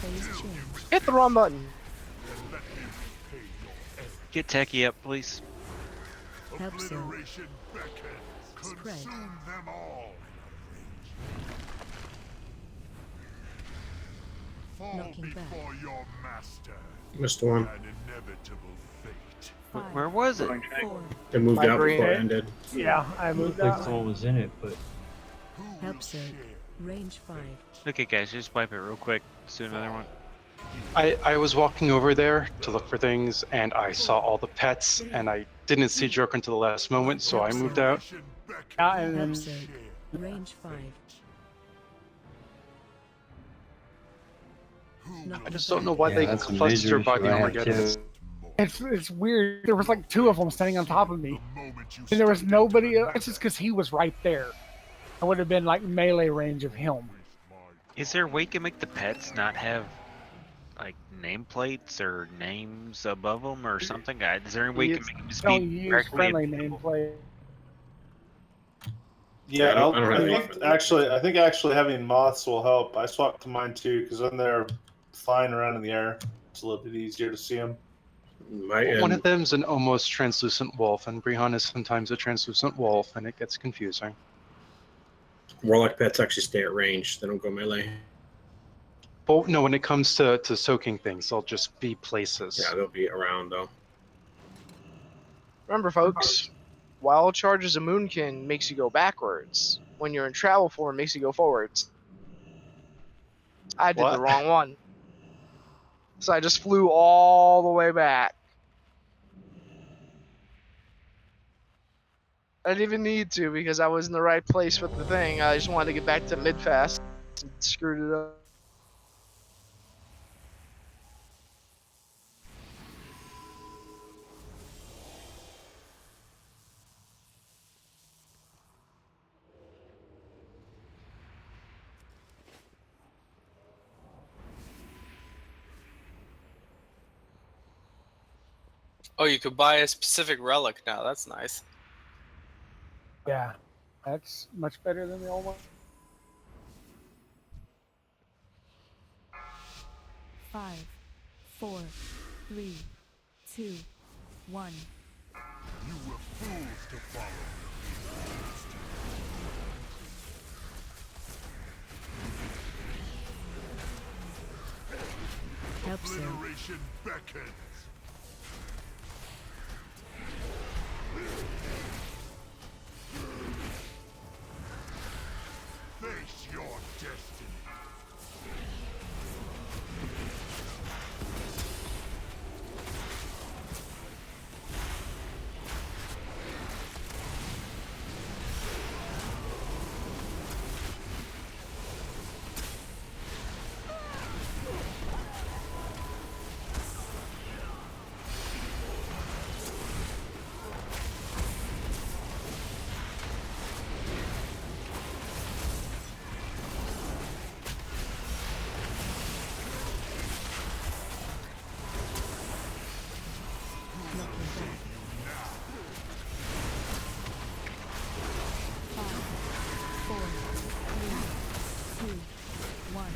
Phase Phase change. Hit the wrong button. Get techie up, please. Help zone. Obliteration beckons. Spread. Consume them all. Fall Knocking back. before your master. Missed one. An inevitable fate. Where was it? Four. It moved My out green before it hit. ended. Yeah, I moved Looked like out. someone was in it, but Help zone. Range 5. Okay, guys, just wipe it real quick. Let's do another one. I was walking over there to look for things, and I saw all the pets, and I didn't see Joker until the last moment, so I moved out. Yeah, and Help then zone. Range 5. I just don't know why yeah, they that's a cluster major by issue the I had Armageddon. too. it's weird. There was like 2 of them standing on top of me, and there was nobody. It's just because he was right there. I would have been like melee range of him. Is there a way you can make the pets not have like nameplates or names above them or something? Is there any way you can make them just Don't be use directly friendly invisible? nameplate. Yeah, I don't have I any think actually having moths will help. I swapped to mine too because then they're flying around in the air. It's a little bit easier to see them. One of them's an almost translucent wolf, and Brihon is sometimes a translucent wolf, and it gets confusing. Warlock pets actually stay at range. They don't go melee. But no, when it comes to soaking things, they'll just be places. Yeah, they'll be around though. Remember, folks, wild charge as a moonkin makes you go backwards. When you're in travel form, it makes you go forwards. I did the What? wrong one. So I just flew all the way back. I didn't even need to because I was in the right place with the thing. I just wanted to get back to mid fast and screwed it up. Oh, you could buy a specific relic now. That's nice. Yeah, that's much better than the old one. 5, 4, 3, 2, 1. You were fools to follow. Help zone. Obliteration beckons. Face your destiny. Knocking back. 5, 4, 3, 2, 1.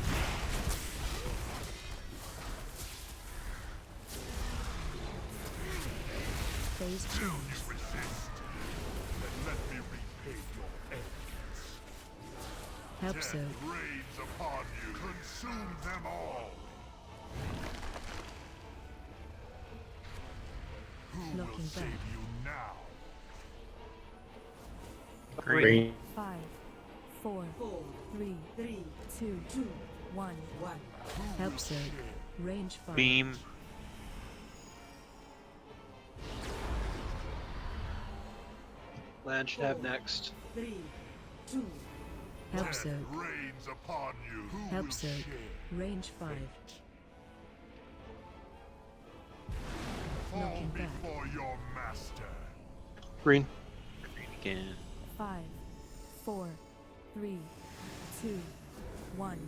Phase change. Resist. And let me repay your arrogance. Help Death zone. rains upon you. Consume them all. Who will Knocking save back. you now? Green. 5, 4, 3, 2, 1. Help zone. Range 5. Beam. Land should have next. Help Death zone. rains upon you. Who Help will zone. share? Range 5. Fall Knocking back. before your master. Green. Green again. 5, 4, 3, 2, 1.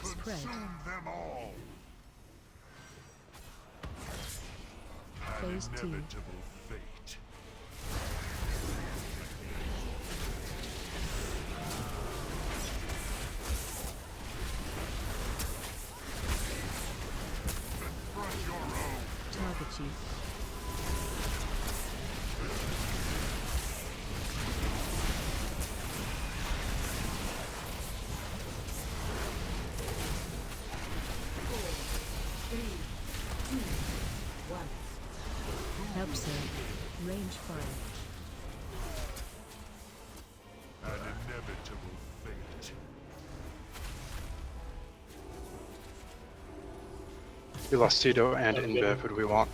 Spread. Consume them all. An Phase 2. inevitable fate. behind you. Help, sir. Range 5. An inevitable fate. We lost Tito and Inbev. Who do we want?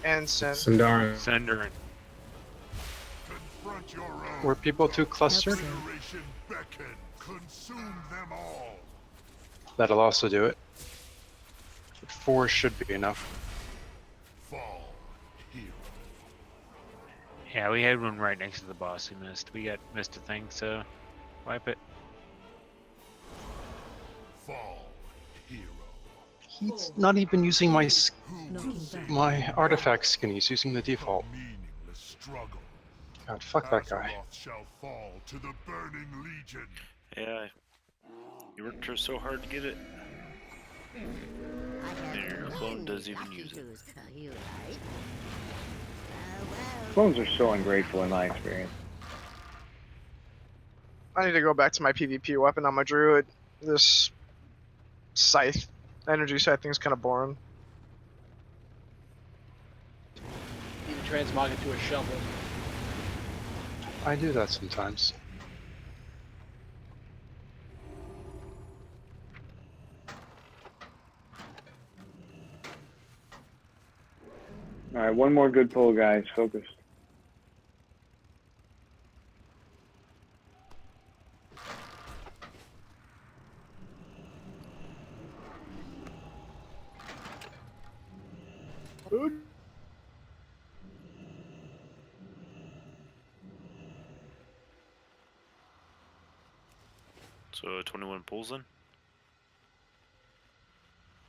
And send. Sandarin. Senderin. Confront your own. Were people too clustered? Generation beckon. Consume them all. That'll also do it. 4 should be enough. Fall. Hero. Yeah, we had one right next to the boss who missed. We got missed a thing, so wipe it. Fall. Hero. He's not even using my Knocking back. my artifact skin. He's using the default. Meaningless struggle. God, fuck that guy. Azeroth shall fall to the burning legion. Yeah. You worked so hard to get it. And your clone doesn't even use it. Clones are so ungrateful in my experience. I need to go back to my PvP weapon on my druid. This scythe, energy scythe thing is kind of boring. You can transmog it to a shovel. I do that sometimes. Alright, one more good pull, guys. Focus. So 21 pulls in.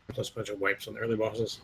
Plus a bunch of wipes on the early bosses.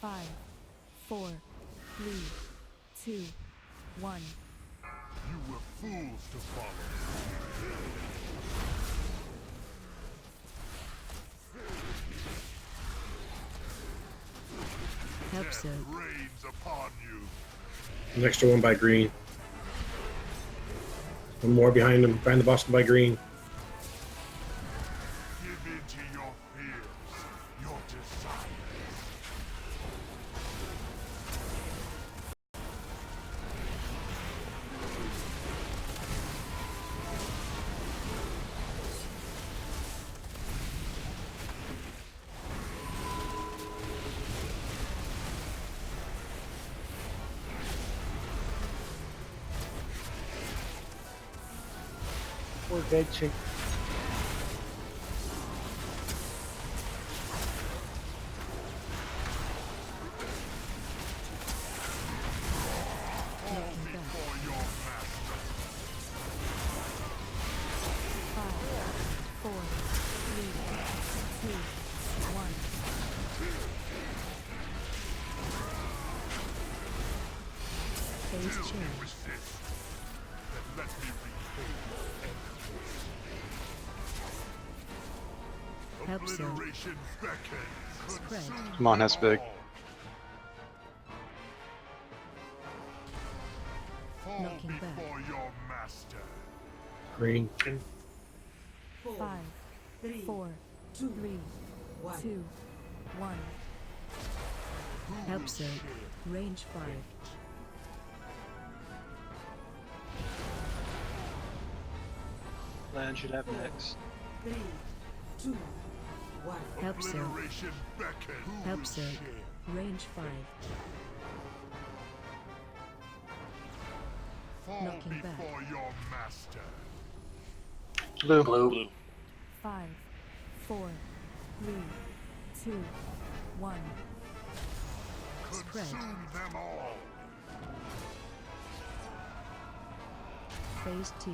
Five, 4, 3, 2, 1. You were fools to follow. Help, sir. Rains upon you. An extra one by green. One more behind him, behind the boss by green. Give in to your fears, your desires. Poor dead chick. Phase change. Let me Help, sir. Obliteration beckons. Spread. Come on, that's big. Fall Knocking back. before your master. Green. 5, 4, 3, 2, 1. Help, sir. Range 5. Land should have next. 3, 2, 1. Help, sir. Obliteration beckons. Help, sir. Range 5. Fall Knocking back. before your master. Blue. Blue. 5, 4, 3, 2, 1. Spread. them all. Phase 2.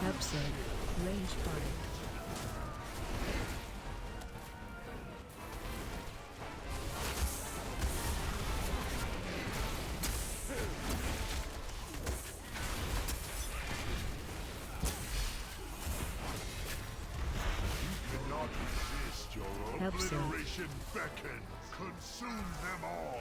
Episode. Range 5. Cannot resist your Episode. obliteration beckon. Consume them all.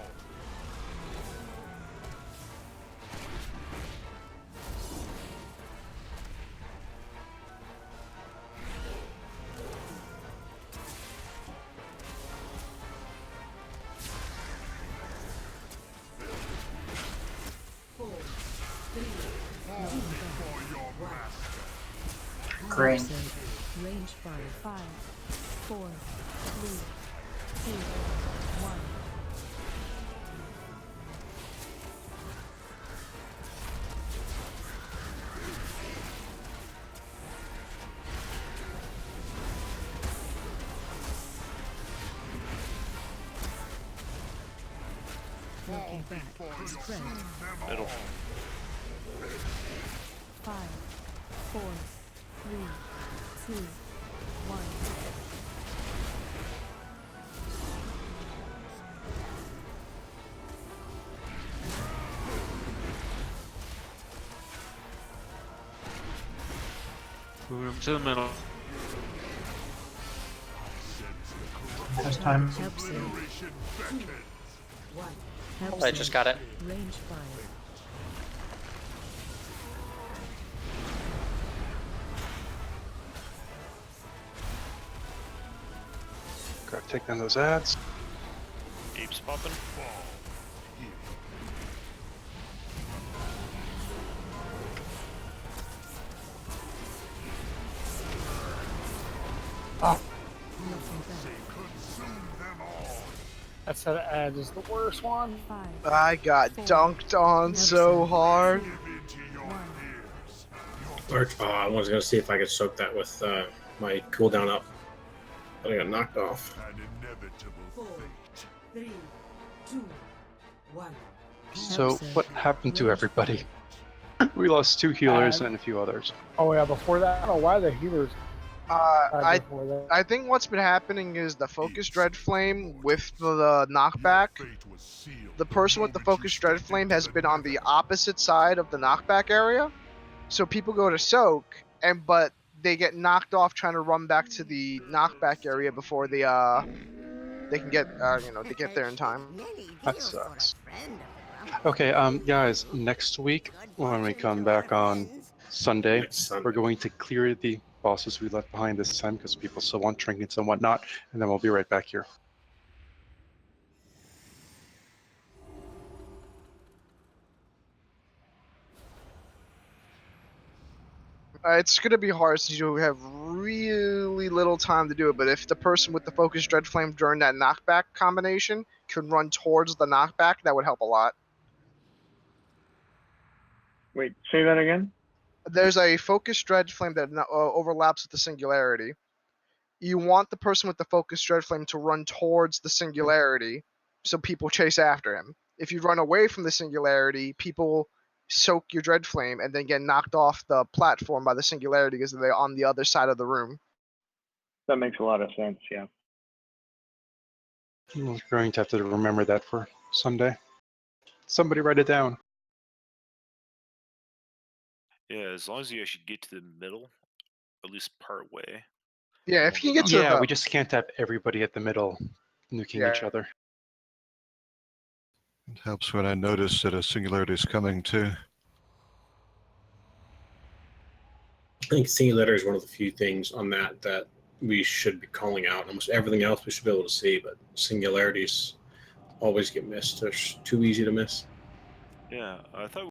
Green. Episode. Range 5. 5, 4, 3, 2, 1. Working back. Spread. Middle. 5, 4, 3, 2, 1. Move him to the middle. This time. Episode. I just got it. Range 5. Gotta take down those ads. Apes popping. Oh, Looking back. Consume them all. that set of ads is the worst one. 5, I got 4, dunked on so hard. Give into your 1. ears. I was gonna see if I could soak that with my cooldown up, but I got knocked off. An inevitable fate. 3, 2, 1. So what happened to everybody? We lost 2 healers and a few others. Oh yeah, before that, I don't know why the healers. Before that. I think what's been happening is the Focus Dread Flame with the knockback. Fate was sealed. The person with the Focus Dread Flame has been on the opposite side of the knockback area. So people go to soak, but they get knocked off trying to run back to the knockback area before they can get they get there in time. That sucks. Okay, guys, next week when we come back on Sunday, we're going to clear the bosses we left behind this time because people still want trinkets and whatnot, and then we'll be right back here. It's going to be hard since you have really little time to do it, but if the person with the Focus Dread Flame during that knockback combination could run towards the knockback, that would help a lot. Wait, say that again? There's a Focus Dread Flame that overlaps with the Singularity. You want the person with the Focus Dread Flame to run towards the Singularity so people chase after him. If you run away from the Singularity, people soak your Dread Flame and then get knocked off the platform by the Singularity because they're on the other side of the room. That makes a lot of sense, yeah. We're going to have to remember that for Sunday. Somebody write it down. Yeah, as long as you actually get to the middle, at least part way. Yeah, if you can get to Yeah, the... we just can't have everybody at the middle nuking each other. It helps when I notice that a singularity is coming too. I think Singularity is one of the few things on that we should be calling out. Almost everything else we should be able to see, but singularities always get missed. They're too easy to miss. Yeah, I thought